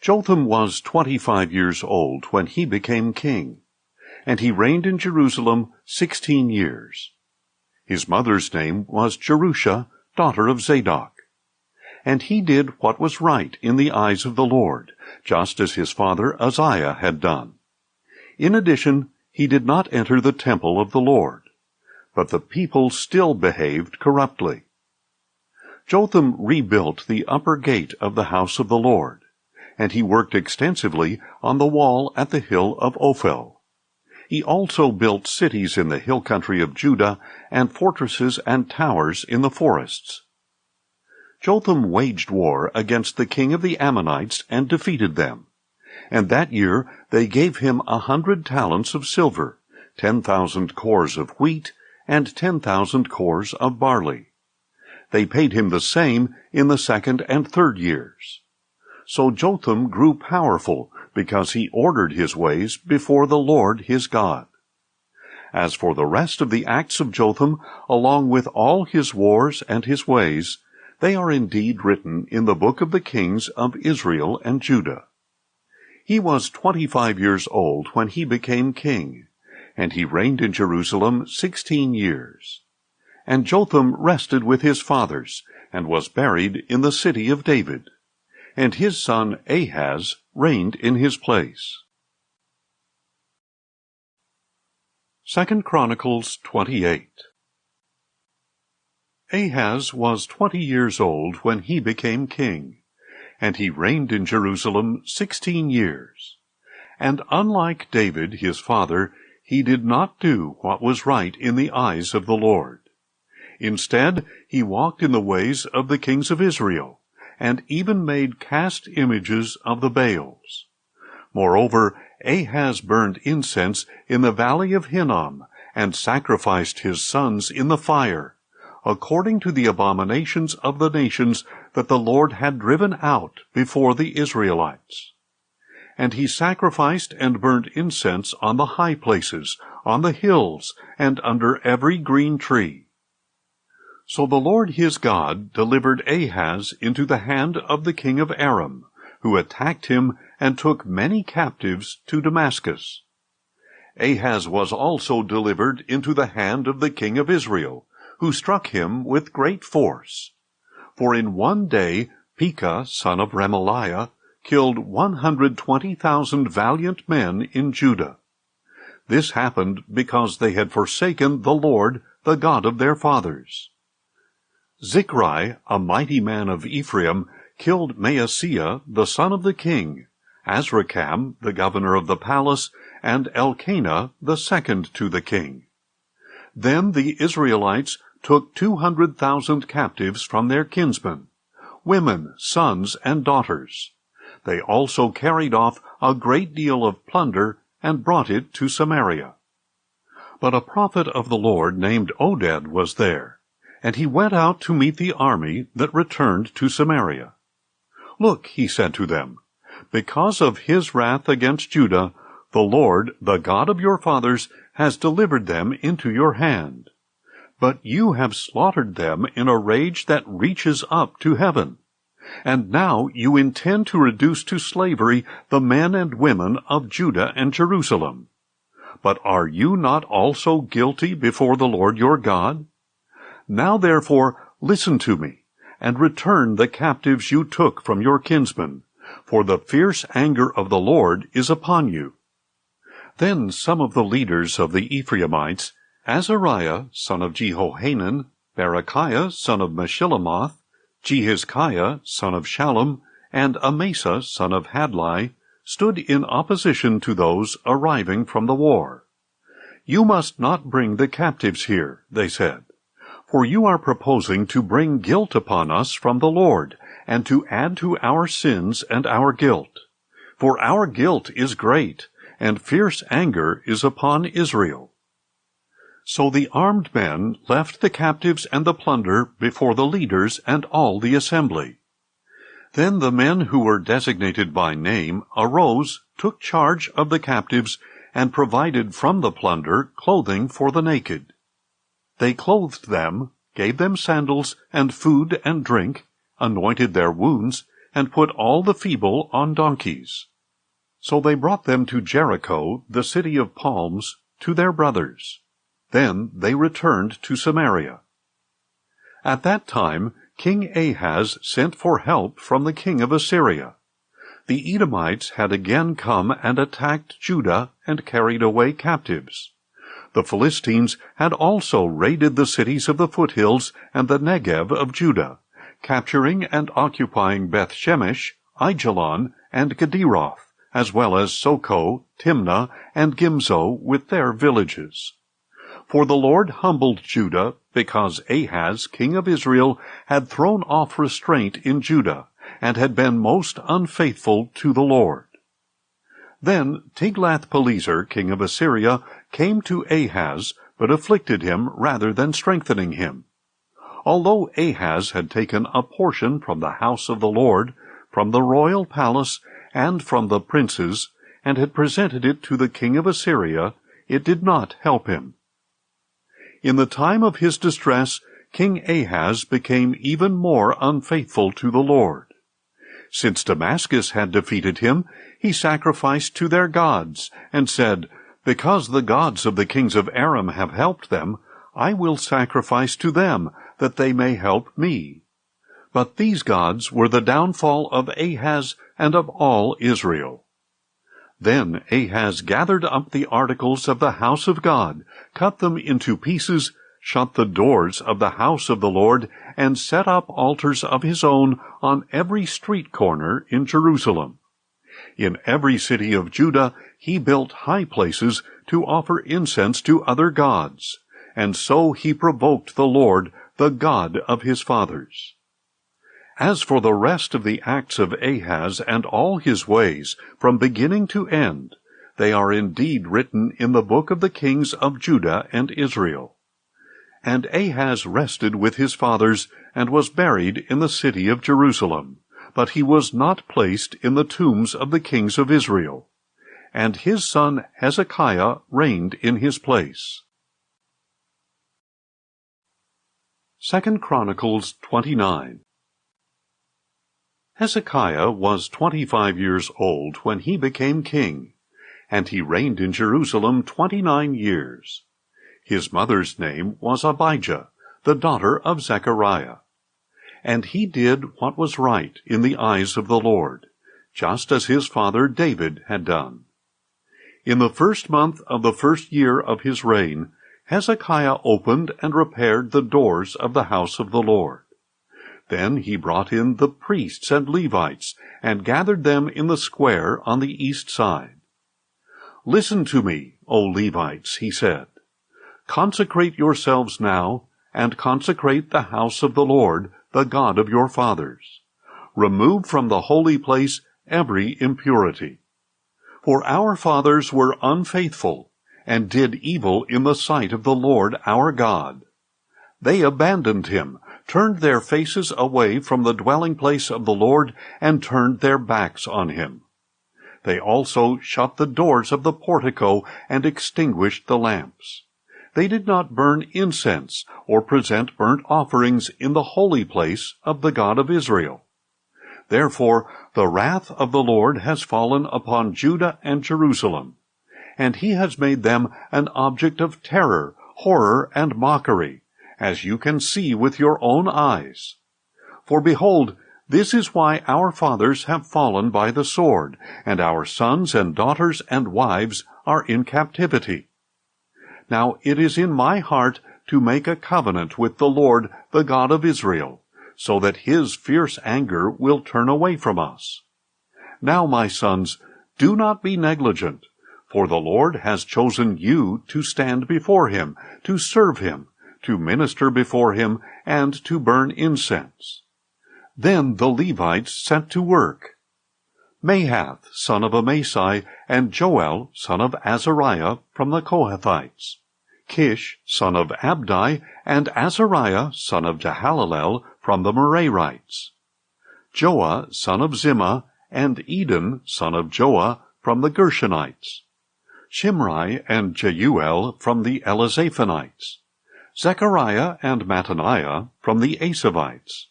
Jotham was 25 years old when he became king, and he reigned in Jerusalem 16 years. His mother's name was Jerusha, daughter of Zadok. And he did what was right in the eyes of the Lord, just as his father Uzziah had done. In addition, he did not enter the temple of the Lord, but the people still behaved corruptly. Jotham rebuilt the upper gate of the house of the Lord, and he worked extensively on the wall at the hill of Ophel. He also built cities in the hill country of Judah and fortresses and towers in the forests. Jotham waged war against the king of the Ammonites and defeated them. And that year they gave him 100 talents of silver, 10,000 cores of wheat, and 10,000 cores of barley. They paid him the same in the 2nd and 3rd years. So Jotham grew powerful, because he ordered his ways before the Lord his God. As for the rest of the acts of Jotham, along with all his wars and his ways, they are indeed written in the book of the kings of Israel and Judah. He was 25 years old when he became king, and he reigned in Jerusalem 16 years. And Jotham rested with his fathers, and was buried in the city of David. And his son Ahaz reigned in his place. 2 Chronicles 28. Ahaz was 20 years old when he became king, and he reigned in Jerusalem 16 years. And unlike David his father, he did not do what was right in the eyes of the Lord. Instead, he walked in the ways of the kings of Israel, and even made cast images of the Baals. Moreover, Ahaz burned incense in the valley of Hinnom, and sacrificed his sons in the fire, according to the abominations of the nations that the Lord had driven out before the Israelites. And he sacrificed and burnt incense on the high places, on the hills, and under every green tree. So the Lord his God delivered Ahaz into the hand of the king of Aram, who attacked him and took many captives to Damascus. Ahaz was also delivered into the hand of the king of Israel, who struck him with great force. For in one day Pekah, son of Remaliah, killed 120,000 valiant men in Judah. This happened because they had forsaken the Lord, the God of their fathers. Zichri, a mighty man of Ephraim, killed Maaseiah, the son of the king, Azrikam, the governor of the palace, and Elkanah, the second to the king. Then the Israelites took 200,000 captives from their kinsmen, women, sons, and daughters. They also carried off a great deal of plunder and brought it to Samaria. But a prophet of the Lord named Oded was there, and he went out to meet the army that returned to Samaria. Look, he said to them, because of his wrath against Judah, the Lord, the God of your fathers, has delivered them into your hand. But you have slaughtered them in a rage that reaches up to heaven. And now you intend to reduce to slavery the men and women of Judah and Jerusalem. But are you not also guilty before the Lord your God? Now therefore listen to me, and return the captives you took from your kinsmen, for the fierce anger of the Lord is upon you. Then some of the leaders of the Ephraimites, Azariah, son of Jehohanan, Berechiah, son of Meshillemoth, Jehizkiah, son of Shallum, and Amasa, son of Hadlai, stood in opposition to those arriving from the war. "You must not bring the captives here," they said, "for you are proposing to bring guilt upon us from the Lord, and to add to our sins and our guilt. For our guilt is great, and fierce anger is upon Israel." So the armed men left the captives and the plunder before the leaders and all the assembly. Then the men who were designated by name arose, took charge of the captives, and provided from the plunder clothing for the naked. They clothed them, gave them sandals, and food and drink, anointed their wounds, and put all the feeble on donkeys. So they brought them to Jericho, the city of palms, to their brothers. Then they returned to Samaria. At that time King Ahaz sent for help from the king of Assyria. The Edomites had again come and attacked Judah and carried away captives. The Philistines had also raided the cities of the foothills and the Negev of Judah, capturing and occupying Beth-Shemesh, Aijalon, and Gederoth, as well as Soko, Timnah, and Gimzo with their villages. For the Lord humbled Judah, because Ahaz, king of Israel, had thrown off restraint in Judah, and had been most unfaithful to the Lord. Then Tiglath-Pileser, king of Assyria, came to Ahaz, but afflicted him rather than strengthening him. Although Ahaz had taken a portion from the house of the Lord, from the royal palace, and from the princes, and had presented it to the king of Assyria, it did not help him. In the time of his distress, King Ahaz became even more unfaithful to the Lord. Since Damascus had defeated him, he sacrificed to their gods, and said, "Because the gods of the kings of Aram have helped them, I will sacrifice to them, that they may help me." But these gods were the downfall of Ahaz and of all Israel. Then Ahaz gathered up the articles of the house of God, cut them into pieces, shut the doors of the house of the Lord, and set up altars of his own on every street corner in Jerusalem. In every city of Judah he built high places to offer incense to other gods, and so he provoked the Lord, the God of his fathers. As for the rest of the acts of Ahaz and all his ways, from beginning to end, they are indeed written in the book of the kings of Judah and Israel. And Ahaz rested with his fathers, and was buried in the city of Jerusalem, but he was not placed in the tombs of the kings of Israel. And his son Hezekiah reigned in his place. 2 Chronicles 29. Hezekiah was 25 years old when he became king, and he reigned in Jerusalem 29 years. His mother's name was Abijah, the daughter of Zechariah. And he did what was right in the eyes of the Lord, just as his father David had done. In the first month of the first year of his reign, Hezekiah opened and repaired the doors of the house of the Lord. Then he brought in the priests and Levites, and gathered them in the square on the east side. "Listen to me, O Levites," he said. "Consecrate yourselves now, and consecrate the house of the Lord, the God of your fathers. Remove from the holy place every impurity. For our fathers were unfaithful, and did evil in the sight of the Lord our God. They abandoned him, turned their faces away from the dwelling place of the Lord, and turned their backs on him. They also shut the doors of the portico, and extinguished the lamps. They did not burn incense, or present burnt offerings in the holy place of the God of Israel. Therefore the wrath of the Lord has fallen upon Judah and Jerusalem, and he has made them an object of terror, horror, and mockery, as you can see with your own eyes. For behold, this is why our fathers have fallen by the sword, and our sons and daughters and wives are in captivity. Now it is in my heart to make a covenant with the Lord, the God of Israel, so that his fierce anger will turn away from us. Now, my sons, do not be negligent, for the Lord has chosen you to stand before him, to serve him, to minister before him, and to burn incense." Then the Levites set to work. Mahath, son of Amasai, and Joel, son of Azariah, from the Kohathites. Kish, son of Abdi, and Azariah, son of Jehalelel, from the Merarites. Joah, son of Zimmah, and Eden, son of Joah, from the Gershonites. Shimri and Jeuel from the Elizaphanites. Zechariah and Mattaniah from the Asavites.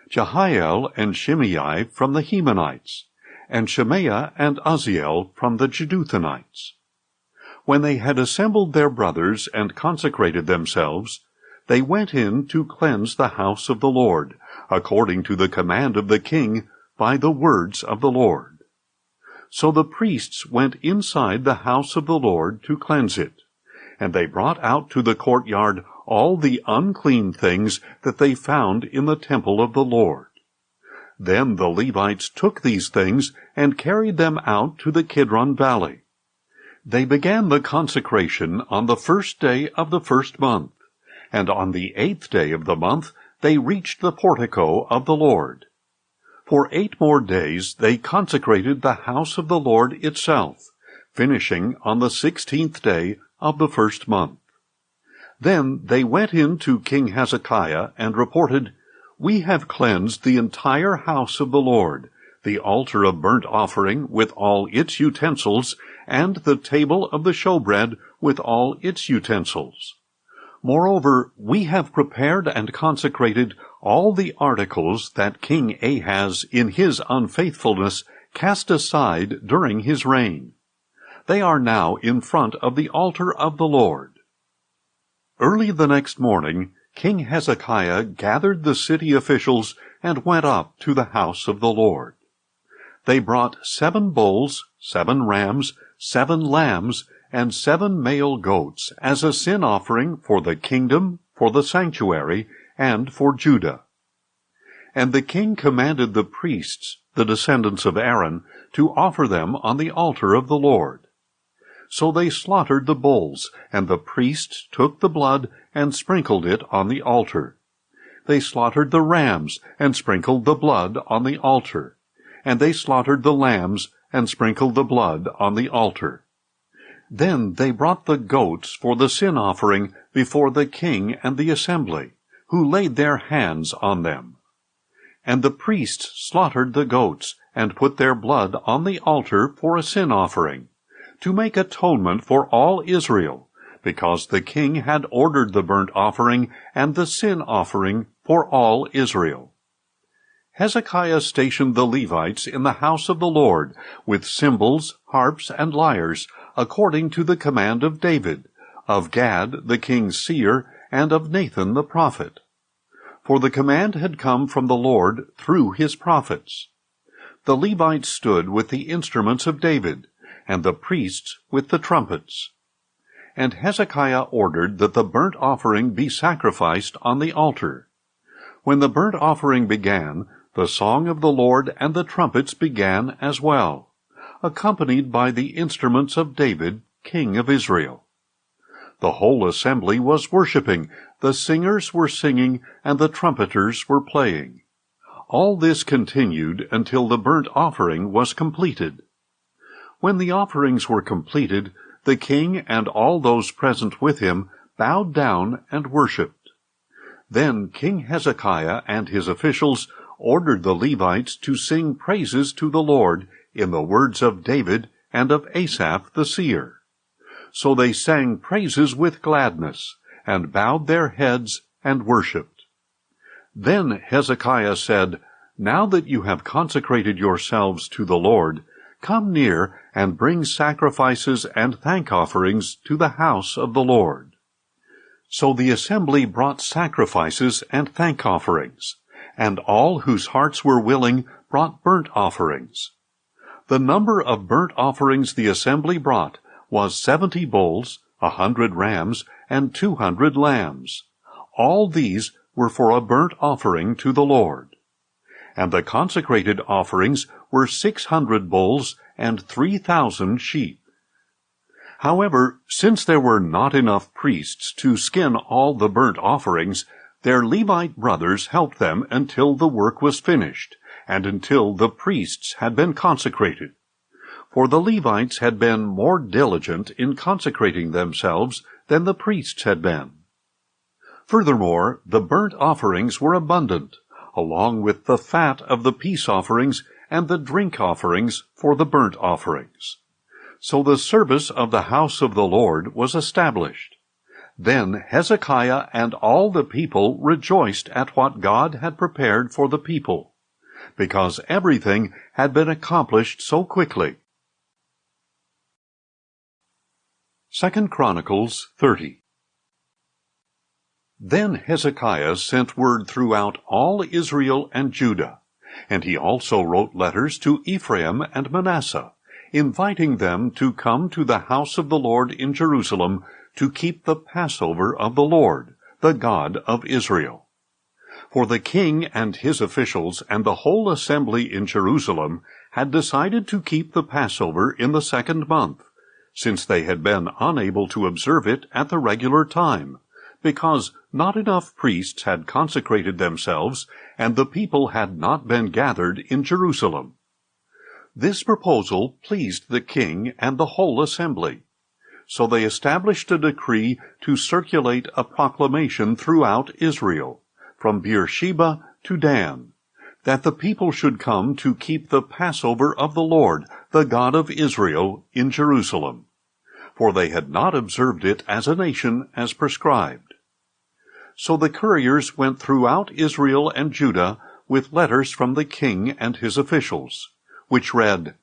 Jehiel and Shimei from the Hemanites, and Shemaiah and Uzziel from the Jeduthunites. When they had assembled their brothers and consecrated themselves, they went in to cleanse the house of the Lord, according to the command of the king, by the words of the Lord. So the priests went inside the house of the Lord to cleanse it, and they brought out to the courtyard all the unclean things that they found in the temple of the Lord. Then the Levites took these things and carried them out to the Kidron Valley. They began the consecration on the 1st day of the 1st month, and on the 8th day of the month they reached the portico of the Lord. For 8 more days they consecrated the house of the Lord itself, finishing on the 16th day of the 1st month. Then they went in to King Hezekiah and reported, "We have cleansed the entire house of the Lord, the altar of burnt offering with all its utensils, and the table of the showbread with all its utensils. Moreover, we have prepared and consecrated all the articles that King Ahaz in his unfaithfulness cast aside during his reign. They are now in front of the altar of the Lord." Early the next morning, King Hezekiah gathered the city officials and went up to the house of the Lord. They brought 7 bulls, 7 rams, 7 lambs, and 7 male goats as a sin offering for the kingdom, for the sanctuary, and for Judah. And the king commanded the priests, the descendants of Aaron, to offer them on the altar of the Lord. So they slaughtered the bulls, and the priests took the blood and sprinkled it on the altar. They slaughtered the rams and sprinkled the blood on the altar. And they slaughtered the lambs and sprinkled the blood on the altar. Then they brought the goats for the sin offering before the king and the assembly, who laid their hands on them. And the priests slaughtered the goats and put their blood on the altar for a sin offering, to make atonement for all Israel, because the king had ordered the burnt offering and the sin offering for all Israel. Hezekiah stationed the Levites in the house of the Lord, with cymbals, harps, and lyres, according to the command of David, of Gad the king's seer, and of Nathan the prophet. For the command had come from the Lord through his prophets. The Levites stood with the instruments of David, and the priests with the trumpets. And Hezekiah ordered that the burnt offering be sacrificed on the altar. When the burnt offering began, the song of the Lord and the trumpets began as well, accompanied by the instruments of David, king of Israel. The whole assembly was worshiping, the singers were singing, and the trumpeters were playing. All this continued until the burnt offering was completed. When the offerings were completed, the king and all those present with him bowed down and worshipped. Then King Hezekiah and his officials ordered the Levites to sing praises to the Lord in the words of David and of Asaph the seer. So they sang praises with gladness, and bowed their heads and worshipped. Then Hezekiah said, "Now that you have consecrated yourselves to the Lord, come near and bring sacrifices and thank offerings to the house of the Lord." So the assembly brought sacrifices and thank offerings, and all whose hearts were willing brought burnt offerings. The number of burnt offerings the assembly brought was 70 bulls, 100 rams, and 200 lambs, all these were for a burnt offering to the Lord. And the consecrated offerings were 600 bulls and 3,000 sheep. However, since there were not enough priests to skin all the burnt offerings, their Levite brothers helped them until the work was finished, and until the priests had been consecrated. For the Levites had been more diligent in consecrating themselves than the priests had been. Furthermore, the burnt offerings were abundant, along with the fat of the peace offerings and the drink offerings for the burnt offerings. So the service of the house of the Lord was established. Then Hezekiah and all the people rejoiced at what God had prepared for the people, because everything had been accomplished so quickly. 2 Chronicles 30. Then Hezekiah sent word throughout all Israel and Judah, and he also wrote letters to Ephraim and Manasseh, inviting them to come to the house of the Lord in Jerusalem to keep the Passover of the Lord, the God of Israel. For the king and his officials and the whole assembly in Jerusalem had decided to keep the Passover in the 2nd month, since they had been unable to observe it at the regular time, because not enough priests had consecrated themselves, and the people had not been gathered in Jerusalem. This proposal pleased the king and the whole assembly. So they established a decree to circulate a proclamation throughout Israel, from Beersheba to Dan, that the people should come to keep the Passover of the Lord, the God of Israel, in Jerusalem. For they had not observed it as a nation as prescribed. So the couriers went throughout Israel and Judah with letters from the king and his officials, which read,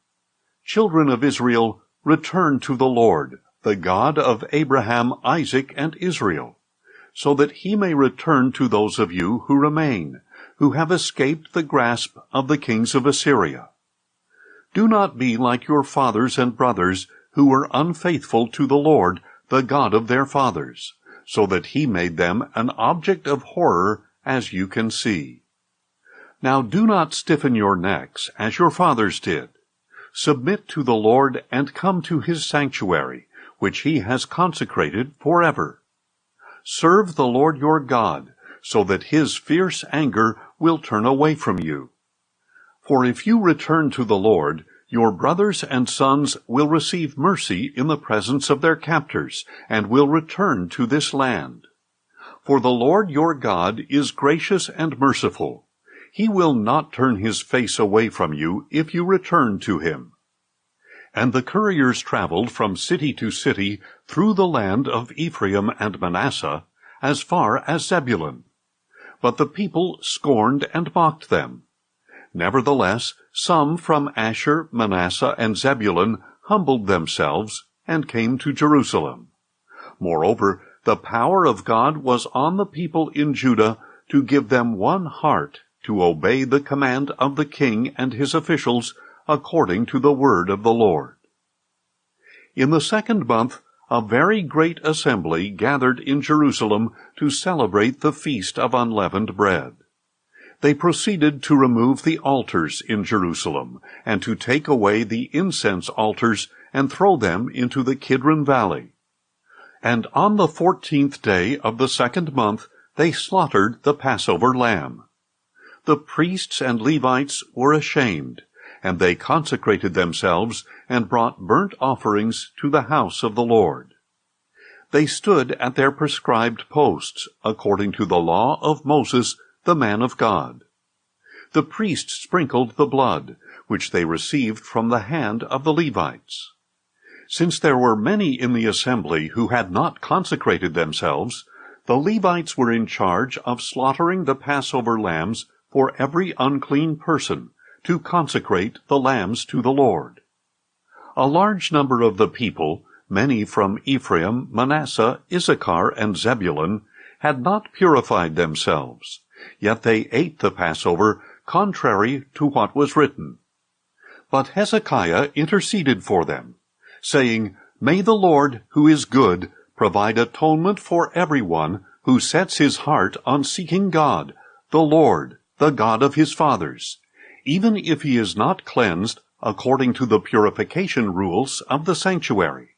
"Children of Israel, return to the Lord, the God of Abraham, Isaac, and Israel, so that he may return to those of you who remain, who have escaped the grasp of the kings of Assyria. Do not be like your fathers and brothers, who were unfaithful to the Lord, the God of their fathers, so that he made them an object of horror, as you can see. Now do not stiffen your necks, as your fathers did. Submit to the Lord and come to his sanctuary, which he has consecrated forever. Serve the Lord your God, so that his fierce anger will turn away from you. For if you return to the Lord, your brothers and sons will receive mercy in the presence of their captors, and will return to this land. For the Lord your God is gracious and merciful. He will not turn his face away from you if you return to him." And the couriers traveled from city to city through the land of Ephraim and Manasseh, as far as Zebulun. But the people scorned and mocked them. Nevertheless, some from Asher, Manasseh, and Zebulun humbled themselves and came to Jerusalem. Moreover, the power of God was on the people in Judah to give them one heart to obey the command of the king and his officials according to the word of the Lord. In the 2nd month, a very great assembly gathered in Jerusalem to celebrate the Feast of Unleavened Bread. They proceeded to remove the altars in Jerusalem, and to take away the incense altars and throw them into the Kidron Valley. And on the 14th day of the 2nd month they slaughtered the Passover lamb. The priests and Levites were ashamed, and they consecrated themselves and brought burnt offerings to the house of the Lord. They stood at their prescribed posts, according to the law of Moses, the man of God. The priests sprinkled the blood, which they received from the hand of the Levites. Since there were many in the assembly who had not consecrated themselves, the Levites were in charge of slaughtering the Passover lambs for every unclean person, to consecrate the lambs to the Lord. A large number of the people, many from Ephraim, Manasseh, Issachar, and Zebulun, had not purified themselves, yet they ate the Passover contrary to what was written. But Hezekiah interceded for them, saying, "May the Lord, who is good, provide atonement for everyone who sets his heart on seeking God, the Lord, the God of his fathers, even if he is not cleansed according to the purification rules of the sanctuary.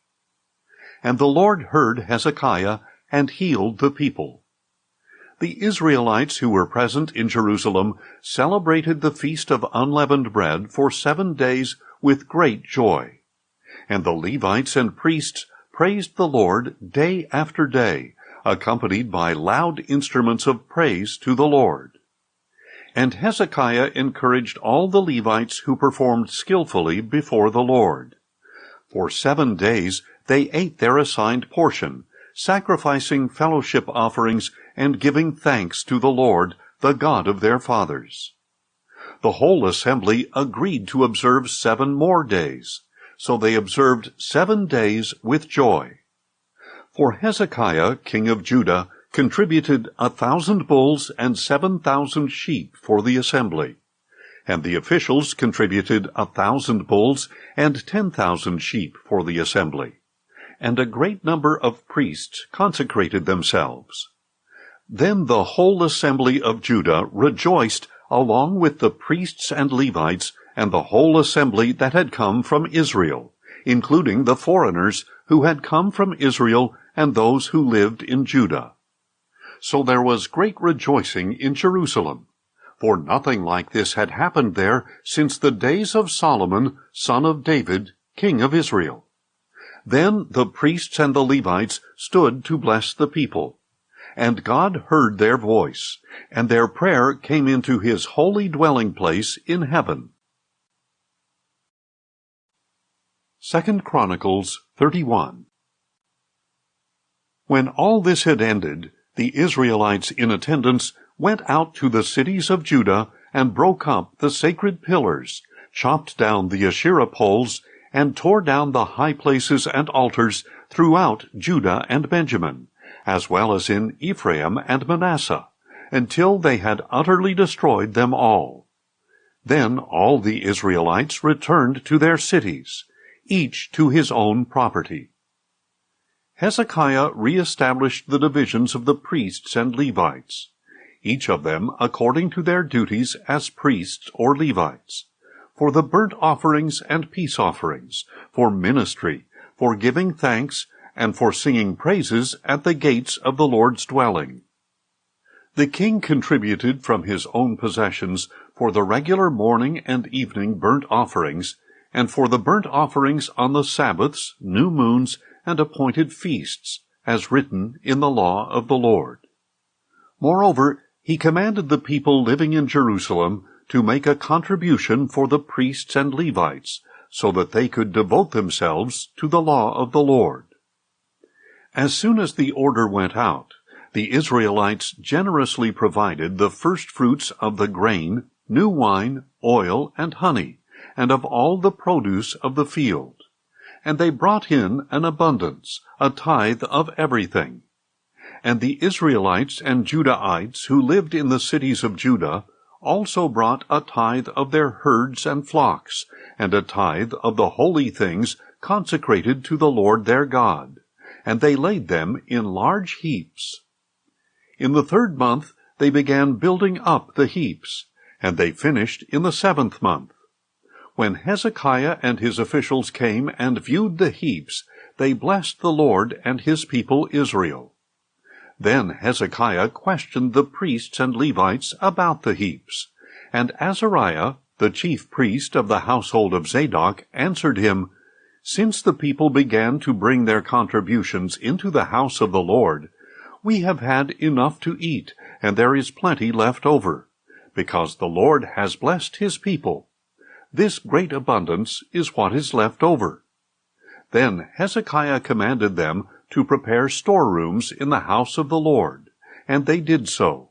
And the Lord heard Hezekiah and healed the people. The Israelites who were present in Jerusalem celebrated the Feast of Unleavened Bread for 7 days with great joy. And the Levites and priests praised the Lord day after day, accompanied by loud instruments of praise to the Lord. And Hezekiah encouraged all the Levites who performed skillfully before the Lord. For 7 days they ate their assigned portion, sacrificing fellowship offerings and giving thanks to the Lord, the God of their fathers. The whole assembly agreed to observe 7 more days, so they observed 7 days with joy. For Hezekiah, king of Judah, contributed 1,000 bulls and 7,000 sheep for the assembly, and the officials contributed 1,000 bulls and 10,000 sheep for the assembly, and a great number of priests consecrated themselves. Then the whole assembly of Judah rejoiced along with the priests and Levites and the whole assembly that had come from Israel, including the foreigners who had come from Israel and those who lived in Judah. So there was great rejoicing in Jerusalem, for nothing like this had happened there since the days of Solomon, son of David, king of Israel. Then the priests and the Levites stood to bless the people, and God heard their voice, and their prayer came into his holy dwelling place in heaven. 2 Chronicles 31. When all this had ended, the Israelites in attendance went out to the cities of Judah and broke up the sacred pillars, chopped down the Asherah poles, and tore down the high places and altars throughout Judah and Benjamin, as well as in Ephraim and Manasseh, until they had utterly destroyed them all. Then all the Israelites returned to their cities, each to his own property. Hezekiah re-established the divisions of the priests and Levites, each of them according to their duties as priests or Levites, for the burnt offerings and peace offerings, for ministry, for giving thanks, and for singing praises at the gates of the Lord's dwelling. The king contributed from his own possessions for the regular morning and evening burnt offerings, and for the burnt offerings on the Sabbaths, new moons, and appointed feasts, as written in the law of the Lord. Moreover, he commanded the people living in Jerusalem to make a contribution for the priests and Levites, so that they could devote themselves to the law of the Lord. As soon as the order went out, the Israelites generously provided the first fruits of the grain, new wine, oil, and honey, and of all the produce of the field. And they brought in an abundance, a tithe of everything. And the Israelites and Judahites who lived in the cities of Judah also brought a tithe of their herds and flocks, and a tithe of the holy things consecrated to the Lord their God, and they laid them in large heaps. In the 3rd month they began building up the heaps, and they finished in the 7th month. When Hezekiah and his officials came and viewed the heaps, they blessed the Lord and his people Israel. Then Hezekiah questioned the priests and Levites about the heaps, and Azariah, the chief priest of the household of Zadok, answered him, "Since the people began to bring their contributions into the house of the Lord, we have had enough to eat, and there is plenty left over, because the Lord has blessed his people. This great abundance is what is left over." Then Hezekiah commanded them to prepare storerooms in the house of the Lord, and they did so.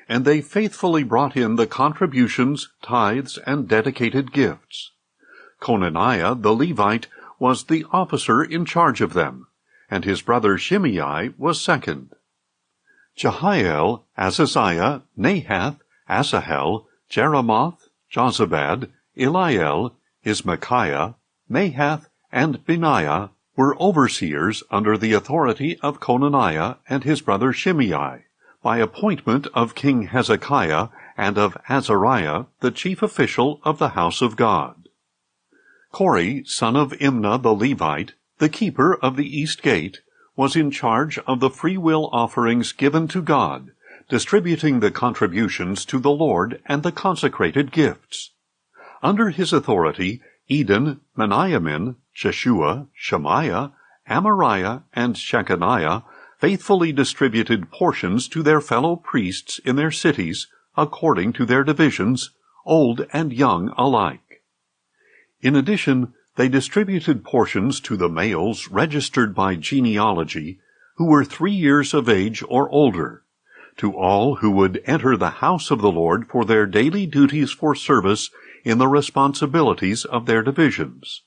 And they faithfully brought in the contributions, tithes, and dedicated gifts. Conaniah the Levite was the officer in charge of them, and his brother Shimei was second. Jehiel, Azaziah, Nahath, Asahel, Jeremoth, Jozabad, Eliel, Ismachiah, Mahath, and Benaiah were overseers under the authority of Conaniah and his brother Shimei, by appointment of King Hezekiah and of Azariah, the chief official of the house of God. Kori, son of Imnah the Levite, the keeper of the east gate, was in charge of the freewill offerings given to God, distributing the contributions to the Lord and the consecrated gifts. Under his authority, Eden, Meniamin, Jeshua, Shemaiah, Amariah, and Shechaniah faithfully distributed portions to their fellow priests in their cities, according to their divisions, old and young alike. In addition, they distributed portions to the males registered by genealogy, who were 3 years of age or older, to all who would enter the house of the Lord for their daily duties for service in the responsibilities of their divisions,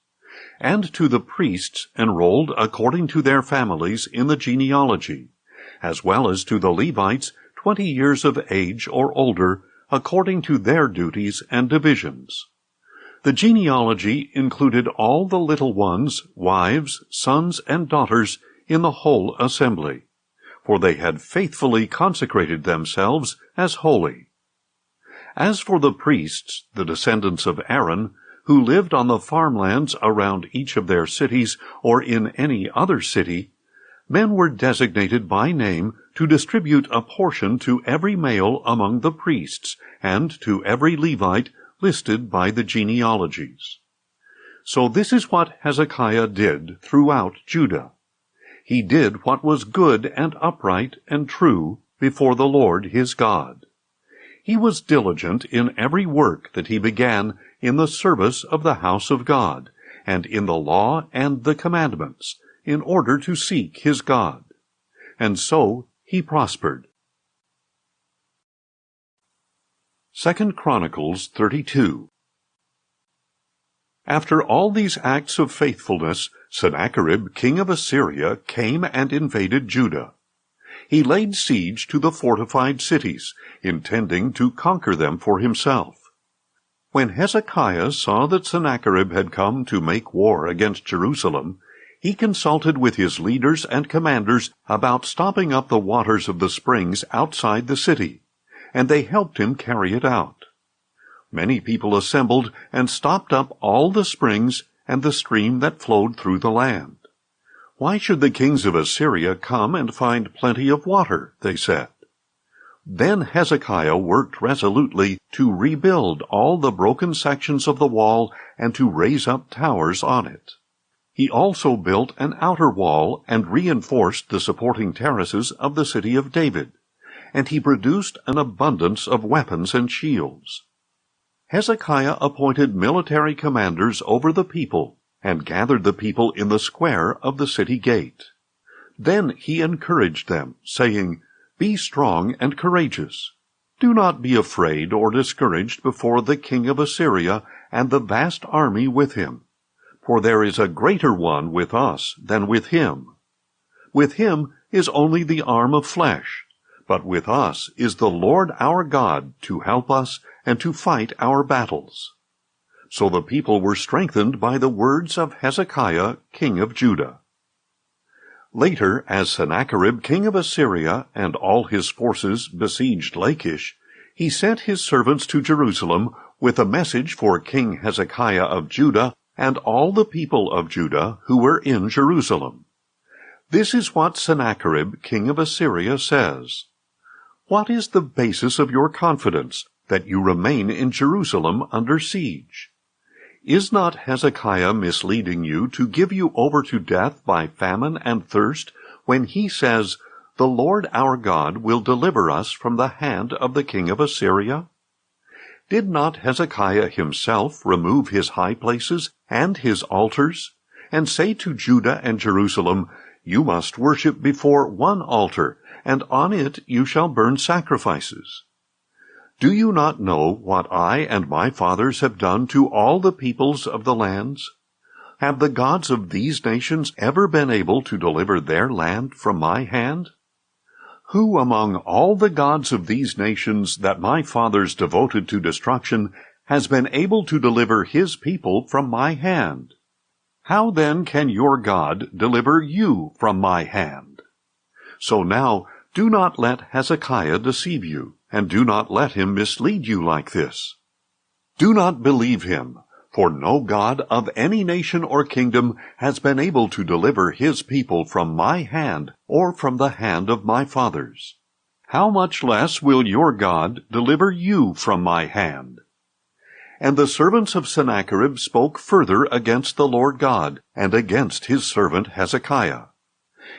and to the priests enrolled according to their families in the genealogy, as well as to the Levites 20 years of age or older, according to their duties and divisions. The genealogy included all the little ones, wives, sons, and daughters in the whole assembly, for they had faithfully consecrated themselves as holy. As for the priests, the descendants of Aaron, who lived on the farmlands around each of their cities or in any other city, men were designated by name to distribute a portion to every male among the priests and to every Levite listed by the genealogies. So this is what Hezekiah did throughout Judah. He did what was good and upright and true before the Lord his God. He was diligent in every work that he began in the service of the house of God, and in the law and the commandments, in order to seek his God. And so he prospered. 2 Chronicles 32. After all these acts of faithfulness, Sennacherib, king of Assyria, came and invaded Judah. He laid siege to the fortified cities, intending to conquer them for himself. When Hezekiah saw that Sennacherib had come to make war against Jerusalem, he consulted with his leaders and commanders about stopping up the waters of the springs outside the city, and they helped him carry it out. Many people assembled and stopped up all the springs and the stream that flowed through the land. Why should the kings of Assyria come and find plenty of water, they said. Then Hezekiah worked resolutely to rebuild all the broken sections of the wall and to raise up towers on it. He also built an outer wall and reinforced the supporting terraces of the city of David, and he produced an abundance of weapons and shields. Hezekiah appointed military commanders over the people, and gathered the people in the square of the city gate. Then he encouraged them, saying, "Be strong and courageous. Do not be afraid or discouraged before the king of Assyria and the vast army with him, for there is a greater one with us than with him. With him is only the arm of flesh, but with us is the Lord our God to help us and to fight our battles." So the people were strengthened by the words of Hezekiah, king of Judah. Later, as Sennacherib, king of Assyria, and all his forces besieged Lachish, he sent his servants to Jerusalem with a message for King Hezekiah of Judah and all the people of Judah who were in Jerusalem. This is what Sennacherib, king of Assyria, says. "What is the basis of your confidence, that you remain in Jerusalem under siege? Is not Hezekiah misleading you to give you over to death by famine and thirst, when he says, 'The Lord our God will deliver us from the hand of the king of Assyria'? Did not Hezekiah himself remove his high places and his altars, and say to Judah and Jerusalem, 'You must worship before one altar, and on it you shall burn sacrifices'? Do you not know what I and my fathers have done to all the peoples of the lands? Have the gods of these nations ever been able to deliver their land from my hand? Who among all the gods of these nations that my fathers devoted to destruction has been able to deliver his people from my hand? How then can your God deliver you from my hand? So now do not let Hezekiah deceive you, and do not let him mislead you like this. Do not believe him, for no God of any nation or kingdom has been able to deliver his people from my hand or from the hand of my fathers. How much less will your God deliver you from my hand? And the servants of Sennacherib spoke further against the Lord God and against his servant Hezekiah.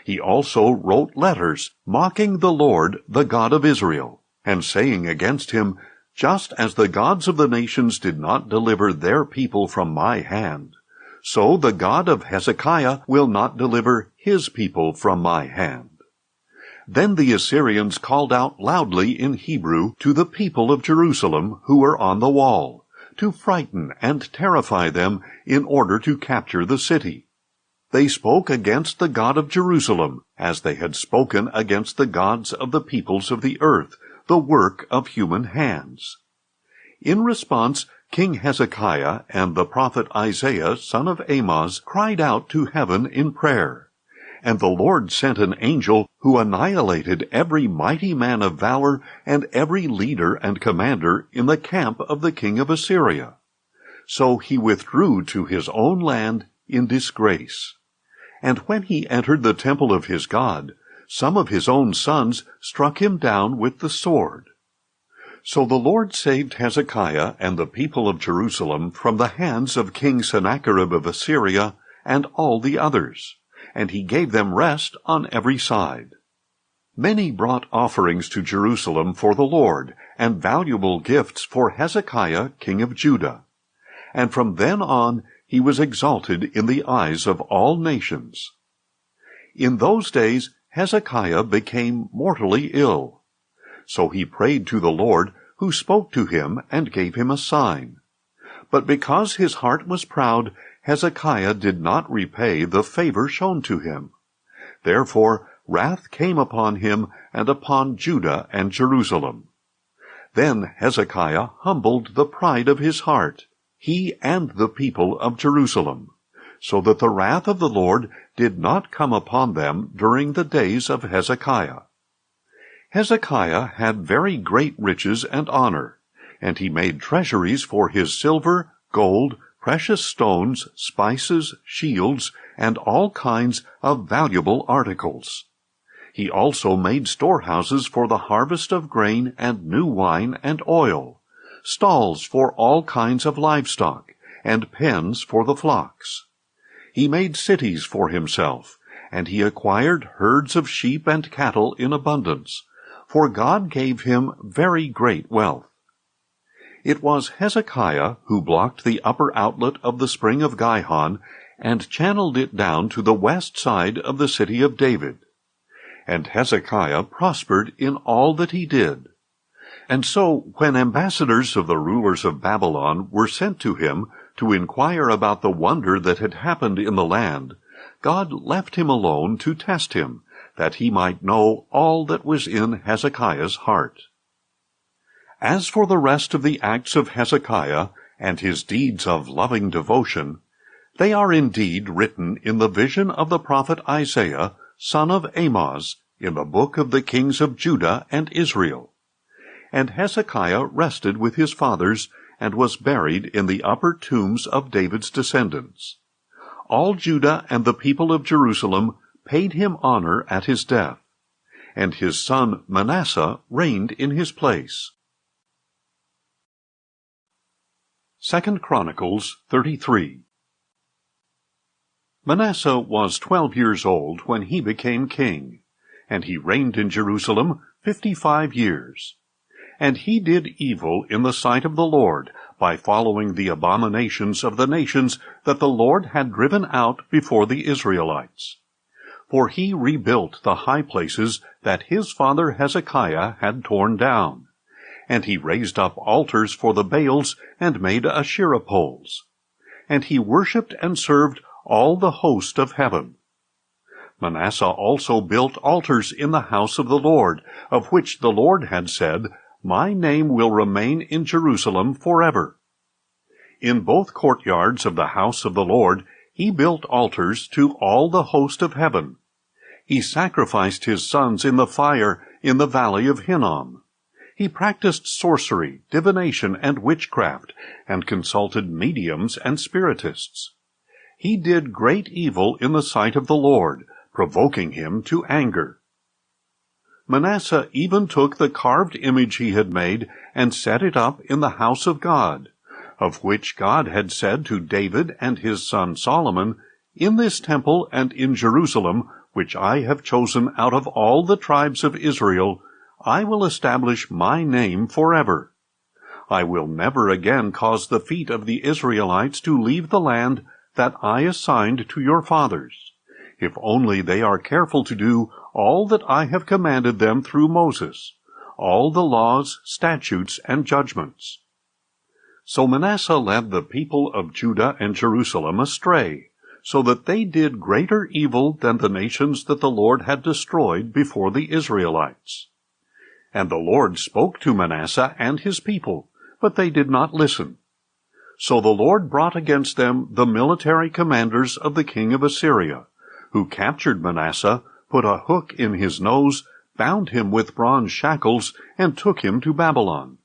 He also wrote letters mocking the Lord, the God of Israel, and saying against him, Just as the gods of the nations did not deliver their people from my hand, so the God of Hezekiah will not deliver his people from my hand. Then the Assyrians called out loudly in Hebrew to the people of Jerusalem who were on the wall, to frighten and terrify them in order to capture the city. They spoke against the God of Jerusalem, as they had spoken against the gods of the peoples of the earth, the work of human hands. In response, King Hezekiah and the prophet Isaiah, son of Amoz, cried out to heaven in prayer. And the Lord sent an angel who annihilated every mighty man of valor and every leader and commander in the camp of the king of Assyria. So he withdrew to his own land in disgrace. And when he entered the temple of his God, some of his own sons struck him down with the sword. So the Lord saved Hezekiah and the people of Jerusalem from the hands of King Sennacherib of Assyria and all the others, and he gave them rest on every side. Many brought offerings to Jerusalem for the Lord, and valuable gifts for Hezekiah king of Judah. And from then on he was exalted in the eyes of all nations. In those days Hezekiah became mortally ill. So he prayed to the Lord, who spoke to him and gave him a sign. But because his heart was proud, Hezekiah did not repay the favor shown to him. Therefore wrath came upon him and upon Judah and Jerusalem. Then Hezekiah humbled the pride of his heart, he and the people of Jerusalem, so that the wrath of the Lord did not come upon them during the days of Hezekiah. Hezekiah had very great riches and honor, and he made treasuries for his silver, gold, precious stones, spices, shields, and all kinds of valuable articles. He also made storehouses for the harvest of grain and new wine and oil, stalls for all kinds of livestock, and pens for the flocks. He made cities for himself, and he acquired herds of sheep and cattle in abundance, for God gave him very great wealth. It was Hezekiah who blocked the upper outlet of the spring of Gihon and channeled it down to the west side of the city of David. And Hezekiah prospered in all that he did. And so, when ambassadors of the rulers of Babylon were sent to him to inquire about the wonder that had happened in the land, God left him alone to test him, that he might know all that was in Hezekiah's heart. As for the rest of the acts of Hezekiah and his deeds of loving devotion, they are indeed written in the vision of the prophet Isaiah, son of Amoz, in the book of the kings of Judah and Israel. And Hezekiah rested with his fathers, and was buried in the upper tombs of David's descendants. All Judah and the people of Jerusalem paid him honor at his death, and his son Manasseh reigned in his place. 2 Chronicles 33. Manasseh was 12 years old when he became king, and he reigned in Jerusalem 55 years. And he did evil in the sight of the Lord, by following the abominations of the nations that the Lord had driven out before the Israelites. For he rebuilt the high places that his father Hezekiah had torn down, and he raised up altars for the Baals and made Asherah poles. And he worshipped and served all the host of heaven. Manasseh also built altars in the house of the Lord, of which the Lord had said, My name will remain in Jerusalem forever. In both courtyards of the house of the Lord He built altars to all the host of heaven. He sacrificed his sons in the fire in the valley of Hinnom. He practiced sorcery, divination, and witchcraft, and consulted mediums and spiritists. He did great evil in the sight of the Lord, provoking him to anger. Manasseh even took the carved image he had made and set it up in the house of God, of which God had said to David and his son Solomon, "In this temple and in Jerusalem, which I have chosen out of all the tribes of Israel, I will establish my name forever. I will never again cause the feet of the Israelites to leave the land that I assigned to your fathers, if only they are careful to do all that I have commanded them through Moses, all the laws, statutes, and judgments." So Manasseh led the people of Judah and Jerusalem astray, so that they did greater evil than the nations that the Lord had destroyed before the Israelites. And the Lord spoke to Manasseh and his people, but they did not listen. So the Lord brought against them the military commanders of the king of Assyria, who captured Manasseh, put a hook in his nose, bound him with bronze shackles, and took him to Babylon.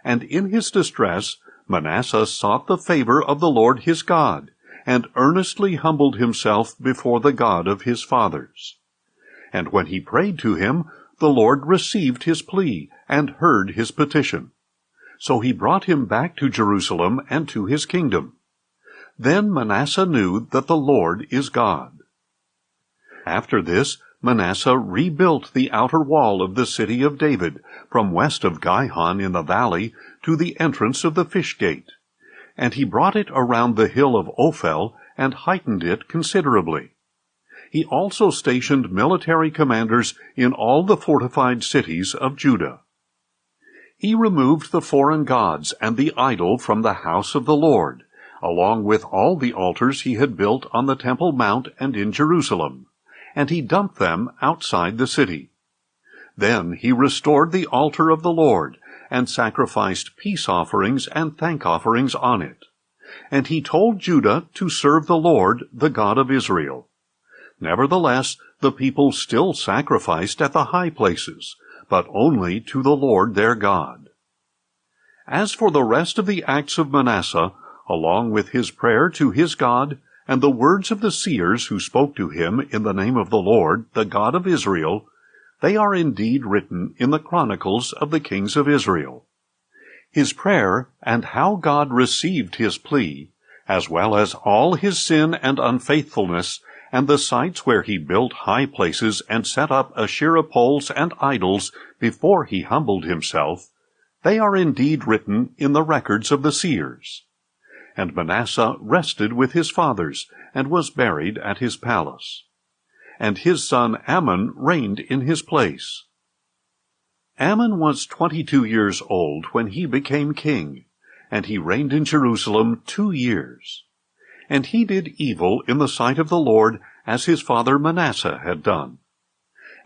And in his distress Manasseh sought the favor of the Lord his God, and earnestly humbled himself before the God of his fathers. And when he prayed to him, the Lord received his plea, and heard his petition. So he brought him back to Jerusalem and to his kingdom. Then Manasseh knew that the Lord is God. After this, Manasseh rebuilt the outer wall of the city of David, from west of Gihon in the valley to the entrance of the fish gate. And he brought it around the hill of Ophel, and heightened it considerably. He also stationed military commanders in all the fortified cities of Judah. He removed the foreign gods and the idol from the house of the Lord, along with all the altars he had built on the Temple Mount and in Jerusalem, and he dumped them outside the city. Then he restored the altar of the Lord, and sacrificed peace offerings and thank offerings on it. And he told Judah to serve the Lord, the God of Israel. Nevertheless, the people still sacrificed at the high places, but only to the Lord their God. As for the rest of the acts of Manasseh, along with his prayer to his God, and the words of the seers who spoke to him in the name of the Lord, the God of Israel, they are indeed written in the Chronicles of the kings of Israel. His prayer, and how God received his plea, as well as all his sin and unfaithfulness, and the sites where he built high places and set up Asherah poles and idols before he humbled himself, they are indeed written in the records of the seers. And Manasseh rested with his fathers, and was buried at his palace. And his son Amon reigned in his place. Amon was 22 years old when he became king, and he reigned in Jerusalem 2 years. And he did evil in the sight of the Lord, as his father Manasseh had done.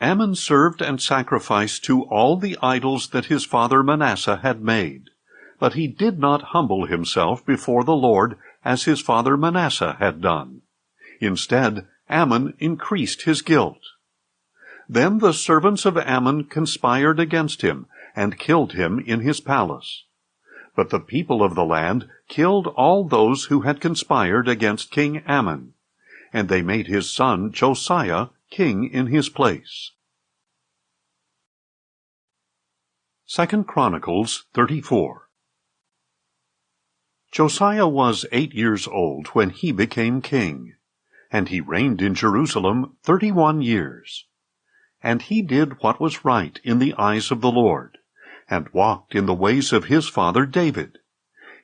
Amon served and sacrificed to all the idols that his father Manasseh had made, but he did not humble himself before the Lord, as his father Manasseh had done. Instead, Amon increased his guilt. Then the servants of Amon conspired against him, and killed him in his palace. But the people of the land killed all those who had conspired against King Amon, and they made his son Josiah king in his place. 2 Chronicles 34. Josiah was 8 years old when he became king, and he reigned in Jerusalem 31 years. And he did what was right in the eyes of the Lord, and walked in the ways of his father David.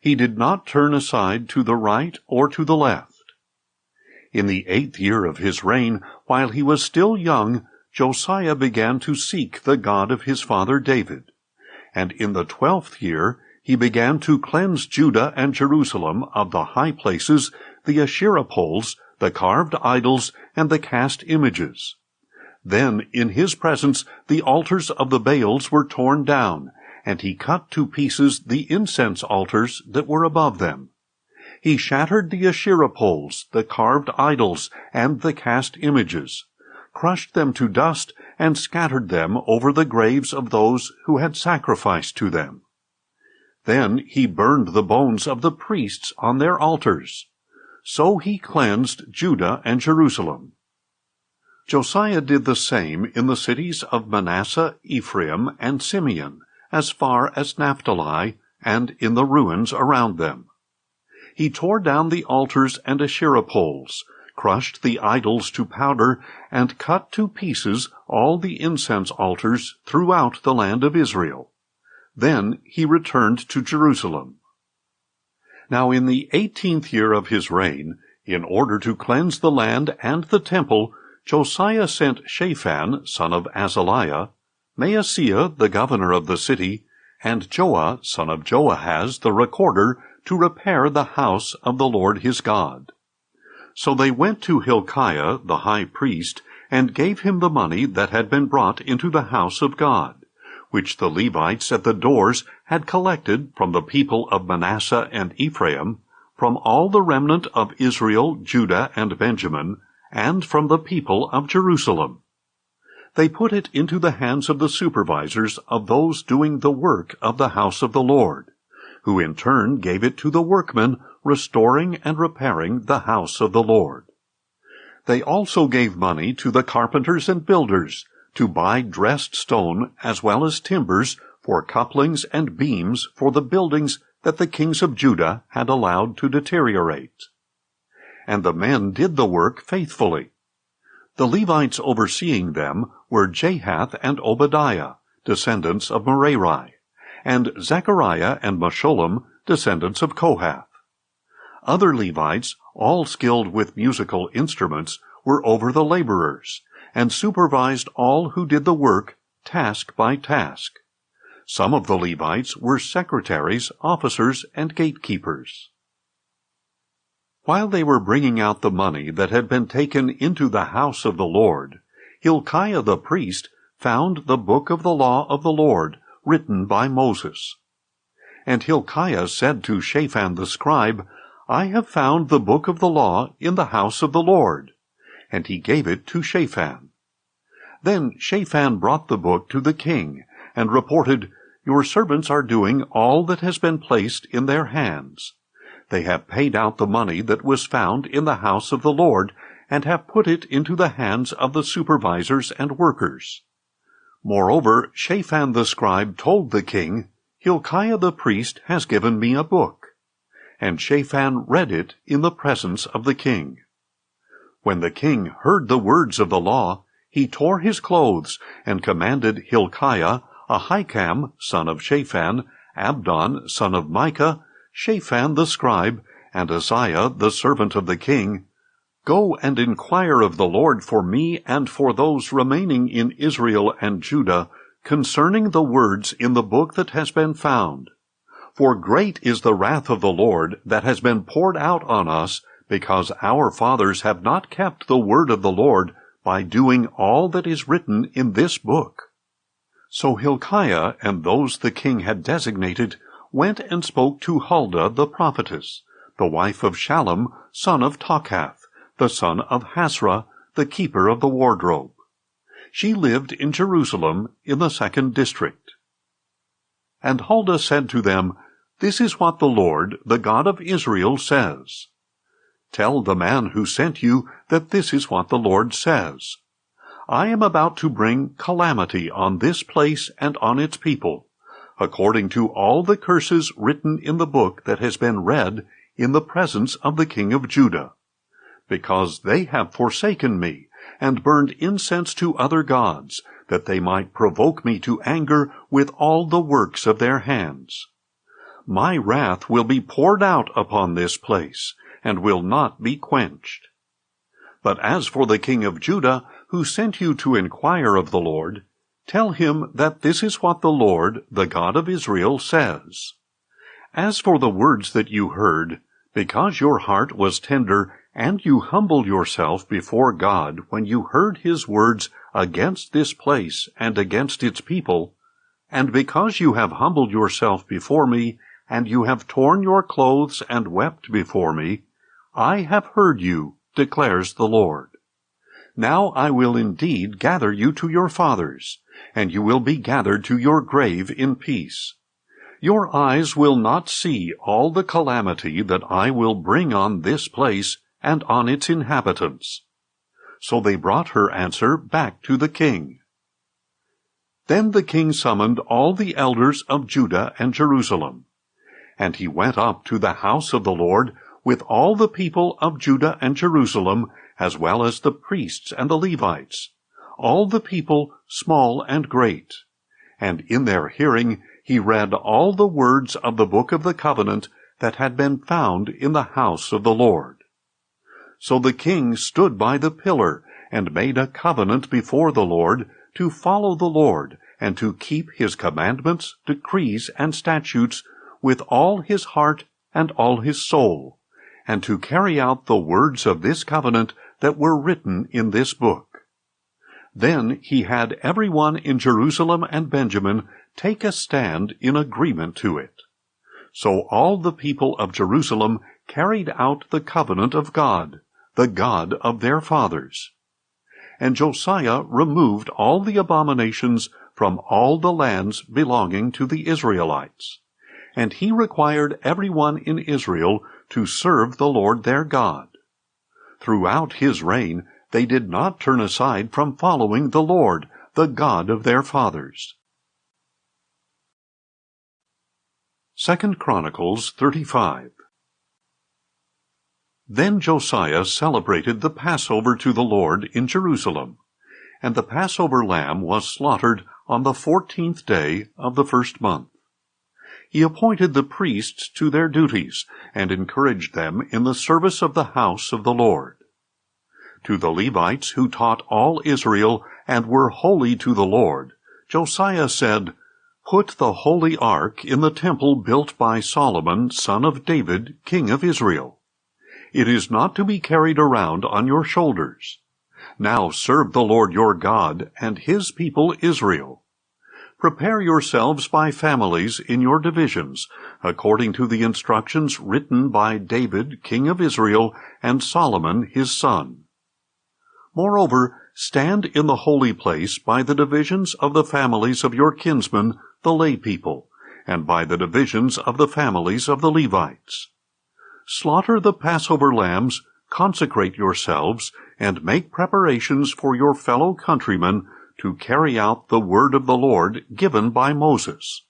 He did not turn aside to the right or to the left. In the 8th year of his reign, while he was still young, Josiah began to seek the God of his father David. And in the 12th year he began to cleanse Judah and Jerusalem of the high places, the Asherah poles, the carved idols, and the cast images. Then in his presence the altars of the Baals were torn down, and he cut to pieces the incense altars that were above them. He shattered the Asherah poles, the carved idols, and the cast images, crushed them to dust, and scattered them over the graves of those who had sacrificed to them. Then he burned the bones of the priests on their altars. So he cleansed Judah and Jerusalem. Josiah did the same in the cities of Manasseh, Ephraim, and Simeon, as far as Naphtali, and in the ruins around them. He tore down the altars and Asherah poles, crushed the idols to powder, and cut to pieces all the incense altars throughout the land of Israel. Then he returned to Jerusalem. Now in the 18th year of his reign, in order to cleanse the land and the temple, Josiah sent Shaphan, son of Azaliah, Maaseiah, the governor of the city, and Joah, son of Joahaz, the recorder, to repair the house of the Lord his God. So they went to Hilkiah, the high priest, and gave him the money that had been brought into the house of God, which the Levites at the doors had collected from the people of Manasseh and Ephraim, from all the remnant of Israel, Judah, and Benjamin, and from the people of Jerusalem. They put it into the hands of the supervisors of those doing the work of the house of the Lord, who in turn gave it to the workmen restoring and repairing the house of the Lord. They also gave money to the carpenters and builders to buy dressed stone as well as timbers for couplings and beams for the buildings that the kings of Judah had allowed to deteriorate. And the men did the work faithfully. The Levites overseeing them were Jahath and Obadiah, descendants of Merari, and Zechariah and Meshullam, descendants of Kohath. Other Levites, all skilled with musical instruments, were over the laborers, and supervised all who did the work, task by task. Some of the Levites were secretaries, officers, and gatekeepers. While they were bringing out the money that had been taken into the house of the Lord, Hilkiah the priest found the book of the law of the Lord, written by Moses. And Hilkiah said to Shaphan the scribe, I have found the book of the law in the house of the Lord. And he gave it to Shaphan. Then Shaphan brought the book to the king, and reported, Your servants are doing all that has been placed in their hands. They have paid out the money that was found in the house of the Lord, and have put it into the hands of the supervisors and workers. Moreover, Shaphan the scribe told the king, Hilkiah the priest has given me a book. And Shaphan read it in the presence of the king. When the king heard the words of the law, he tore his clothes, and commanded Hilkiah, Ahikam, son of Shaphan, Abdon, son of Micah, Shaphan the scribe, and Uzziah, the servant of the king, Go and inquire of the Lord for me and for those remaining in Israel and Judah concerning the words in the book that has been found. For great is the wrath of the Lord that has been poured out on us, because our fathers have not kept the word of the Lord by doing all that is written in this book. So Hilkiah and those the king had designated went and spoke to Huldah the prophetess, the wife of Shallum, son of Tokhath, the son of Hasrah, the keeper of the wardrobe. She lived in Jerusalem in the 2nd district. And Huldah said to them, This is what the Lord, the God of Israel, says. Tell the man who sent you that this is what the Lord says. I am about to bring calamity on this place and on its people, according to all the curses written in the book that has been read in the presence of the king of Judah, because they have forsaken me, and burned incense to other gods, that they might provoke me to anger with all the works of their hands. My wrath will be poured out upon this place, and will not be quenched. But as for the king of Judah, who sent you to inquire of the Lord, tell him that this is what the Lord, the God of Israel, says. As for the words that you heard, because your heart was tender, and you humbled yourself before God when you heard his words against this place and against its people, and because you have humbled yourself before me, and you have torn your clothes and wept before me, I have heard you, declares the Lord. Now I will indeed gather you to your fathers, and you will be gathered to your grave in peace. Your eyes will not see all the calamity that I will bring on this place and on its inhabitants. So they brought her answer back to the king. Then the king summoned all the elders of Judah and Jerusalem. And he went up to the house of the Lord with all the people of Judah and Jerusalem, as well as the priests and the Levites, all the people, small and great. And in their hearing he read all the words of the book of the covenant that had been found in the house of the Lord. So the king stood by the pillar and made a covenant before the Lord to follow the Lord and to keep his commandments, decrees, and statutes with all his heart and all his soul, and to carry out the words of this covenant that were written in this book. Then he had everyone in Jerusalem and Benjamin take a stand in agreement to it. So all the people of Jerusalem carried out the covenant of God, the God of their fathers. And Josiah removed all the abominations from all the lands belonging to the Israelites. And he required everyone in Israel to serve the Lord their God. Throughout his reign they did not turn aside from following the Lord, the God of their fathers. 2 Chronicles 35. Then Josiah celebrated the Passover to the Lord in Jerusalem, and the Passover lamb was slaughtered on the 14th day of the first month. He appointed the priests to their duties, and encouraged them in the service of the house of the Lord. To the Levites who taught all Israel and were holy to the Lord, Josiah said, "Put the holy ark in the temple built by Solomon, son of David, king of Israel. It is not to be carried around on your shoulders. Now serve the Lord your God and his people Israel. Prepare yourselves by families in your divisions, according to the instructions written by David, king of Israel, and Solomon his son. Moreover, stand in the holy place by the divisions of the families of your kinsmen, the lay people, and by the divisions of the families of the Levites. Slaughter the Passover lambs, consecrate yourselves, and make preparations for your fellow countrymen to carry out the word of the Lord given by Moses."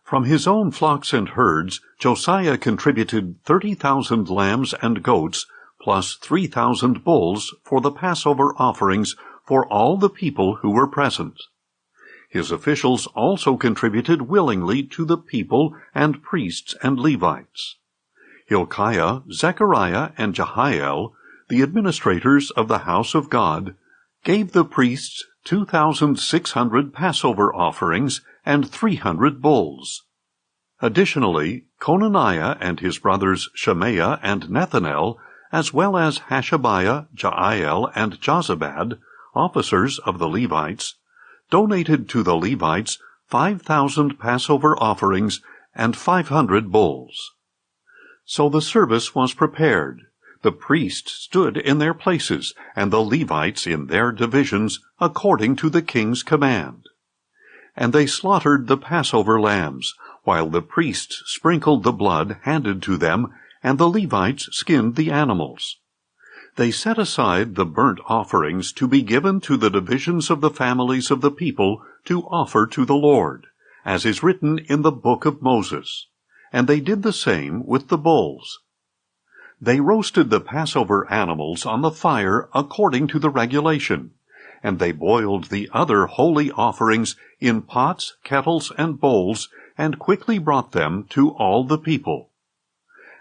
From his own flocks and herds, Josiah contributed 30,000 lambs and goats, plus 3,000 bulls for the Passover offerings for all the people who were present. His officials also contributed willingly to the people and priests and Levites. Hilkiah, Zechariah, and Jehiel, the administrators of the house of God, gave the priests 2,600 Passover offerings and 300 bulls. Additionally, Conaniah and his brothers Shemaiah and Nethanel, as well as Hashabiah, Jael, and Jozabad, officers of the Levites, donated to the Levites 5,000 Passover offerings and 500 bulls. So the service was prepared. The priests stood in their places, and the Levites in their divisions, according to the king's command. And they slaughtered the Passover lambs, while the priests sprinkled the blood handed to them, and the Levites skinned the animals. They set aside the burnt offerings to be given to the divisions of the families of the people to offer to the Lord, as is written in the book of Moses. And they did the same with the bulls. They roasted the Passover animals on the fire according to the regulation, and they boiled the other holy offerings in pots, kettles, and bowls, and quickly brought them to all the people.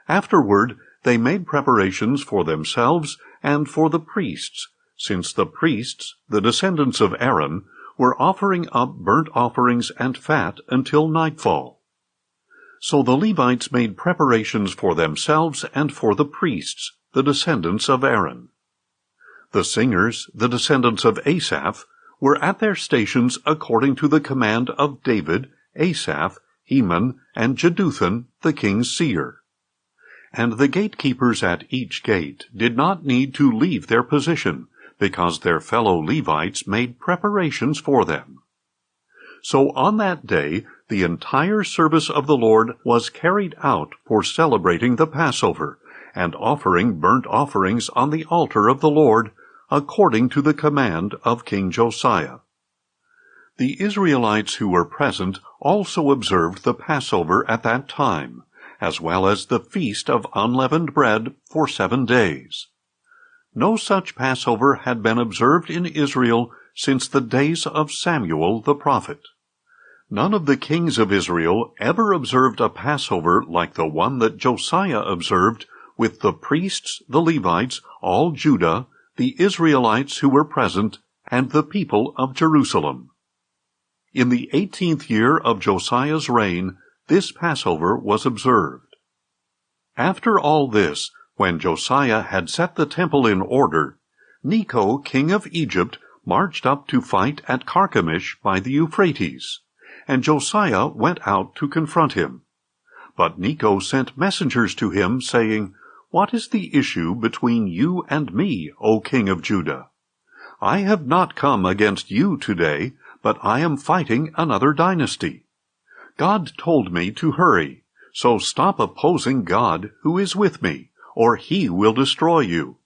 Afterward, they made preparations for themselves and for the priests, since the priests, the descendants of Aaron, were offering up burnt offerings and fat until nightfall. So the Levites made preparations for themselves and for the priests, the descendants of Aaron. The singers, the descendants of Asaph, were at their stations according to the command of David, Asaph, Heman, and Jeduthun, the king's seer. And the gatekeepers at each gate did not need to leave their position, because their fellow Levites made preparations for them. So on that day, the entire service of the Lord was carried out for celebrating the Passover, and offering burnt offerings on the altar of the Lord, according to the command of King Josiah. The Israelites who were present also observed the Passover at that time, as well as the Feast of Unleavened Bread for 7 days. No such Passover had been observed in Israel since the days of Samuel the prophet. None of the kings of Israel ever observed a Passover like the one that Josiah observed, with the priests, the Levites, all Judah, the Israelites who were present, and the people of Jerusalem. In the 18th year of Josiah's reign, this Passover was observed. After all this, when Josiah had set the temple in order, Necho, king of Egypt, marched up to fight at Carchemish by the Euphrates, and Josiah went out to confront him. But Necho sent messengers to him, saying, "What is the issue between you and me, O king of Judah? I have not come against you today, but I am fighting another dynasty. God told me to hurry, so stop opposing God who is with me, or he will destroy you."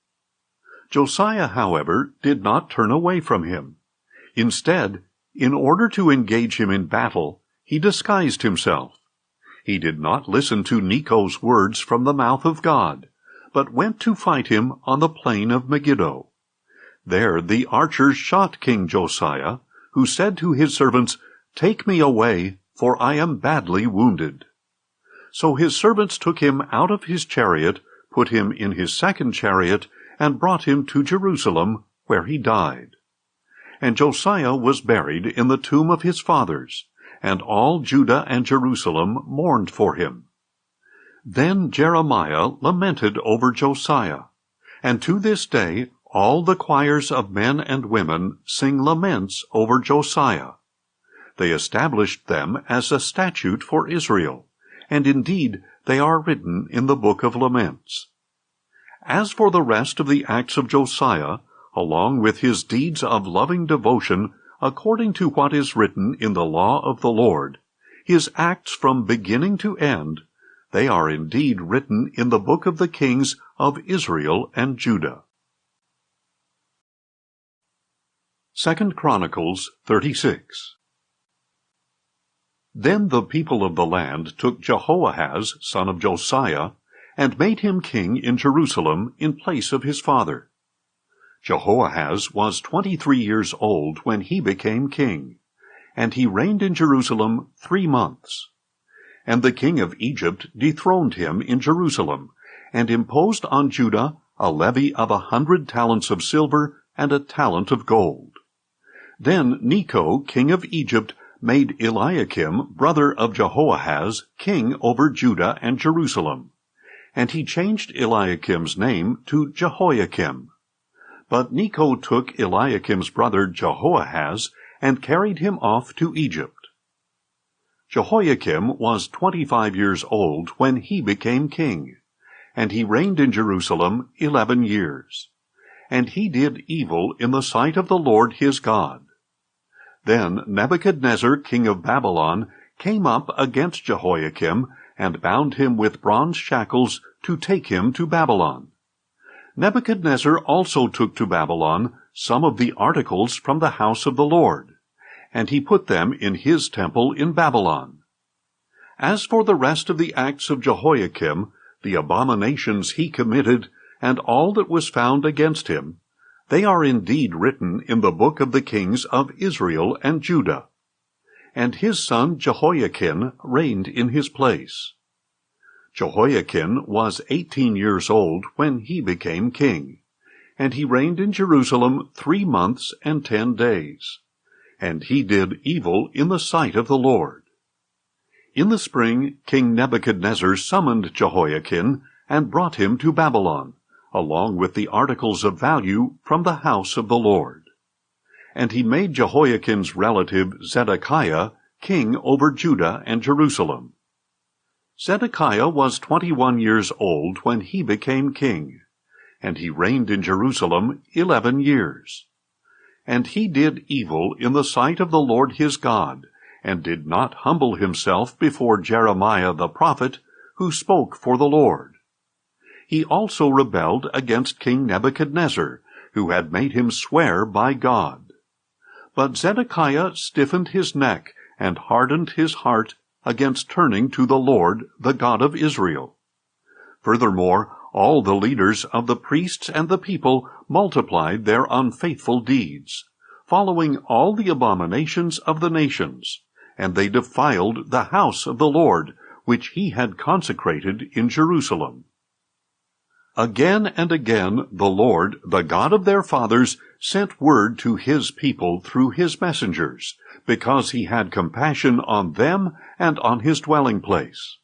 Josiah, however, did not turn away from him. Instead, in order to engage him in battle, he disguised himself. He did not listen to Necho's words from the mouth of God, but went to fight him on the plain of Megiddo. There the archers shot King Josiah, who said to his servants, "Take me away, for I am badly wounded." So his servants took him out of his chariot, put him in his second chariot, and brought him to Jerusalem, where he died. And Josiah was buried in the tomb of his fathers, and all Judah and Jerusalem mourned for him. Then Jeremiah lamented over Josiah, and to this day all the choirs of men and women sing laments over Josiah. They established them as a statute for Israel, and indeed they are written in the Book of Laments. As for the rest of the acts of Josiah, along with his deeds of loving devotion, according to what is written in the law of the Lord, his acts from beginning to end, they are indeed written in the book of the kings of Israel and Judah. 2 Chronicles 36. Then the people of the land took Jehoahaz, son of Josiah, and made him king in Jerusalem in place of his father. Jehoahaz was 23 years old when he became king, and he reigned in Jerusalem 3 months. And the king of Egypt dethroned him in Jerusalem, and imposed on Judah a levy of 100 talents of silver and a talent of gold. Then Necho, king of Egypt, made Eliakim, brother of Jehoahaz, king over Judah and Jerusalem. And he changed Eliakim's name to Jehoiakim. But Necho took Eliakim's brother Jehoahaz and carried him off to Egypt. Jehoiakim was 25 years old when he became king, and he reigned in Jerusalem 11 years. And he did evil in the sight of the Lord his God. Then Nebuchadnezzar, king of Babylon, came up against Jehoiakim and bound him with bronze shackles to take him to Babylon. Nebuchadnezzar also took to Babylon some of the articles from the house of the Lord, and he put them in his temple in Babylon. As for the rest of the acts of Jehoiakim, the abominations he committed, and all that was found against him, they are indeed written in the book of the kings of Israel and Judah. And his son Jehoiachin reigned in his place. Jehoiachin was 18 years old when he became king, and he reigned in Jerusalem 3 months and 10 days. And he did evil in the sight of the Lord. In the spring, King Nebuchadnezzar summoned Jehoiachin and brought him to Babylon, along with the articles of value from the house of the Lord. And he made Jehoiachin's relative Zedekiah king over Judah and Jerusalem. Zedekiah was 21 years old when he became king, and he reigned in Jerusalem 11 years. And he did evil in the sight of the Lord his God, and did not humble himself before Jeremiah the prophet, who spoke for the Lord. He also rebelled against King Nebuchadnezzar, who had made him swear by God. But Zedekiah stiffened his neck and hardened his heart against turning to the Lord, the God of Israel. Furthermore, all the leaders of the priests and the people multiplied their unfaithful deeds, following all the abominations of the nations, and they defiled the house of the Lord, which he had consecrated in Jerusalem. Again and again the Lord, the God of their fathers, sent word to his people through his messengers, because he had compassion on them and on his dwelling place.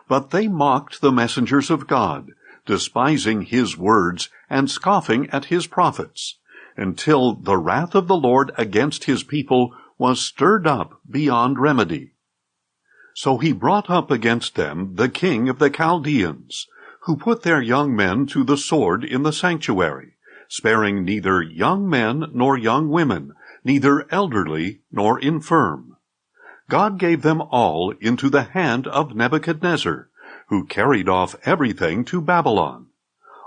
But they mocked the messengers of God, despising his words and scoffing at his prophets, until the wrath of the Lord against his people was stirred up beyond remedy. So he brought up against them the king of the Chaldeans, who put their young men to the sword in the sanctuary, sparing neither young men nor young women, neither elderly nor infirm. God gave them all into the hand of Nebuchadnezzar, who carried off everything to Babylon,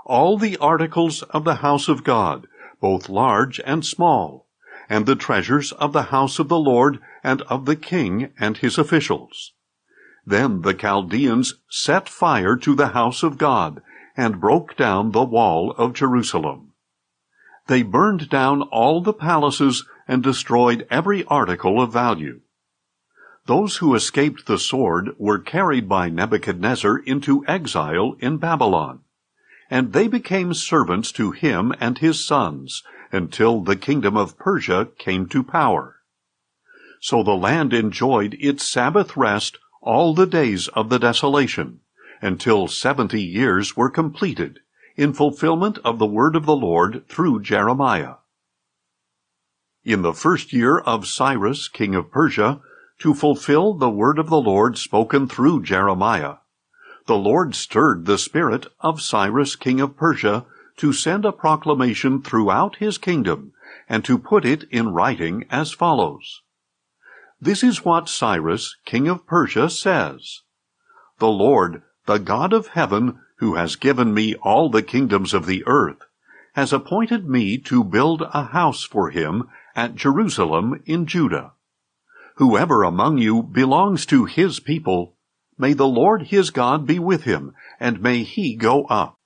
all the articles of the house of God, both large and small, and the treasures of the house of the Lord and of the king and his officials. Then the Chaldeans set fire to the house of God, and broke down the wall of Jerusalem. They burned down all the palaces and destroyed every article of value. Those who escaped the sword were carried by Nebuchadnezzar into exile in Babylon, and they became servants to him and his sons, until the kingdom of Persia came to power. So the land enjoyed its Sabbath rest all the days of the desolation, until 70 years were completed, in fulfillment of the word of the Lord through Jeremiah. In the first year of Cyrus, king of Persia, to fulfill the word of the Lord spoken through Jeremiah, the Lord stirred the spirit of Cyrus, king of Persia, to send a proclamation throughout his kingdom, and to put it in writing as follows. This is what Cyrus, king of Persia, says. The Lord, the God of heaven, who has given me all the kingdoms of the earth, has appointed me to build a house for him at Jerusalem in Judah. Whoever among you belongs to his people, may the Lord his God be with him, and may he go up.